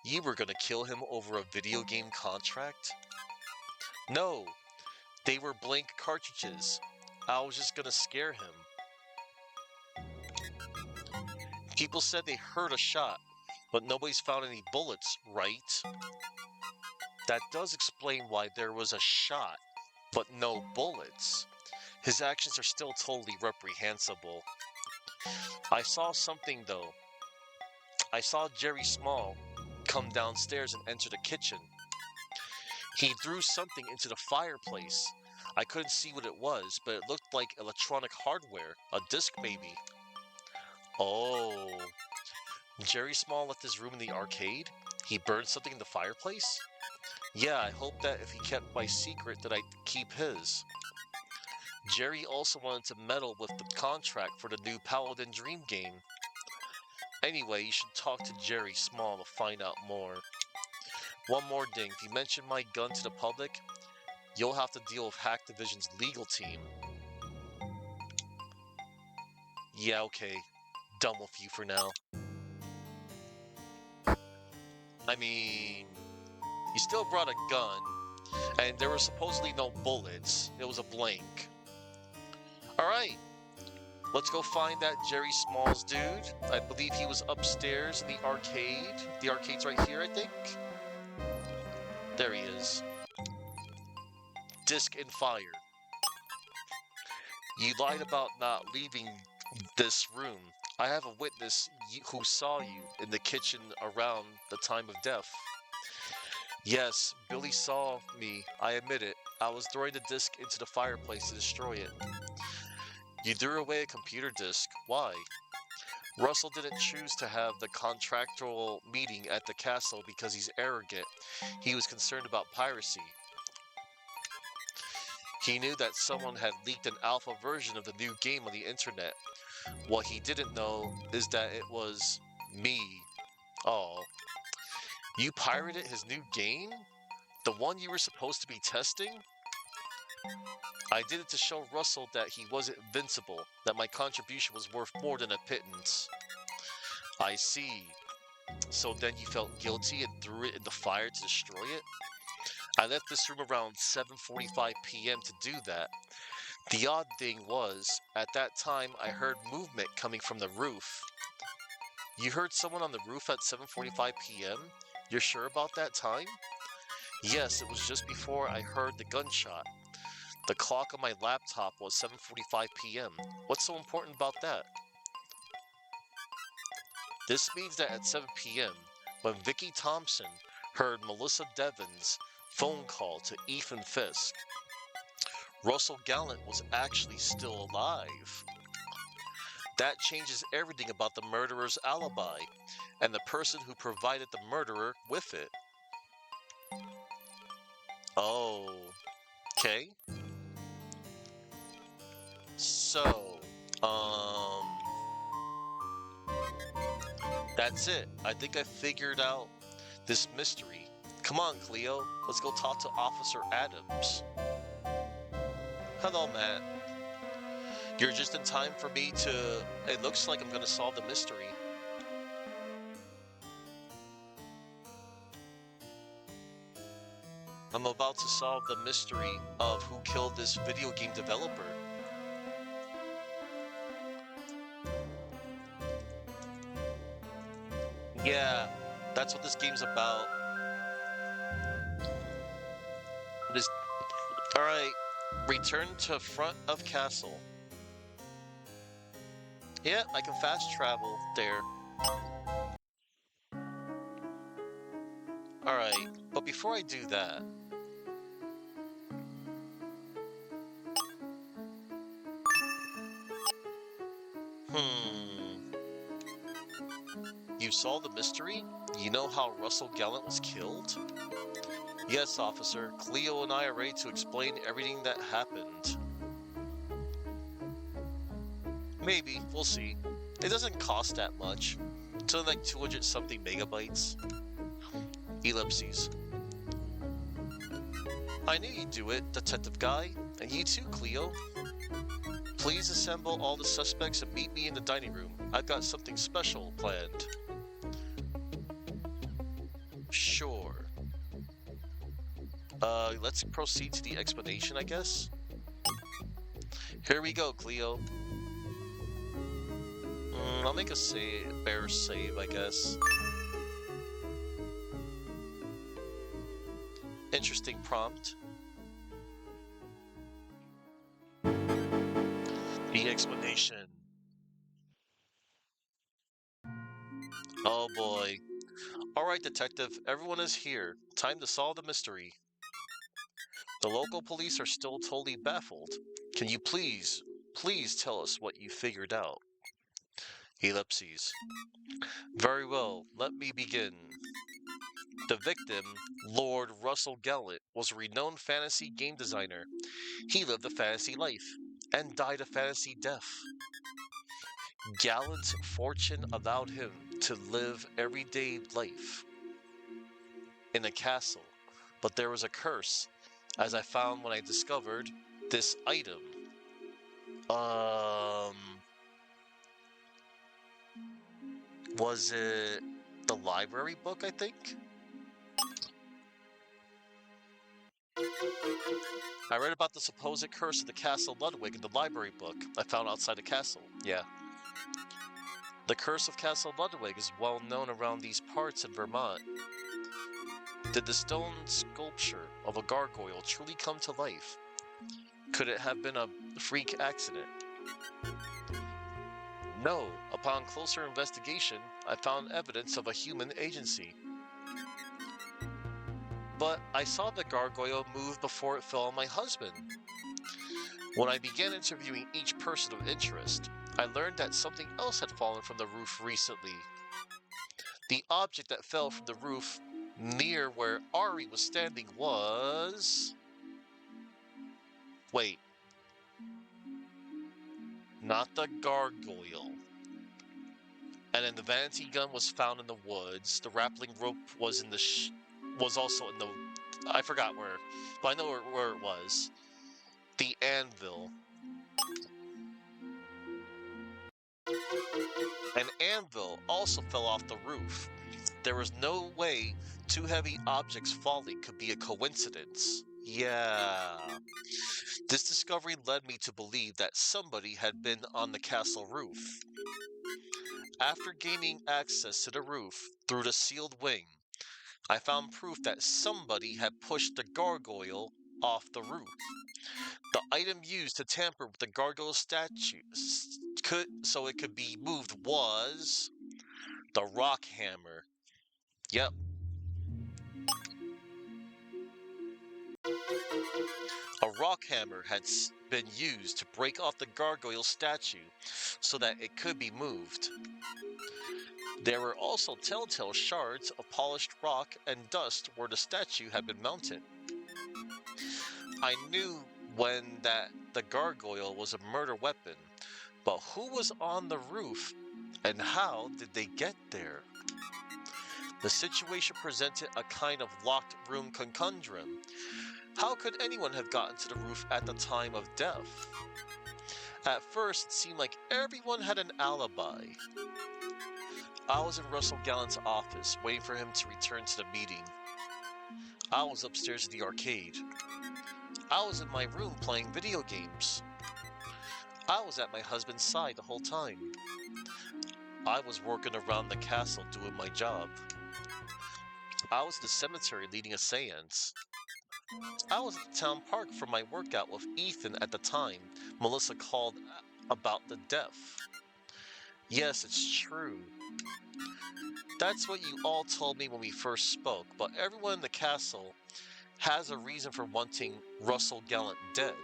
You were gonna kill him over a video game contract? No, they were blank cartridges. I was just gonna scare him. People said they heard a shot, but nobody's found any bullets, right? That does explain why there was a shot, but no bullets. His actions are still totally reprehensible. I saw something though. I saw Jerry Small come downstairs and enter the kitchen. He threw something into the fireplace. I couldn't see what it was, but it looked like electronic hardware, a disc maybe. Oh, Jerry Small left his room in the arcade? He burned something in the fireplace? Yeah, I hope that if he kept my secret that I'd keep his. Jerry also wanted to meddle with the contract for the new Paladin Dream game. Anyway, you should talk to Jerry Small to find out more. One more thing, if you mention my gun to the public, you'll have to deal with Hacktivision's legal team. Yeah, okay. Done with you for now. I mean, you still brought a gun, and there were supposedly no bullets. It was a blank. Alright, let's go find that Jerry Smalls dude. I believe he was upstairs in the arcade. The arcade's right here, I think. There he is. Disc and fire. You lied about not leaving this room. I have a witness who saw you in the kitchen around the time of death. Yes, Billy saw me. I admit it. I was throwing the disc into the fireplace to destroy it. You threw away a computer disc. Why? Russell didn't choose to have the contractual meeting at the castle because he's arrogant. He was concerned about piracy. He knew that someone had leaked an alpha version of the new game on the internet. What he didn't know is that it was me. Oh. You pirated his new game? The one you were supposed to be testing? I did it to show Russell that he wasn't invincible, that my contribution was worth more than a pittance. I see. So then you felt guilty and threw it in the fire to destroy it? I left this room around 7:45 p.m. to do that. The odd thing was, at that time I heard movement coming from the roof. You heard someone on the roof at 7:45 p.m.? You're sure about that time? Yes, it was just before I heard the gunshot. The clock on my laptop was 7:45 p.m. What's so important about that? This means that at 7 p.m., when Vicky Thompson heard Melissa Devon's phone call to Ethan Fisk, Russell Gallant was actually still alive. That changes everything about the murderer's alibi and the person who provided the murderer with it. Oh, okay. So, that's it. I think I figured out this mystery. Come on, Cleo. Let's go talk to Officer Adams. Hello, Matt. You're just in time for me to... It looks like I'm gonna solve the mystery. I'm about to solve the mystery of who killed this video game developer. Yeah, that's what this game's about. Alright, return to front of castle. Yeah, I can fast travel there. Alright, but before I do that... You solved the mystery? You know how Russell Gallant was killed? Yes, officer. Cleo and I are ready to explain everything that happened. Maybe. We'll see. It doesn't cost that much. It's only like 200 something megabytes. Ellipses. I knew you'd do it, detective guy. And you too, Cleo. Please assemble all the suspects and meet me in the dining room. I've got something special planned. Sure. Let's proceed to the explanation, I guess. Here we go, Cleo. I'll make a bear save, I guess. Interesting prompt. The explanation. Oh boy. Alright, detective, everyone is here. Time to solve the mystery. The local police are still totally baffled. Can you please tell us what you figured out? Ellipses. Very well, let me begin. The victim, Lord Russell Gallant, was a renowned fantasy game designer. He lived a fantasy life and died a fantasy death. Gallant's fortune allowed him to live everyday life in a castle, but there was a curse, as I found when I discovered this item. Was it the library book, I think? I read about the supposed curse of the Castle Ludwig in the library book I found outside the castle. Yeah. The curse of Castle Ludwig is well known around these parts in Vermont. Did the stone sculpture of a gargoyle truly come to life? Could it have been a freak accident? No. Upon closer investigation, I found evidence of a human agency. But I saw the gargoyle move before it fell on my husband. When I began interviewing each person of interest, I learned that something else had fallen from the roof recently. The object that fell from the roof near where Ari was standing was... Wait. Not the gargoyle. And then the vanity gun was found in the woods. The grappling rope was in the was also in the... I forgot where, but I know where it was. The anvil. An anvil also fell off the roof. There was no way two heavy objects falling could be a coincidence. Yeah. This discovery led me to believe that somebody had been on the castle roof. After gaining access to the roof through the sealed wing, I found proof that somebody had pushed the gargoyle off the roof. The item used to tamper with the gargoyle statue so it could be moved was the rock hammer. Yep. A rock hammer had been used to break off the gargoyle statue so that it could be moved. There were also telltale shards of polished rock and dust where the statue had been mounted. I knew when that the gargoyle was a murder weapon, but who was on the roof and how did they get there? The situation presented a kind of locked room conundrum. How could anyone have gotten to the roof at the time of death? At first, it seemed like everyone had an alibi. I was in Russell Gallant's office, waiting for him to return to the meeting. I was upstairs in the arcade. I was in my room playing video games. I was at my husband's side the whole time. I was working around the castle doing my job. I was at the cemetery leading a seance. I was at the town park for my workout with Ethan at the time Melissa called about the death. Yes, it's true. That's what you all told me when we first spoke, but everyone in the castle has a reason for wanting Russell Gallant dead.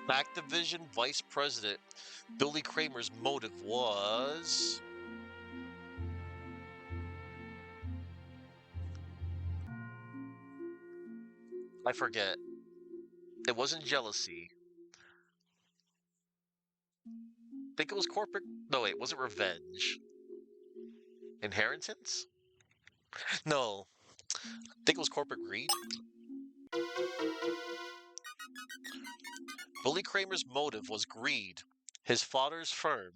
Activision Vice President Billy Kramer's motive was... I forget. It wasn't jealousy. I think it was corporate... No, wait, was it revenge? Inheritance? No. I think it was corporate greed. Billy Kramer's motive was greed. His father's firm,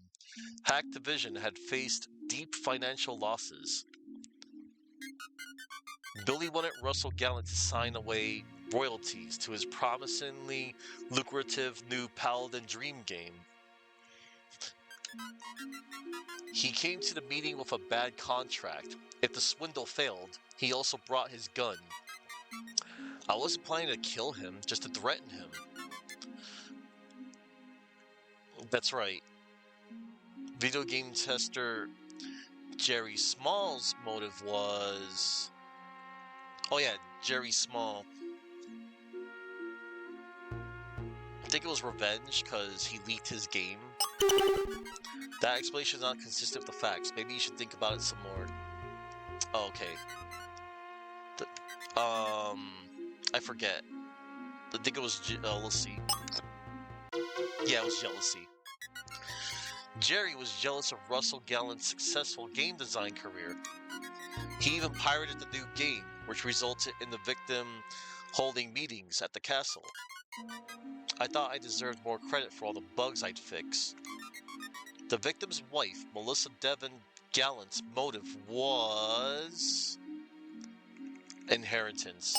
Hack Division, had faced deep financial losses. Billy wanted Russell Gallant to sign away royalties to his promisingly lucrative new Paladin Dream game. He came to the meeting with a bad contract. If the swindle failed, he also brought his gun. I wasn't planning to kill him, just to threaten him. That's right. Video game tester Jerry Small's motive was... Oh yeah, Jerry Small. I think it was revenge because he leaked his game. That explanation is not consistent with the facts. Maybe you should think about it some more. Oh, okay. I forget. I think it was jealousy. Yeah, it was jealousy. Jerry was jealous of Russell Gallant's successful game design career. He even pirated the new game, which resulted in the victim holding meetings at the castle. I thought I deserved more credit for all the bugs I'd fix. The victim's wife, Melissa Devon Gallant's motive was... inheritance.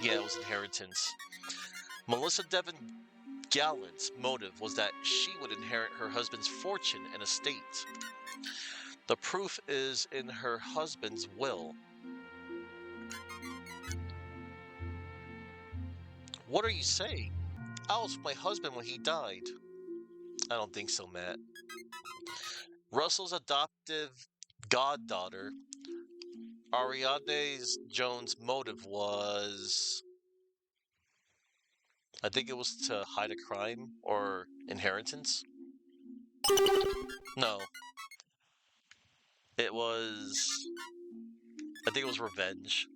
Yeah, it was inheritance. Melissa Devon Gallant's motive was that she would inherit her husband's fortune and estate. The proof is in her husband's will. What are you saying? I was with my husband when he died. I don't think so, Matt. Russell's adoptive goddaughter, Ariadne Jones' motive was... I think it was to hide a crime or inheritance. No. It was... I think it was revenge.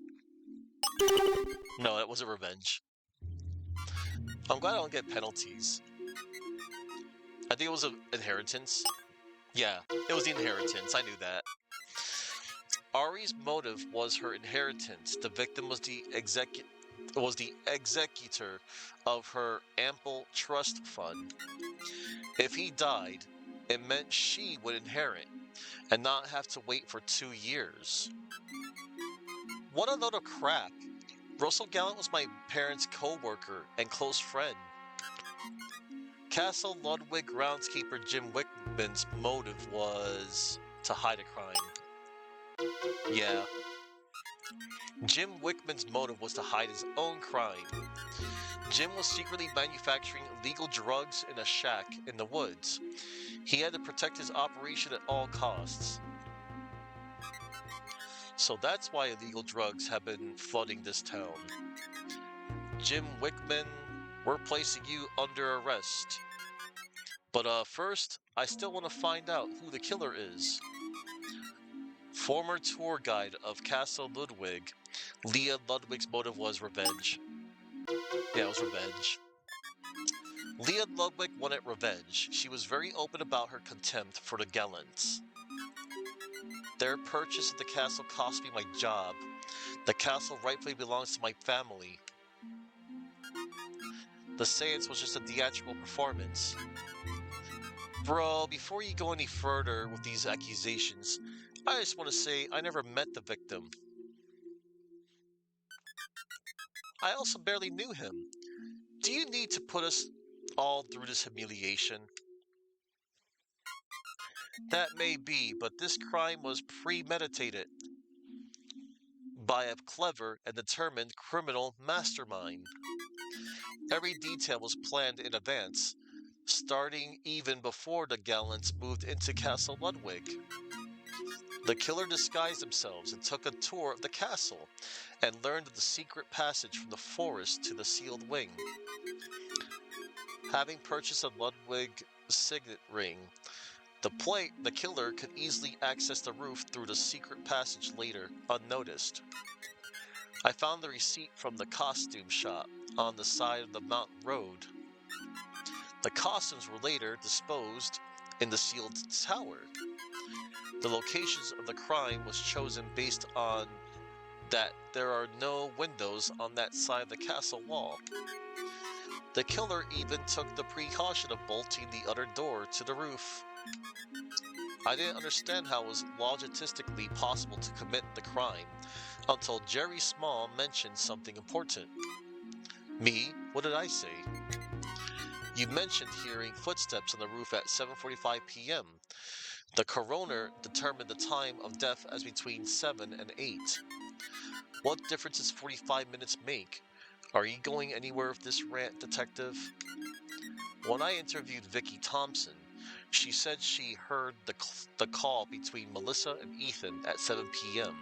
No, it wasn't revenge. I'm glad I don't get penalties. I think it was an inheritance. Yeah, it was the inheritance. I knew that. Ari's motive was her inheritance. The victim was the executor of her ample trust fund. If he died, it meant she would inherit and not have to wait for 2 years. What a load of crap. Russell Gallant was my parents' co-worker and close friend. Castle Ludwig groundskeeper Jim Wickman's motive was to hide a crime. Yeah. Jim Wickman's motive was to hide his own crime. Jim was secretly manufacturing illegal drugs in a shack in the woods. He had to protect his operation at all costs. So that's why illegal drugs have been flooding this town. Jim Wickman, we're placing you under arrest. But first, I still want to find out who the killer is. Former tour guide of Castle Ludwig, Leah Ludwig's motive was revenge. Yeah, it was revenge. Leah Ludwig wanted revenge. She was very open about her contempt for the Gallants. Their purchase of the castle cost me my job. The castle rightfully belongs to my family. The seance was just a theatrical performance. Bro, before you go any further with these accusations, I just want to say I never met the victim. I also barely knew him. Do you need to put us all through this humiliation? That may be, but this crime was premeditated by a clever and determined criminal mastermind. Every detail was planned in advance, starting even before the Gallants moved into Castle Ludwig. The killer disguised themselves and took a tour of the castle and learned of the secret passage from the forest to the sealed wing. Having purchased a Ludwig signet ring, the killer could easily access the roof through the secret passage later, unnoticed. I found the receipt from the costume shop on the side of the mountain road. The costumes were later disposed in the sealed tower. The locations of the crime was chosen based on that there are no windows on that side of the castle wall. The killer even took the precaution of bolting the other door to the roof. I didn't understand how it was logistically possible to commit the crime until Jerry Small mentioned something important. Me? What did I say? You mentioned hearing footsteps on the roof at 7:45 p.m. The coroner determined the time of death as between 7 and 8. What difference does 45 minutes make? Are you going anywhere with this rant, detective? When I interviewed Vicky Thompson, she said she heard the call between Melissa and Ethan at 7 p.m.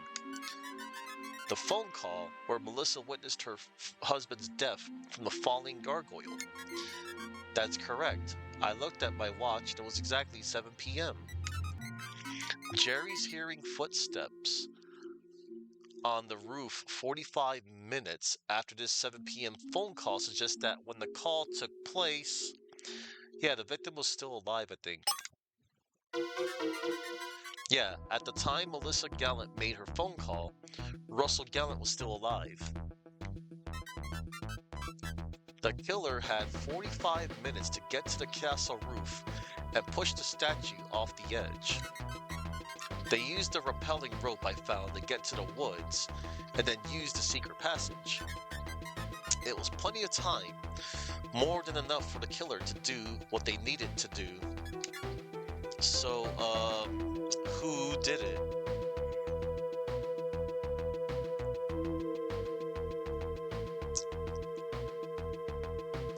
The phone call where Melissa witnessed her husband's death from the falling gargoyle. That's correct. I looked at my watch and it was exactly 7 p.m. Jerry's hearing footsteps on the roof 45 minutes after this 7 p.m. phone call suggests that when the call took place, yeah, the victim was still alive, I think. Yeah, at the time Melissa Gallant made her phone call, Russell Gallant was still alive. The killer had 45 minutes to get to the castle roof and push the statue off the edge. They used the rappelling rope I found to get to the woods, and then used the secret passage. It was plenty of time, more than enough for the killer to do what they needed to do. So, who did it?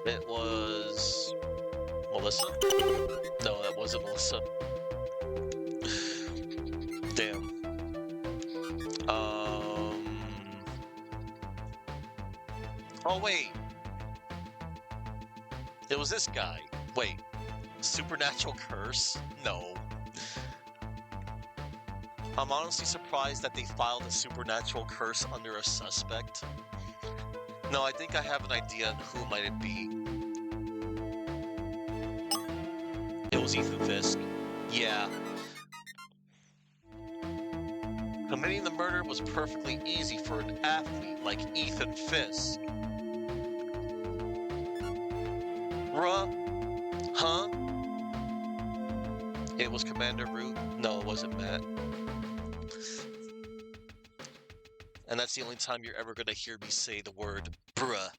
It was Melissa? No, that wasn't Melissa. Damn. Oh, wait. It was this guy. Wait. Supernatural curse? No. I'm honestly surprised that they filed a supernatural curse under a suspect. No, I think I have an idea on who might it be. It was Ethan Fisk. Yeah. Committing the murder was perfectly easy for an athlete like Ethan Fisk. Bruh? Huh? It was Commander Root? No, it wasn't Matt. And that's the only time you're ever gonna hear me say the word bruh.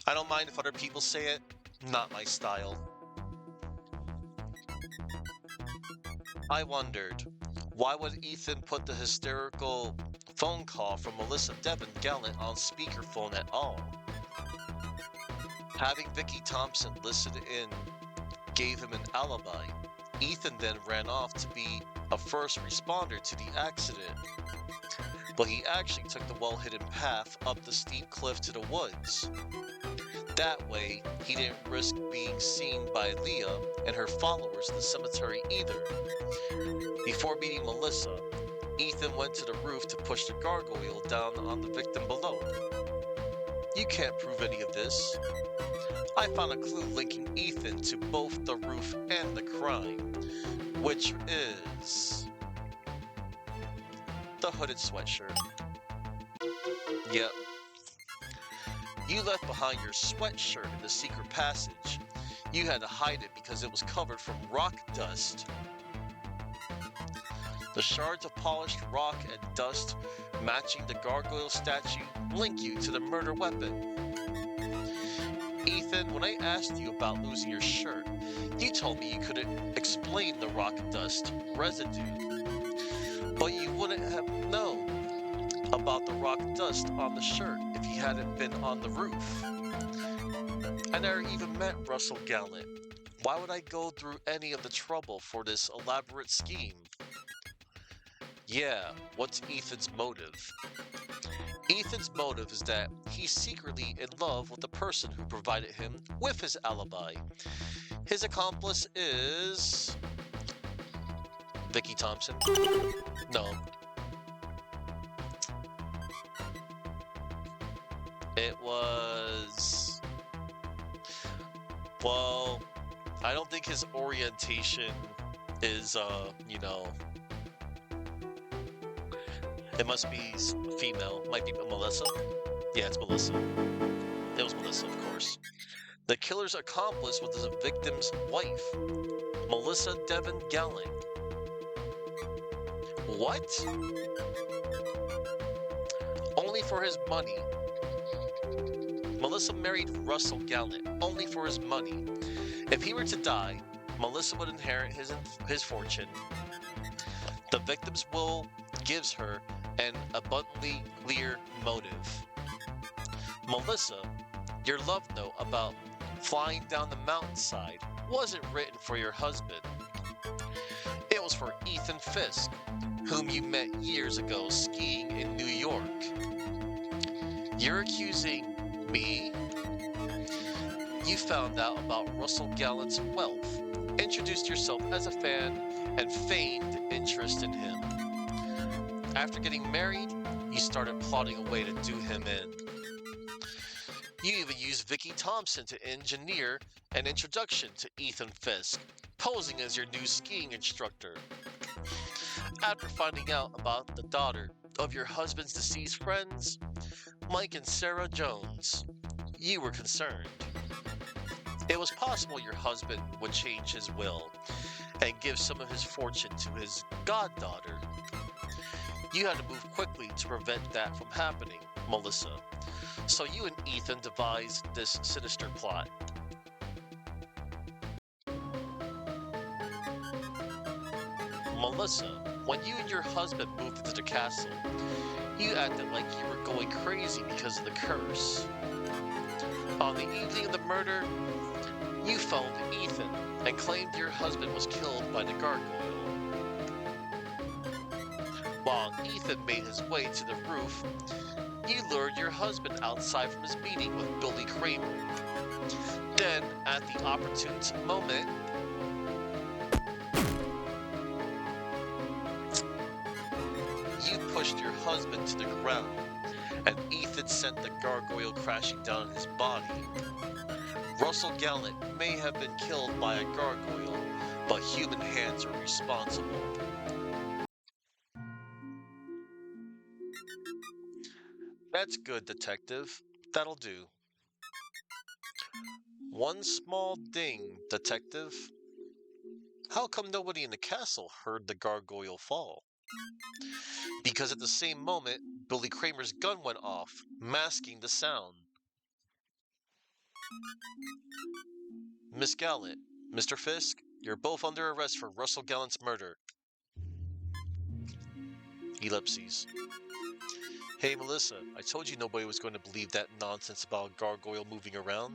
I don't mind if other people say it, not my style. I wondered, why would Ethan put the hysterical phone call from Melissa Devon Gallant on speakerphone at all? Having Vicky Thompson listen in gave him an alibi. Ethan then ran off to be a first responder to the accident. But he actually took the well-hidden path up the steep cliff to the woods. That way, he didn't risk being seen by Leah and her followers in the cemetery either. Before meeting Melissa, Ethan went to the roof to push the gargoyle down on the victim below. You can't prove any of this. I found a clue linking Ethan to both the roof and the crime, which is the hooded sweatshirt. Yep. You left behind your sweatshirt in the secret passage. You had to hide it because it was covered from rock dust. The shards of polished rock and dust matching the gargoyle statue link you to the murder weapon. Ethan, when I asked you about losing your shirt, you told me you couldn't explain the rock dust residue. But you wouldn't have known about the rock dust on the shirt if you hadn't been on the roof. I never even met Russell Gallant. Why would I go through any of the trouble for this elaborate scheme? Yeah, what's Ethan's motive? Ethan's motive is that he's secretly in love with the person who provided him with his alibi. His accomplice is Vicky Thompson? No. It was... Well, I don't think his orientation is, you know... It must be female. Might be Melissa. Yeah, it's Melissa. It was Melissa, of course. The killer's accomplice was the victim's wife, Melissa Devon Galling. What? Only for his money. Melissa married Russell Gallant only for his money. If he were to die, Melissa would inherit his fortune. The victim's will gives her an abundantly clear motive. Melissa, your love note about flying down the mountainside wasn't written for your husband. It was for Ethan Fisk, whom you met years ago skiing in New York. You're accusing me? You found out about Russell Gallant's wealth, introduced yourself as a fan, and feigned interest in him. After getting married, you started plotting a way to do him in. You even used Vicky Thompson to engineer an introduction to Ethan Fisk, posing as your new skiing instructor. After finding out about the daughter of your husband's deceased friends, Mike and Sarah Jones, you were concerned. It was possible your husband would change his will and give some of his fortune to his goddaughter. You had to move quickly to prevent that from happening, Melissa. So you and Ethan devised this sinister plot. Melissa, when you and your husband moved into the castle, you acted like you were going crazy because of the curse. On the evening of the murder, you phoned Ethan and claimed your husband was killed by the gargoyle. While Ethan made his way to the roof, you lured your husband outside from his meeting with Billy Kramer. Then, at the opportune moment, you pushed your husband to the ground, and Ethan sent the gargoyle crashing down on his body. Russell Gallant may have been killed by a gargoyle, but human hands are responsible. That's good, detective. That'll do. One small ding, detective. How come nobody in the castle heard the gargoyle fall? Because at the same moment, Billy Kramer's gun went off, masking the sound. Miss Gallant, Mr. Fisk, you're both under arrest for Russell Gallant's murder. Ellipses. Hey, Melissa, I told you nobody was going to believe that nonsense about a gargoyle moving around.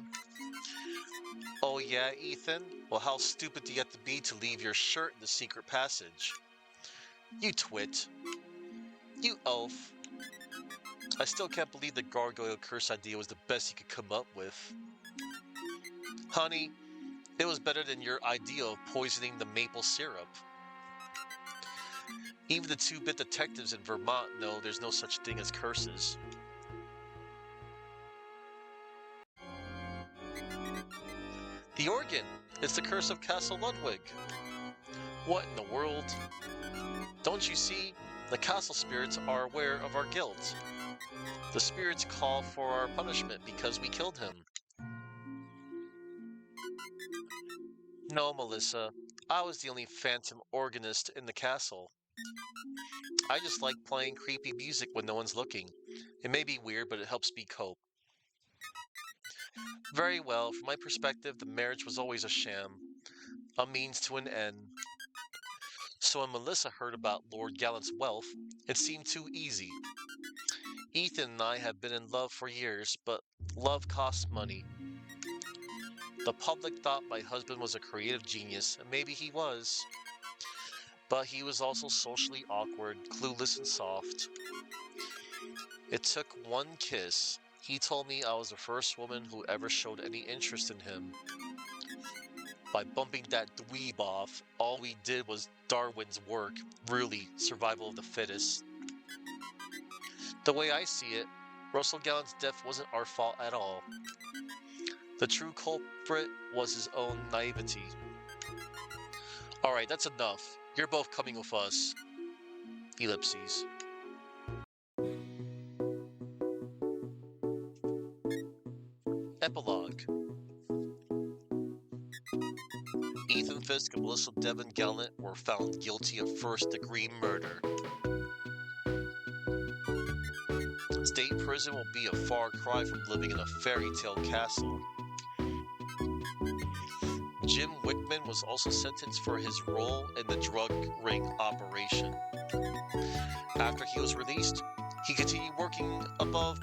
Oh yeah, Ethan? Well, how stupid do you have to be to leave your shirt in the secret passage? You twit. You oaf. I still can't believe the gargoyle curse idea was the best you could come up with. Honey, it was better than your idea of poisoning the maple syrup. Even the 2-bit detectives in Vermont know there's no such thing as curses. The organ! It's the curse of Castle Ludwig. What in the world? Don't you see? The castle spirits are aware of our guilt. The spirits call for our punishment because we killed him. No, Melissa. I was the only phantom organist in the castle. I just like playing creepy music when no one's looking. It may be weird, but it helps me cope. Very well, from my perspective, the marriage was always a sham. A means to an end. So when Melissa heard about Lord Gallant's wealth, it seemed too easy. Ethan and I have been in love for years, but love costs money. The public thought my husband was a creative genius, and maybe he was. But he was also socially awkward, clueless, and soft. It took one kiss. He told me I was the first woman who ever showed any interest in him. By bumping that dweeb off, all we did was Darwin's work, really, survival of the fittest. The way I see it, Russell Gallant's death wasn't our fault at all. The true culprit was his own naivety. Alright, that's enough. You're both coming with us. Ellipses. Epilogue. Ethan Fisk and Melissa Devon Gallant were found guilty of first-degree murder. State prison will be a far cry from living in a fairy tale castle. Jim Wickman was also sentenced for his role in the drug ring operation. After he was released, he continued working above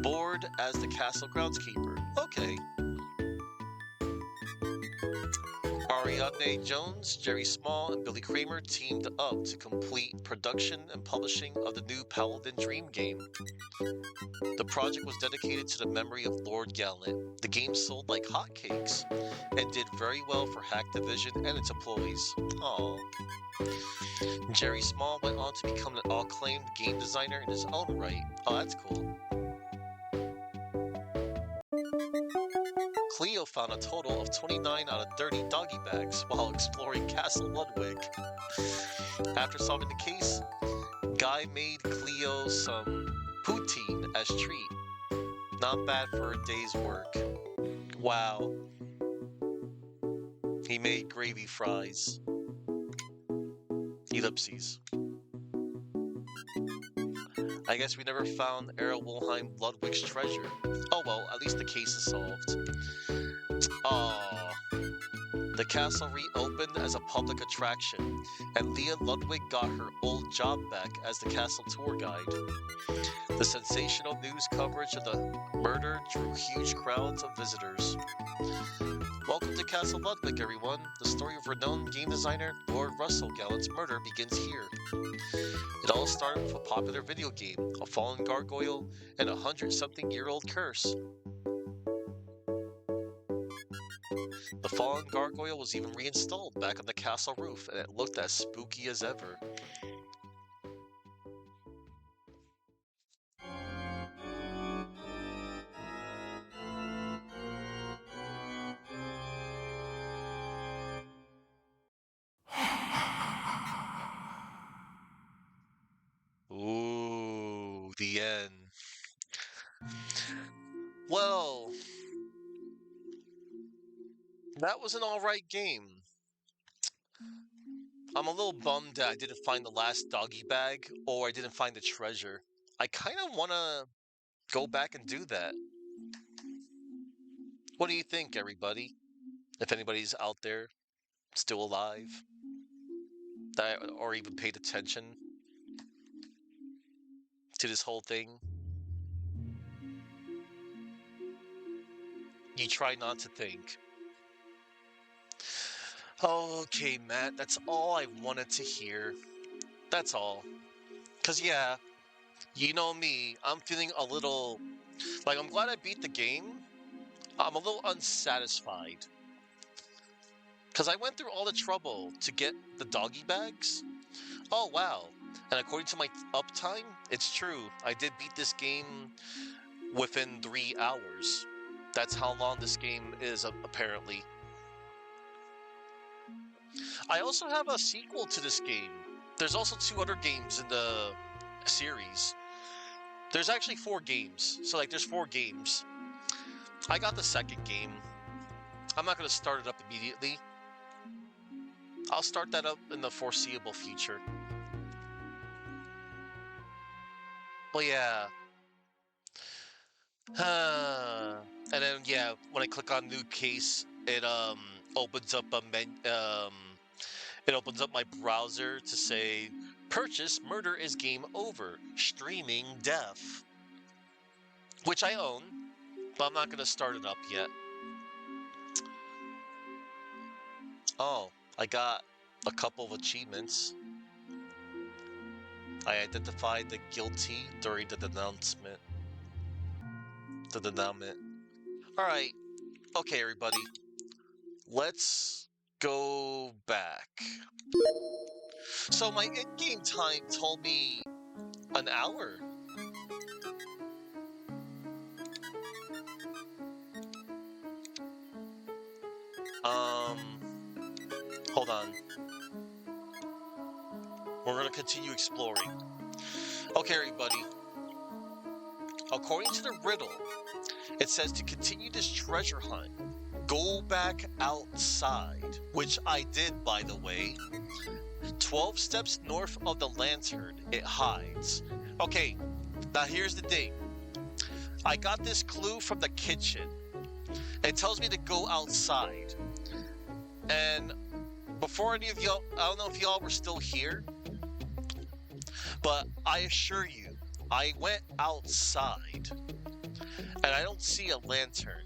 board as the castle groundskeeper. Okay. Ariadne Jones, Jerry Small, and Billy Kramer teamed up to complete production and publishing of the new Paladin Dream game. The project was dedicated to the memory of Lord Gallant. The game sold like hotcakes and did very well for Hacktivision and its employees. Aww. Jerry Small went on to become an acclaimed game designer in his own right. Oh, that's cool. Cleo found a total of 29 out of 30 doggy bags while exploring Castle Ludwig. After solving the case, Guy made Cleo some poutine as treat. Not bad for a day's work. Wow. He made gravy fries. Ellipses. I guess we never found Errol Wilhelm Ludwig's treasure. Oh well, at least the case is solved. Aww. The castle reopened as a public attraction, and Leah Ludwig got her old job back as the castle tour guide. The sensational news coverage of the murder drew huge crowds of visitors. Welcome to Castle Ludwig, everyone. The story of renowned game designer Lord Russell Gallant's murder begins here. It all started with a popular video game, a fallen gargoyle, and 100-something-year-old curse. The fallen gargoyle was even reinstalled back on the castle roof, and it looked as spooky as ever. Ooh, the end. Well, that was an alright game. I'm a little bummed that I didn't find the last doggy bag, or I didn't find the treasure. I kind of want to go back and do that. What do you think, everybody? If anybody's out there still alive, that or even paid attention to this whole thing. You try not to think. Okay, Matt, that's all I wanted to hear. That's all. Because, yeah, you know me, I'm feeling a little... Like, I'm glad I beat the game. I'm a little unsatisfied. Because I went through all the trouble to get the doggy bags. Oh, wow. And according to my uptime, it's true. I did beat this game within 3 hours. That's how long this game is, apparently. I also have a sequel to this game. There's also 2 other games in the series. There's actually 4 games. So, like, there's 4 games. I got the second game. I'm not going to start it up immediately. I'll start that up in the foreseeable future. Well, yeah. And then, yeah, when I click on new case, it opens up a it opens up my browser to say, purchase Murder is Game Over, streaming deaf. Which I own, but I'm not going to start it up yet. Oh, I got a couple of achievements. I identified the guilty during the denouncement. Alright. Okay, everybody. Let's go back. So my in-game time told me an hour. Hold on. We're gonna continue exploring. Okay, everybody. According to the riddle, it says to continue this treasure hunt, go back outside, which I did, by the way. 12 steps north of the lantern, it hides. Okay, now here's the thing. I got this clue from the kitchen. It tells me to go outside. And before any of y'all, I don't know if y'all were still here, but I assure you, I went outside and I don't see a lantern.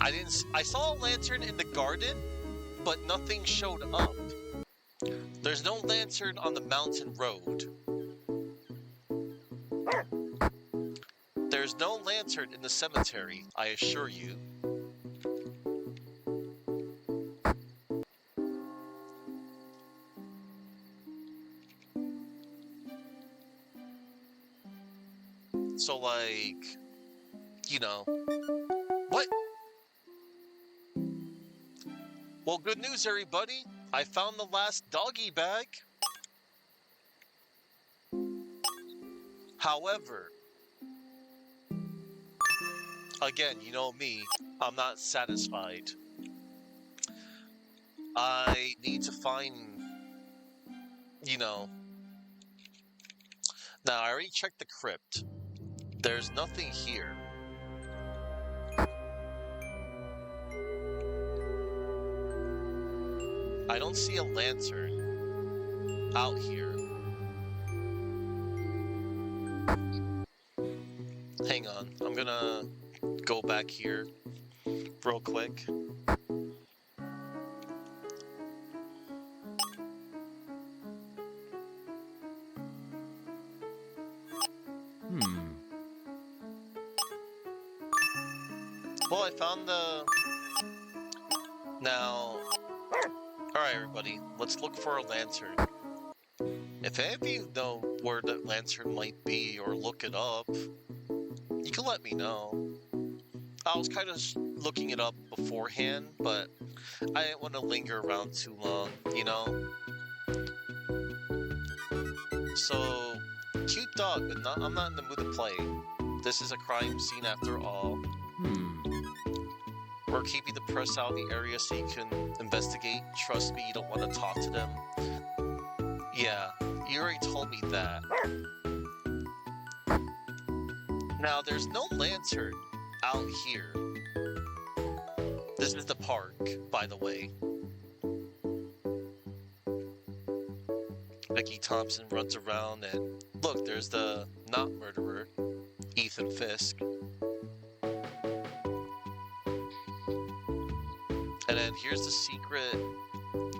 I saw a lantern in the garden, but nothing showed up. There's no lantern on the mountain road. There's no lantern in the cemetery, I assure you. So, like, you know, what? Well, good news, everybody. I found the last doggy bag. However, again, you know me, I'm not satisfied. I need to find, you know... Now, I already checked the crypt. There's nothing here. I don't see a lantern out here. Hang on, I'm gonna go back here real quick. Well, I found the... Now... Alright, everybody, let's look for a lantern. If any of you know where that lantern might be, or look it up, you can let me know. I was kind of looking it up beforehand, but I didn't want to linger around too long, you know? So, cute dog, but I'm not in the mood to play. This is a crime scene after all. We're keeping the press out of the area so you can investigate. Trust me, you don't want to talk to them. Yeah, you already told me that. Now, there's no lantern out here. This is the park, by the way. Vicky Thompson runs around and... Look, there's the not murderer, Ethan Fisk. And then here's the secret...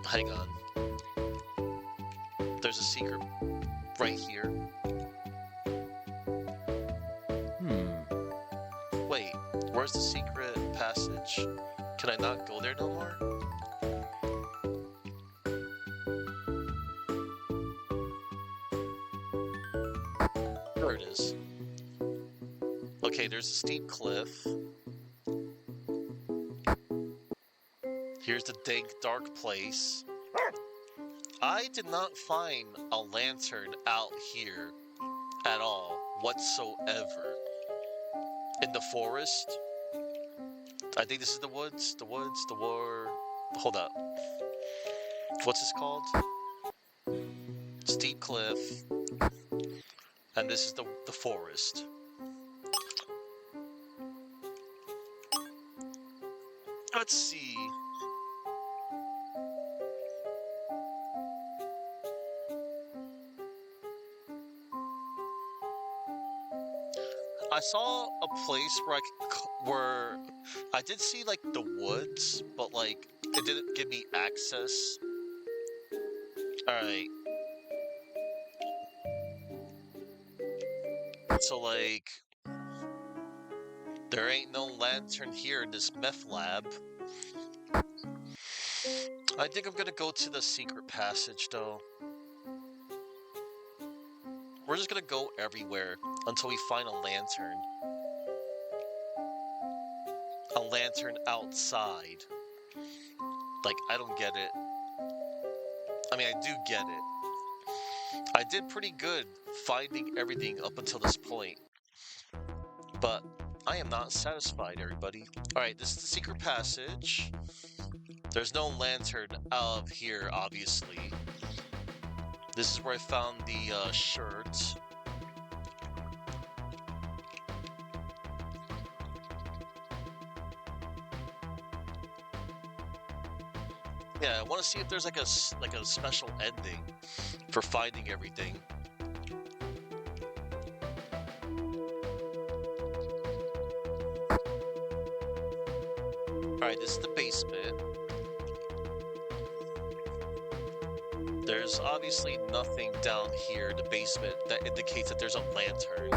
Hang on. There's a secret right here. Wait, where's the secret passage? Can I not go there no more? There it is. Okay, there's a steep cliff. Here's the dank, dark place. I did not find a lantern out here at all, whatsoever. In the forest. I think this is the woods, the war... Hold up. What's this called? Steep cliff. And this is the forest. Let's see. I saw a place where I did see like the woods, but like it didn't give me access. Alright. So like there ain't no lantern here in this meth lab. I think I'm gonna go to the secret passage though. We're just gonna go everywhere until we find a lantern. A lantern outside. Like, I don't get it. I mean, I do get it. I did pretty good finding everything up until this point. But I am not satisfied, everybody. Alright, this is the secret passage. There's no lantern out of here, obviously. This is where I found the shirt. Yeah, I want to see if there's like a special ending for finding everything. Alright, this is the basement. There's obviously nothing down here in the basement that indicates that there's a lantern.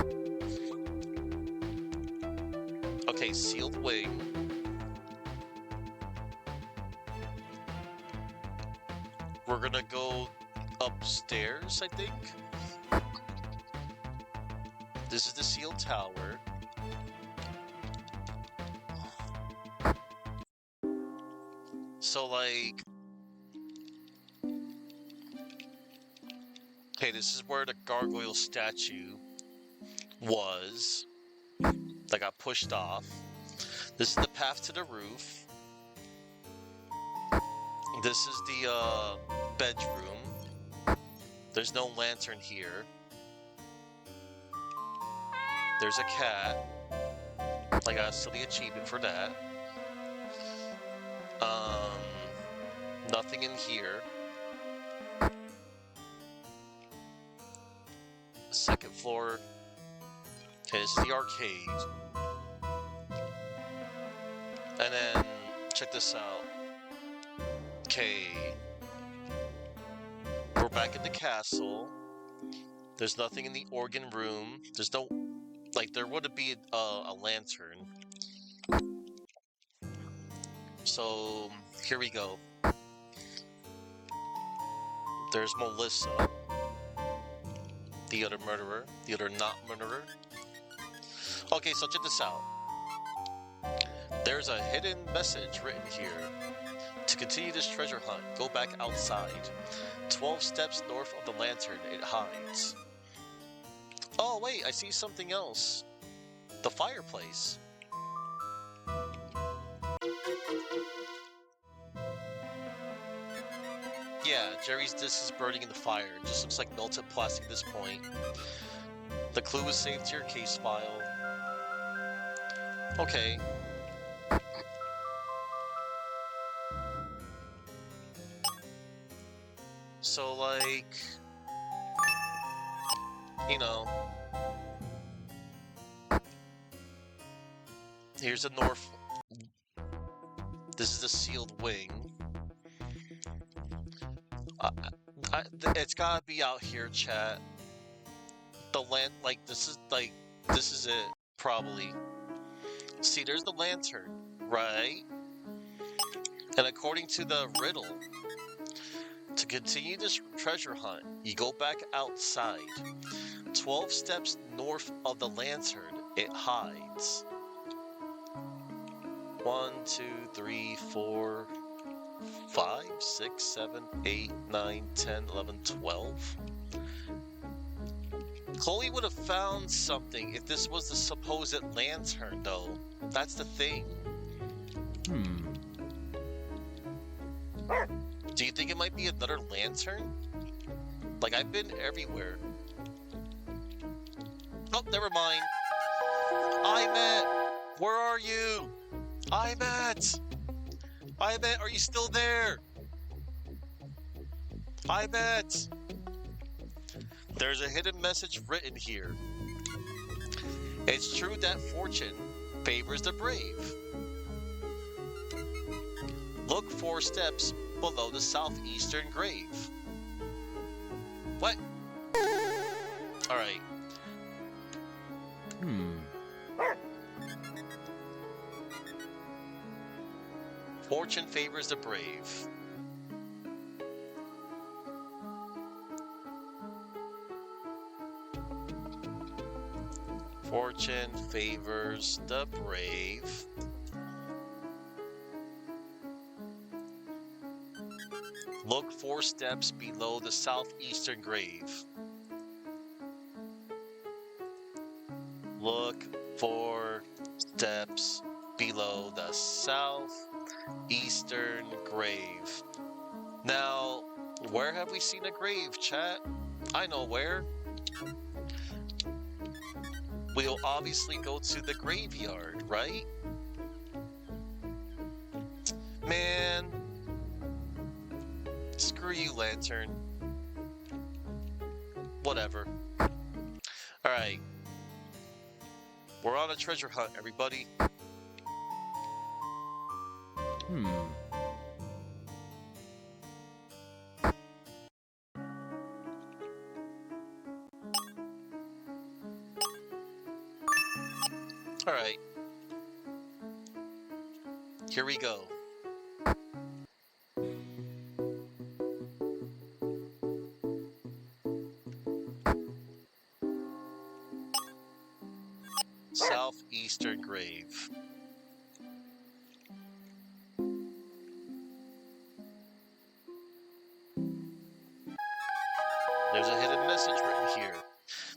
Okay, sealed wing. We're gonna go upstairs, I think. This is the sealed tower. So, like... Okay, this is where the gargoyle statue was. That got pushed off. This is the path to the roof. This is the, bedroom. There's no lantern here. There's a cat. I got a silly achievement for that. Nothing in here. Second floor. Okay, this is the arcade. And then, check this out. Okay. We're back in the castle. There's nothing in the organ room. There's no... Like, there would be a lantern. So, here we go. There's Melissa. The other murderer. The other not murderer. Okay, so check this out. There's a hidden message written here. To continue this treasure hunt, go back outside. 12 steps north of the lantern, it hides. Oh wait, I see something else. The fireplace. Yeah, Jerry's disc is burning in the fire. It just looks like melted plastic at this point. The clue was saved to your case file. Okay. So, like... You know... Here's the north... This is the sealed wing. It's gotta be out here, chat. The this is it, probably. See, there's the lantern, right? And according to the riddle, to continue this treasure hunt, you go back outside. 12 steps north of the lantern, it hides. 1, 2, 3, 4... 5, 6, 7, 8, 9, 10, 11, 12. Chloe would have found something if this was the supposed lantern, though. That's the thing. Do you think it might be another lantern? Like, I've been everywhere. Oh, never mind. Imet! Where are you? Imet! Imet, are you still there? Imet! There's a hidden message written here. It's true that fortune favors the brave. Look 4 steps below the southeastern grave. What? Alright. Fortune favors the brave. Fortune favors the brave. Look 4 steps below the southeastern grave. Look for steps below the southeastern grave. Now, where have we seen a grave, chat? I know where. We'll obviously go to the graveyard, right? Man, screw you, Lantern. Whatever. Alright. We're on a treasure hunt, everybody. Alright. Here we go. Southeastern grave. There's a hidden message written here.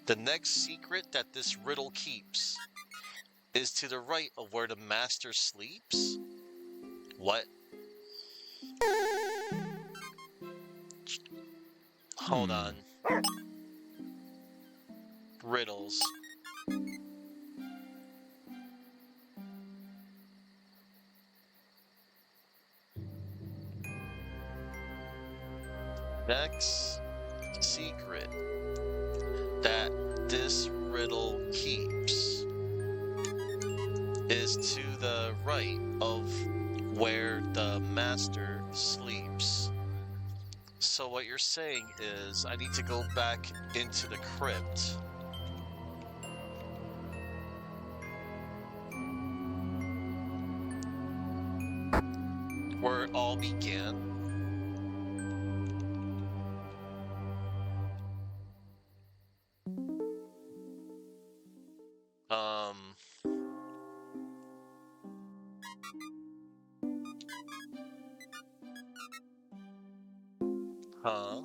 The next secret that this riddle keeps is to the right of where the master sleeps. What? Hold on. Riddles. Next secret that this riddle keeps is to the right of where the master sleeps. So what you're saying is I need to go back into the crypt. Where it all began. Huh?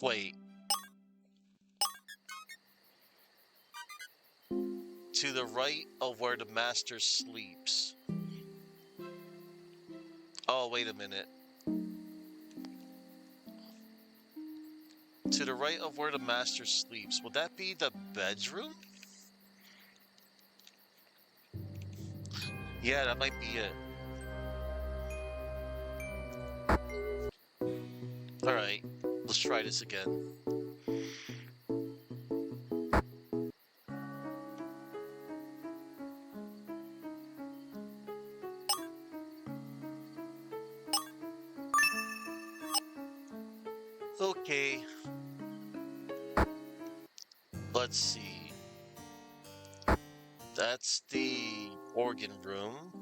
Wait. To the right of where the master sleeps. Oh, wait a minute. To the right of where the master sleeps. Would that be the bedroom? Yeah, that might be it. Alright, let's try this again. Okay. Let's see. That's the organ room.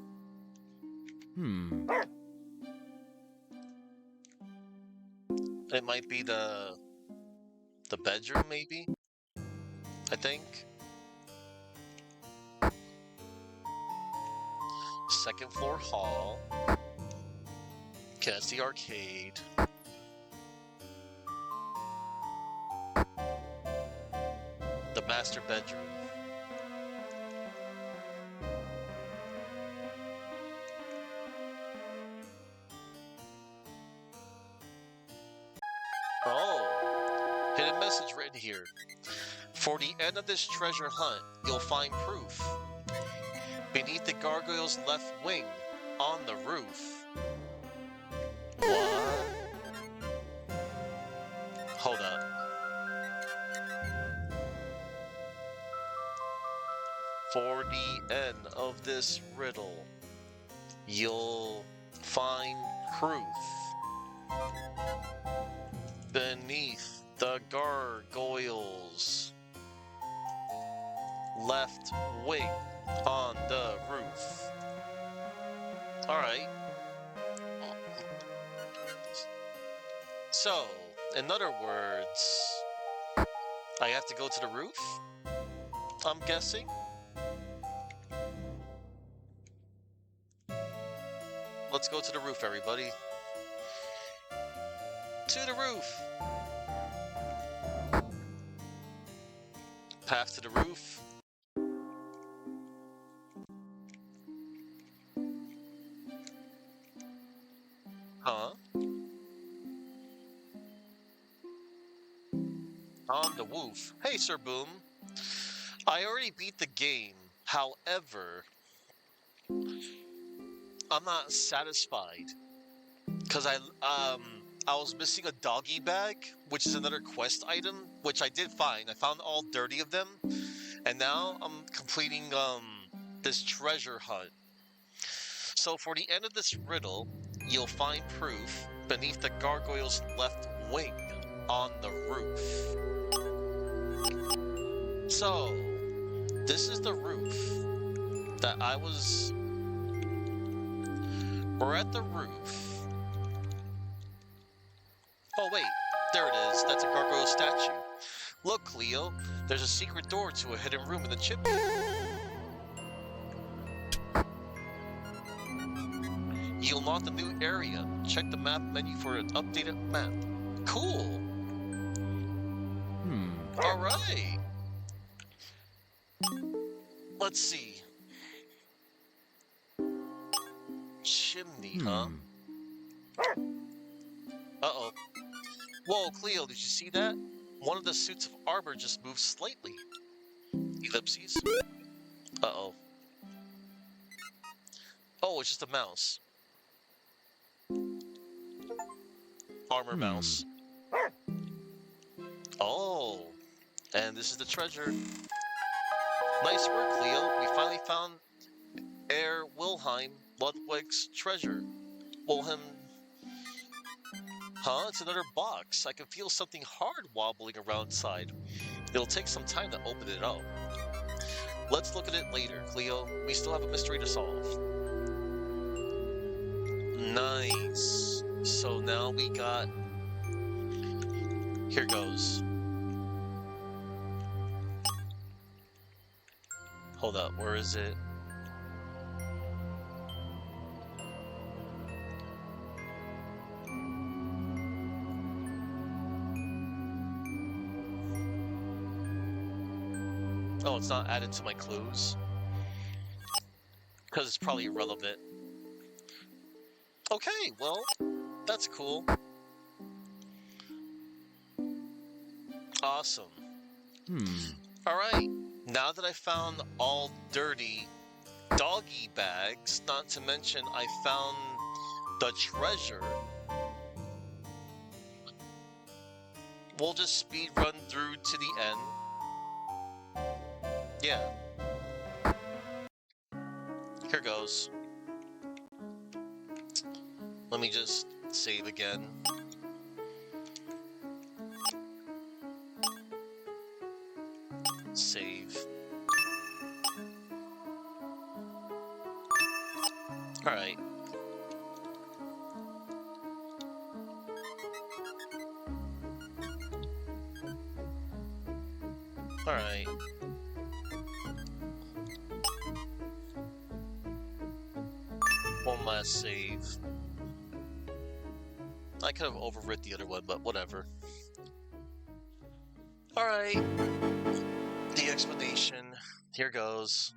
It might be the bedroom, maybe? I think. Second floor hall. Okay, that's the arcade. The master bedroom. Oh, hidden message written here. For the end of this treasure hunt, you'll find proof. Beneath the gargoyle's left wing, on the roof. What? Hold up. For the end of this riddle, you'll find proof. Beneath the gargoyle's left wing on the roof. Alright. So, in other words, I have to go to the roof? I'm guessing? Let's go to the roof, everybody. To the roof! Path to the roof. Huh? On the woof. Hey, Sir Boom. I already beat the game. However, I'm not satisfied because I was missing a doggy bag, which is another quest item, which I did find. I found all 30 of them, and now I'm completing this treasure hunt. So for the end of this riddle, you'll find proof beneath the gargoyle's left wing on the roof. So this is the roof that I was. We're at the roof. Oh wait, there it is. That's a gargoyle statue. Look, Cleo, there's a secret door to a hidden room in the chimney. You unlocked a new area. Check the map menu for an updated map. Cool. All right. Let's see. Chimney, huh? Uh-oh. Whoa, Cleo, did you see that? One of the suits of armor just moved slightly. Ellipses. Uh-oh. Oh, it's just a mouse. Armor mouse. Oh, and this is the treasure. Nice work, Cleo. We finally found Herr Wilhelm Ludwig's treasure. Wilhelm... Huh? It's another box. I can feel something hard wobbling around inside. It'll take some time to open it up. Let's look at it later, Cleo. We still have a mystery to solve. Nice. So now we got... Here goes. Hold up, where is it? Oh, it's not added to my clues. Because it's probably irrelevant. Okay, well, that's cool. Awesome. Alright, now that I found all dirty doggy bags, not to mention I found the treasure, we'll just speed run through to the end. Yeah. Here goes. Let me just save again. Save. Alright. Alright. One last save. I could have overwrit the other one, but whatever. Alright. The explanation. Here goes.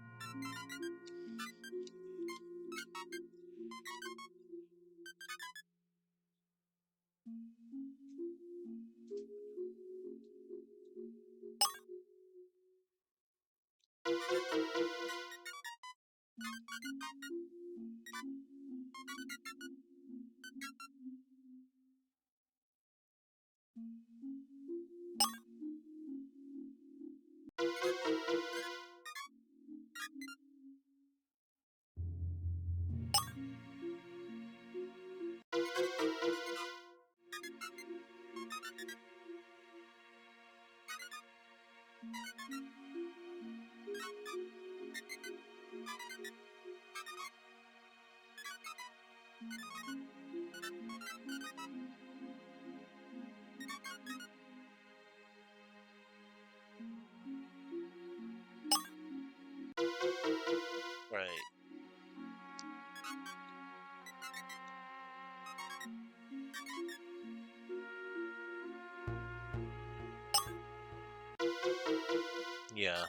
Yeah.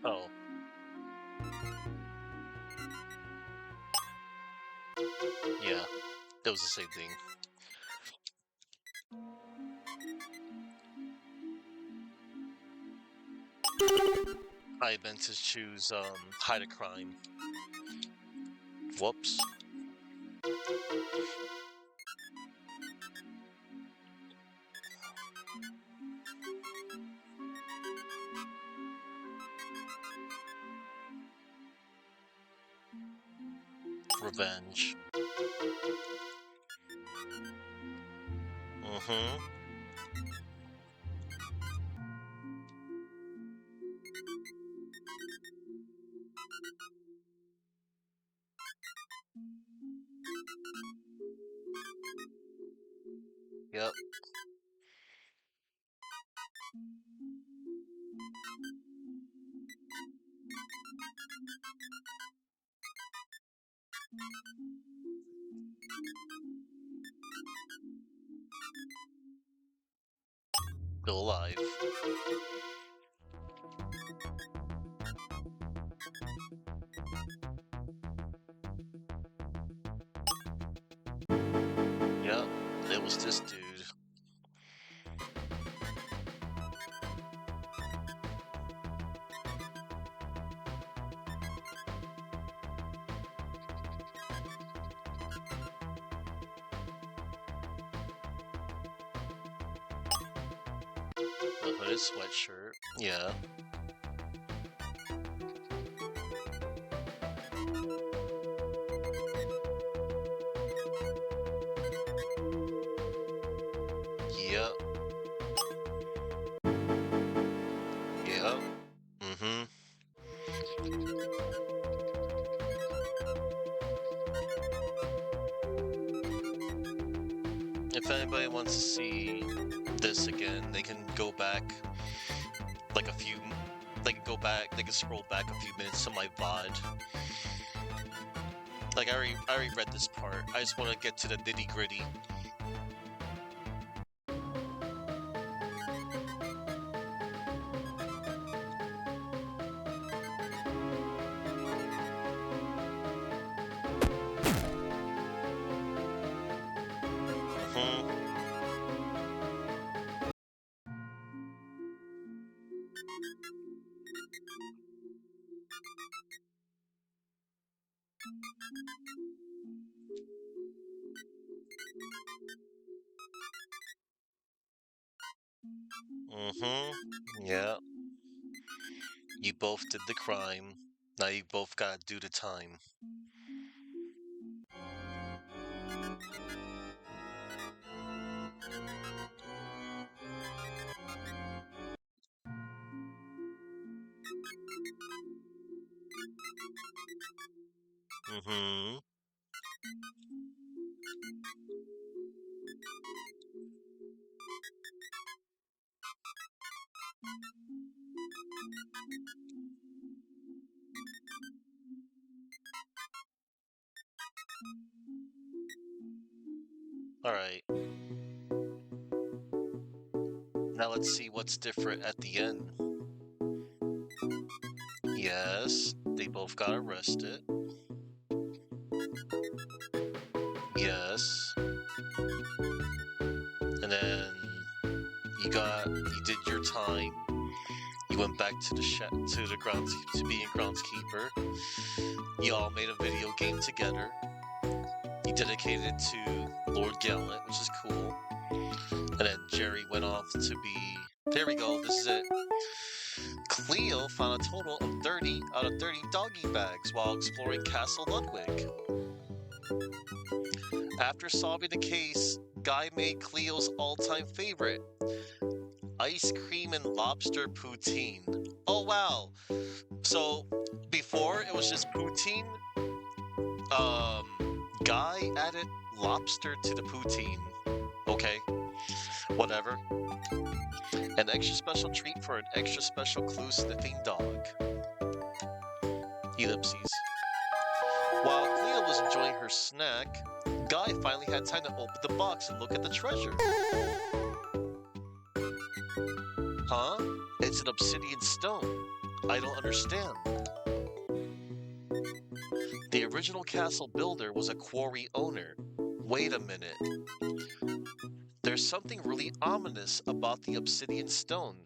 Oh. Yeah. That was the same thing. I meant to choose hide a crime. Whoops. Revenge. Mm-hmm. Yep. Still alive. Yep. It was this dude. The hooded sweatshirt. Yeah. Yep. Yep. Mm-hmm. If anybody wants to see this again, they can go back like a few. They can go back. They can scroll back a few minutes to my VOD. Like I already read this part. I just want to get to the nitty gritty. Mm-hmm. Mm-hmm. Yeah. You both did the crime. Now you both gotta do the time. Mm-hmm. Alright. Now let's see what's different at the end. Yes, they both got arrested. Yes. And then you did your time. You went back to the grounds to being groundskeeper. You all made a video game together. You dedicated it to Lord Gallant, which is cool. And then Jerry went off to be. There we go. This is it. Cleo found a total of 30 out of 30 doggy bags while exploring Castle Ludwig. After solving the case, Guy made Cleo's all-time favorite, ice cream and lobster poutine. Oh wow! So before it was just poutine. Guy added lobster to the poutine. Okay. Whatever. An extra special treat for an extra special clue sniffing dog. Ellipses. While Cleo was enjoying her snack, Guy finally had time to open the box and look at the treasure. Huh? It's an obsidian stone. I don't understand. The original castle builder was a quarry owner. Wait a minute. There's something really ominous about the obsidian stone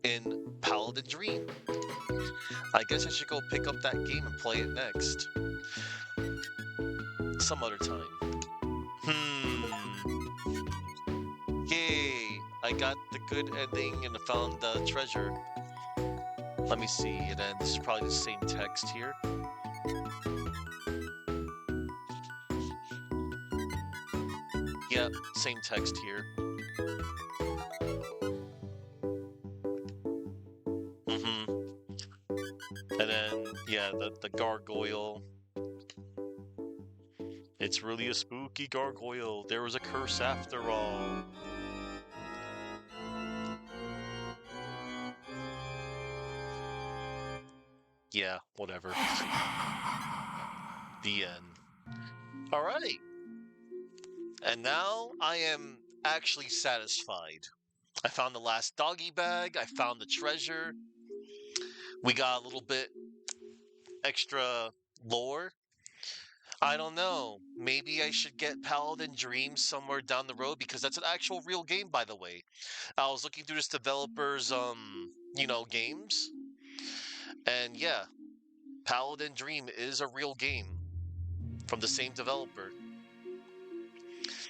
in Paladin Dream. I guess I should go pick up that game and play it next. Some other time. Yay! I got the good ending and found the treasure. Let me see, and then this is probably the same text here. Yep, same text here. And then, yeah, the gargoyle. It's really a spooky gargoyle. There was a curse after all. Yeah, whatever. The end. Alright. And now I am actually satisfied. I found the last doggy bag. I found the treasure. We got a little bit extra lore. I don't know. Maybe I should get Paladin Dreams somewhere down the road because that's an actual real game, by the way. I was looking through this developer's, games. And yeah, Paladin Dream is a real game from the same developer.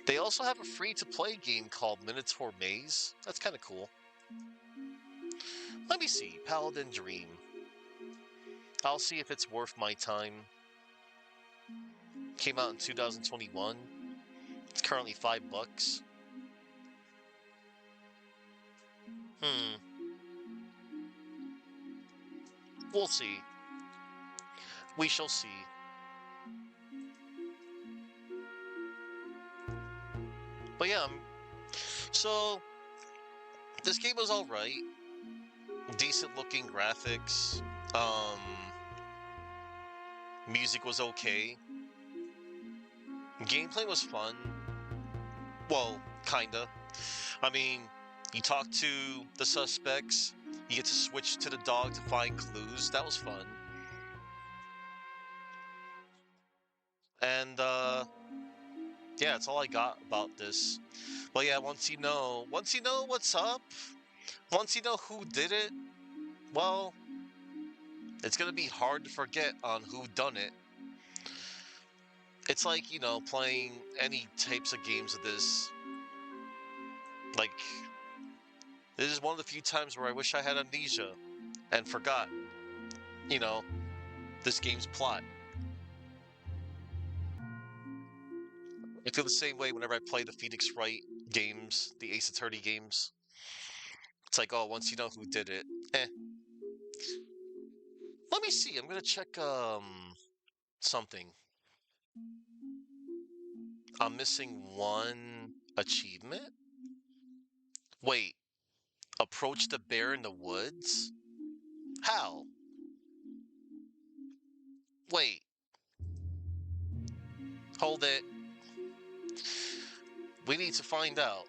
They also have a free-to-play game called Minotaur Maze. That's kind of cool. Let me see. Paladin Dream. I'll see if it's worth my time. Came out in 2021. It's currently $5. We'll see. We shall see. But yeah, so this game was alright. Decent looking graphics. Music was okay. Gameplay was fun. Well, kinda. I mean, you talk to the suspects, you get to switch to the dog to find clues. That was fun. And, yeah, that's all I got about this. But yeah, once you know what's up, once you know who did it, well, it's gonna be hard to forget on who done it. It's like, playing any types of games of this. Like, this is one of the few times where I wish I had amnesia and forgot, this game's plot. I feel the same way whenever I play the Phoenix Wright games, the Ace Attorney games. It's like, oh, once you know who did it, Let me see, I'm gonna check, something. I'm missing one achievement? Wait, approach the bear in the woods? How? Wait. Hold it. We need to find out.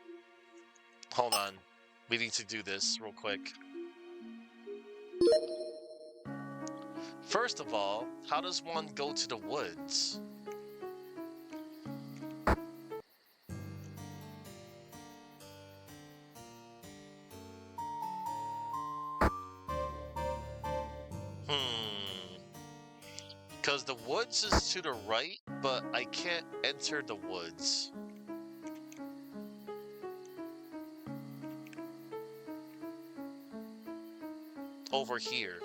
Hold on. We need to do this real quick. First of all, how does one go to the woods? Because the woods is to the right, but I can't enter the woods. Over here.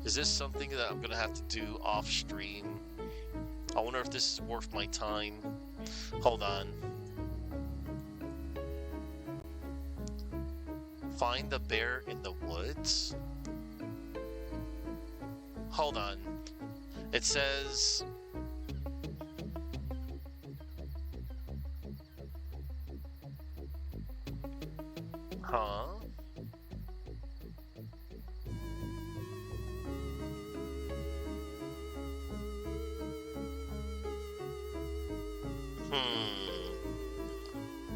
Is this something that I'm gonna have to do off stream? I wonder if this is worth my time. Hold on. Find the bear in the woods? Hold on. It says... Huh?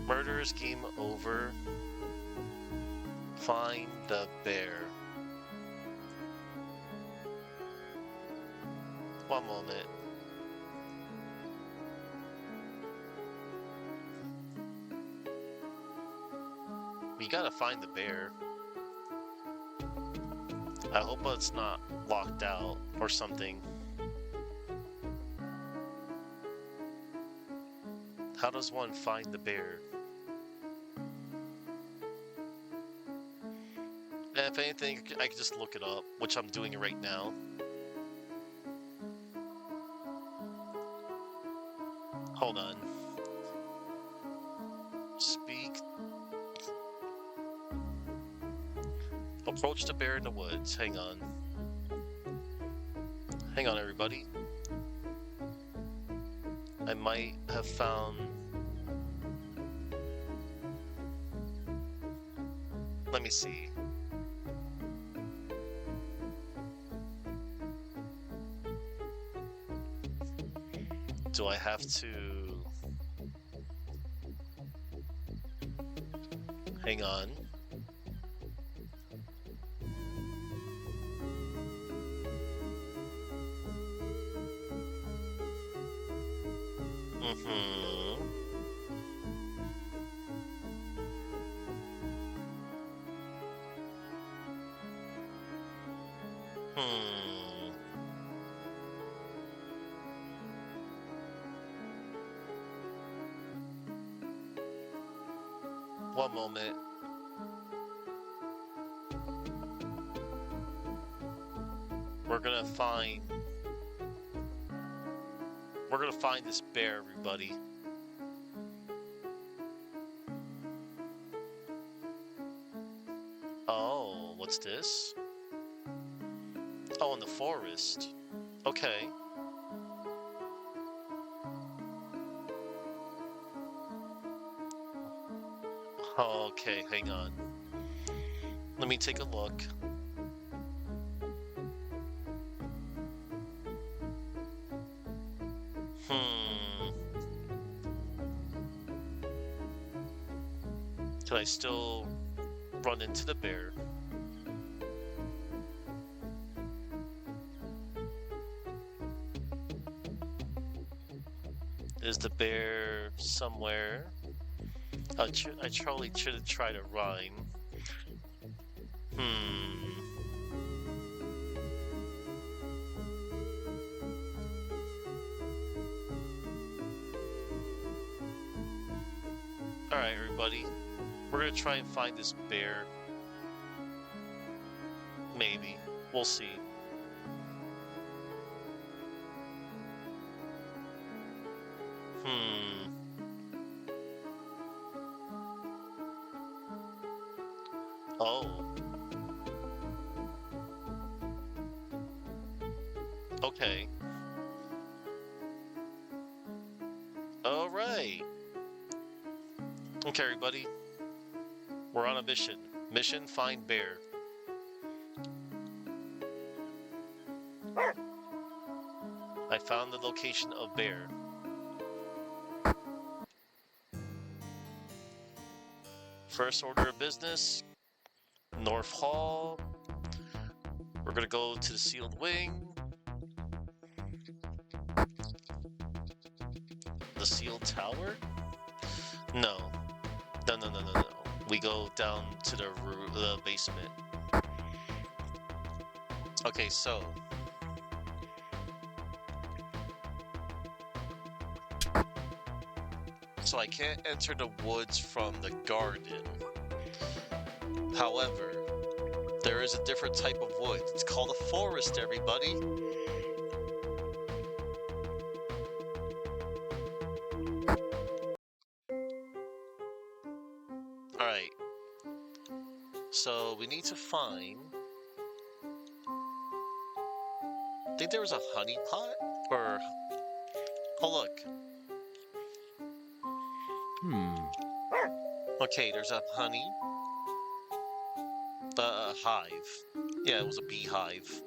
Murderous game over. Find the bear. One moment. We gotta find the bear. I hope it's not locked out or something. How does one find the bear? And if anything, I can just look it up, which I'm doing right now. Hold on. Speak. Approach the bear in the woods. Hang on. Hang on, everybody. I might have found... Let me see. Do I have to... Hang on. One moment. We're gonna find this bear, everybody. Oh, what's this? Oh, in the forest. Okay. Okay, hang on. Let me take a look. Can I still run into the bear? Is the bear somewhere? I probably should try to rhyme. Alright, everybody. We're gonna try and find this bear. Maybe. We'll see. Oh. Okay. Alright. Okay, everybody. We're on a mission. Mission, find bear. I found the location of bear. First order of business, North Hall. We're gonna go to the sealed wing. The sealed tower? No. No. We go down to the basement. Okay, so I can't enter the woods from the garden. However, there is a different type of wood. It's called a forest, everybody. Alright. So we need to find. I think there was a honey pot, or oh look. Okay, there's a honey, hive. Yeah, it was a beehive.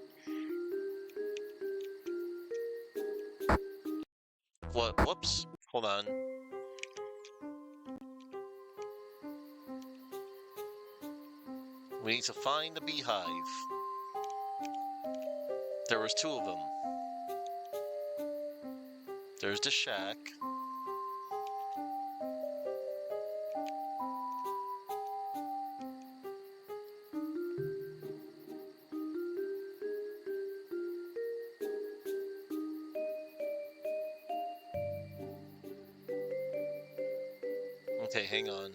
What? Whoops. Hold on. We need to find the beehive. There was two of them. There's the shack. Okay, hang on.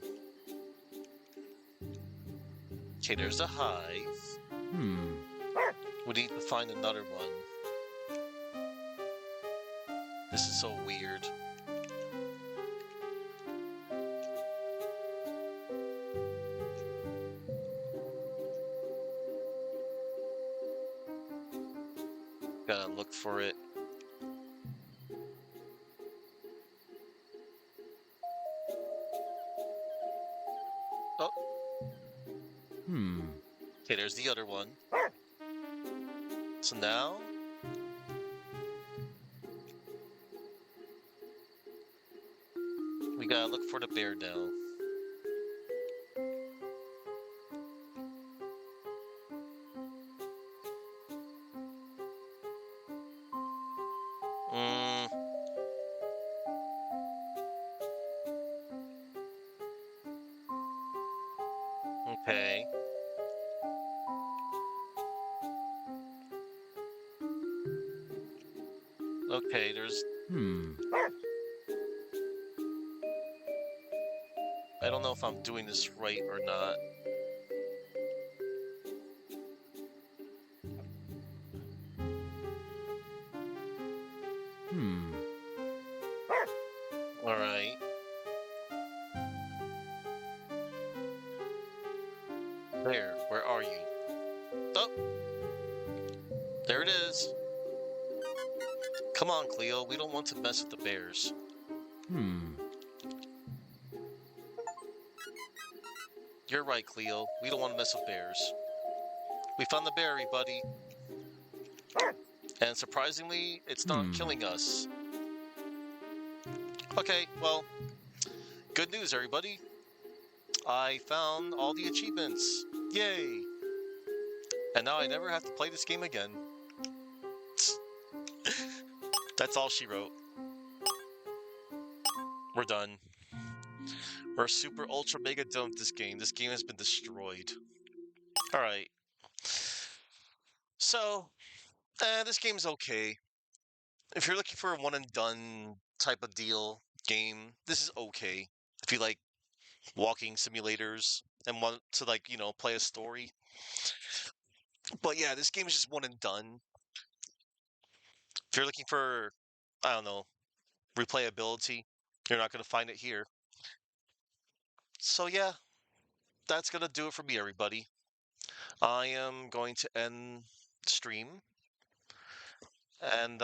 Okay, there's the hive. We need to find another one. This is so weird. Gotta look for it. Oh. Okay, there's the other one. So now we gotta look for the bear now. Mm. Okay. Okay, there's. I don't know if I'm doing this right or not. All right. There. Where are you? Oh. There it is. Come on, Cleo. We don't want to mess with the bears. You're right, Cleo. We don't want to mess with bears. We found the berry, buddy. And surprisingly, it's not killing us. Okay, well, good news, everybody. I found all the achievements. Yay! And now I never have to play this game again. That's all she wrote. We're done. We're super ultra mega done with this game. This game has been destroyed. Alright. So, this game's okay. If you're looking for a one and done type of deal game, this is okay. If you like walking simulators and want to play a story. But yeah, this game is just one and done. If you're looking for, I don't know, replayability, you're not going to find it here. So yeah, that's going to do it for me, everybody. I am going to end stream. And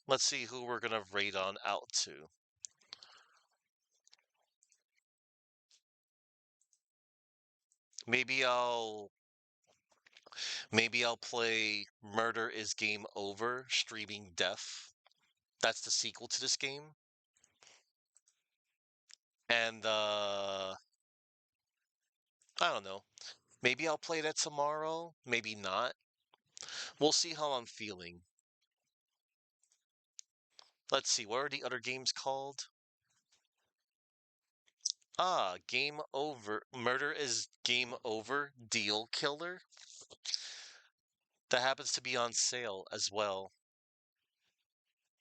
let's see who we're going to raid on out to. Maybe I'll play Murder is Game Over, Streaming Death. That's the sequel to this game. And I don't know. Maybe I'll play that tomorrow, maybe not. We'll see how I'm feeling. Let's see, what are the other games called? Game Over. Murder is Game Over, Deal Killer. That happens to be on sale as well.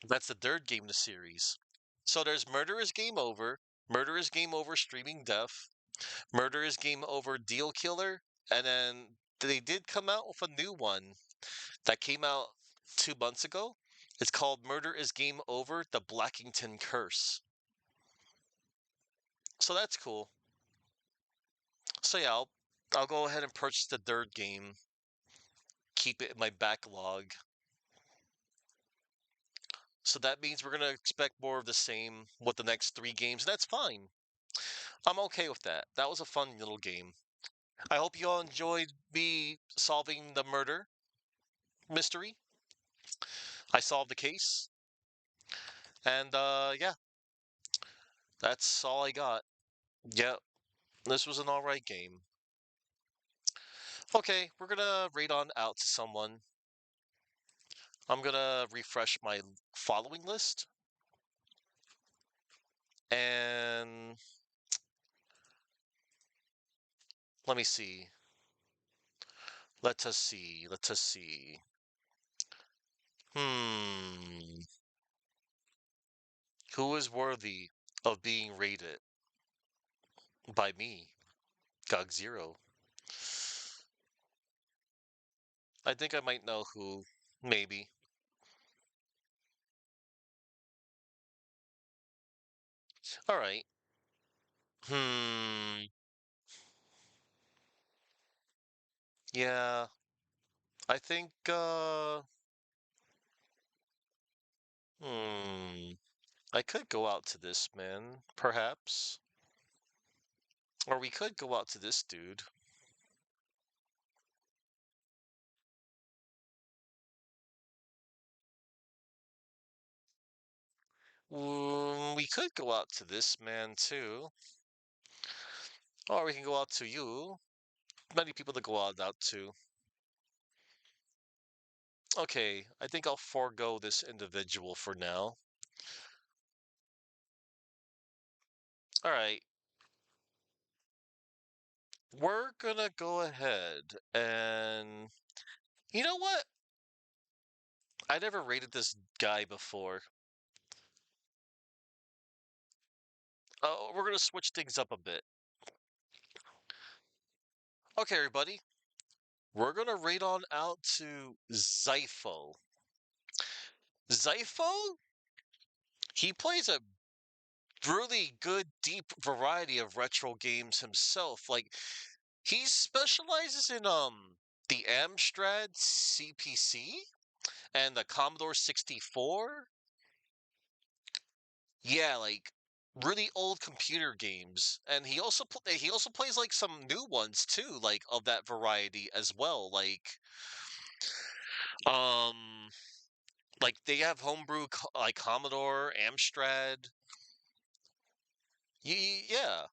That's the third game in the series. So there's Murder is Game Over, Murder is Game Over, Streaming Death, Murder is Game Over, Deal Killer, and then they did come out with a new one that came out 2 months ago. It's called Murder is Game Over, The Blackington Curse. So that's cool. So yeah, I'll go ahead and purchase the third game, keep it in my backlog. So that means we're going to expect more of the same with the next 3 games. That's fine. I'm okay with that. That was a fun little game. I hope you all enjoyed me solving the murder mystery. I solved the case. And yeah, that's all I got. Yep, this was an alright game. Okay, we're gonna raid on out to someone. I'm gonna refresh my following list. And let me see. Let us see. Let us see. Hmm. Who is worthy of being rated by me, Gog Zero? I think I might know who. Maybe. All right. Hmm. Yeah. I think. Hmm. I could go out to this man, perhaps. Or we could go out to this dude. We could go out to this man too. Or we can go out to you. Many people to go out to. Okay, I think I'll forego this individual for now. Alright, we're gonna go ahead and... You know what? I never rated this guy before. Oh, we're gonna switch things up a bit. Okay, everybody. We're gonna raid on out to Zypho. Zypho? He plays a really good, deep variety of retro games himself. Like, he specializes in the Amstrad CPC and the Commodore 64. Yeah, like really old computer games. And he also plays like some new ones too, like of that variety as well. Um like they have homebrew like Commodore, Amstrad. Yeah.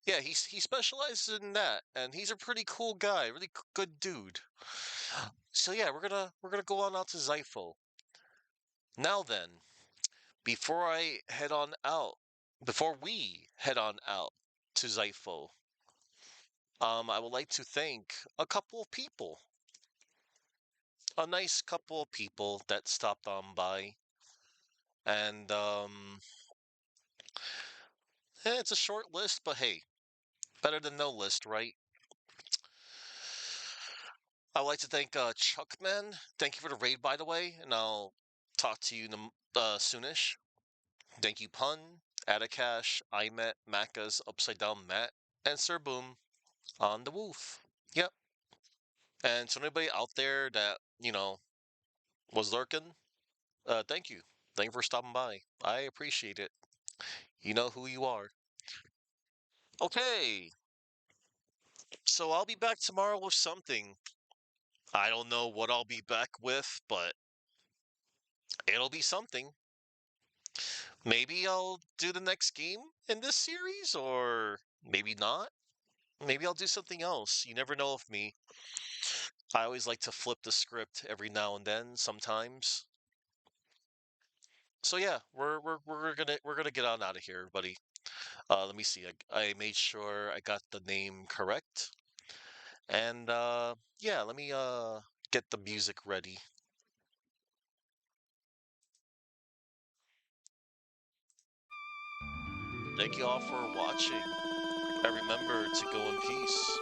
Yeah, he specializes in that, and he's a pretty cool guy, really good dude. So yeah, we're gonna go on out to Zypho. Now then, before I head on out, before we head on out to Zypho, I would like to thank a couple of people, a nice couple of people that stopped on by, and it's a short list, but hey, better than no list, right? I'd like to thank Chuckman. Thank you for the raid, by the way, and I'll talk to you soonish. Thank you, Pun, Atakash, Imet, Macca's, Upside Down Matt, and Sir Boom on the Wolf. Yep. And so anybody out there that, was lurking, thank you. Thank you for stopping by. I appreciate it. You know who you are. Okay, so I'll be back tomorrow with something. I don't know what I'll be back with, but it'll be something. Maybe I'll do the next game in this series, or maybe not. Maybe I'll do something else. You never know with me. I always like to flip the script every now and then, sometimes. So yeah, we're gonna get on out of here, everybody. Let me see. I made sure I got the name correct, and yeah, let me get the music ready. Thank you all for watching, and remember to go in peace.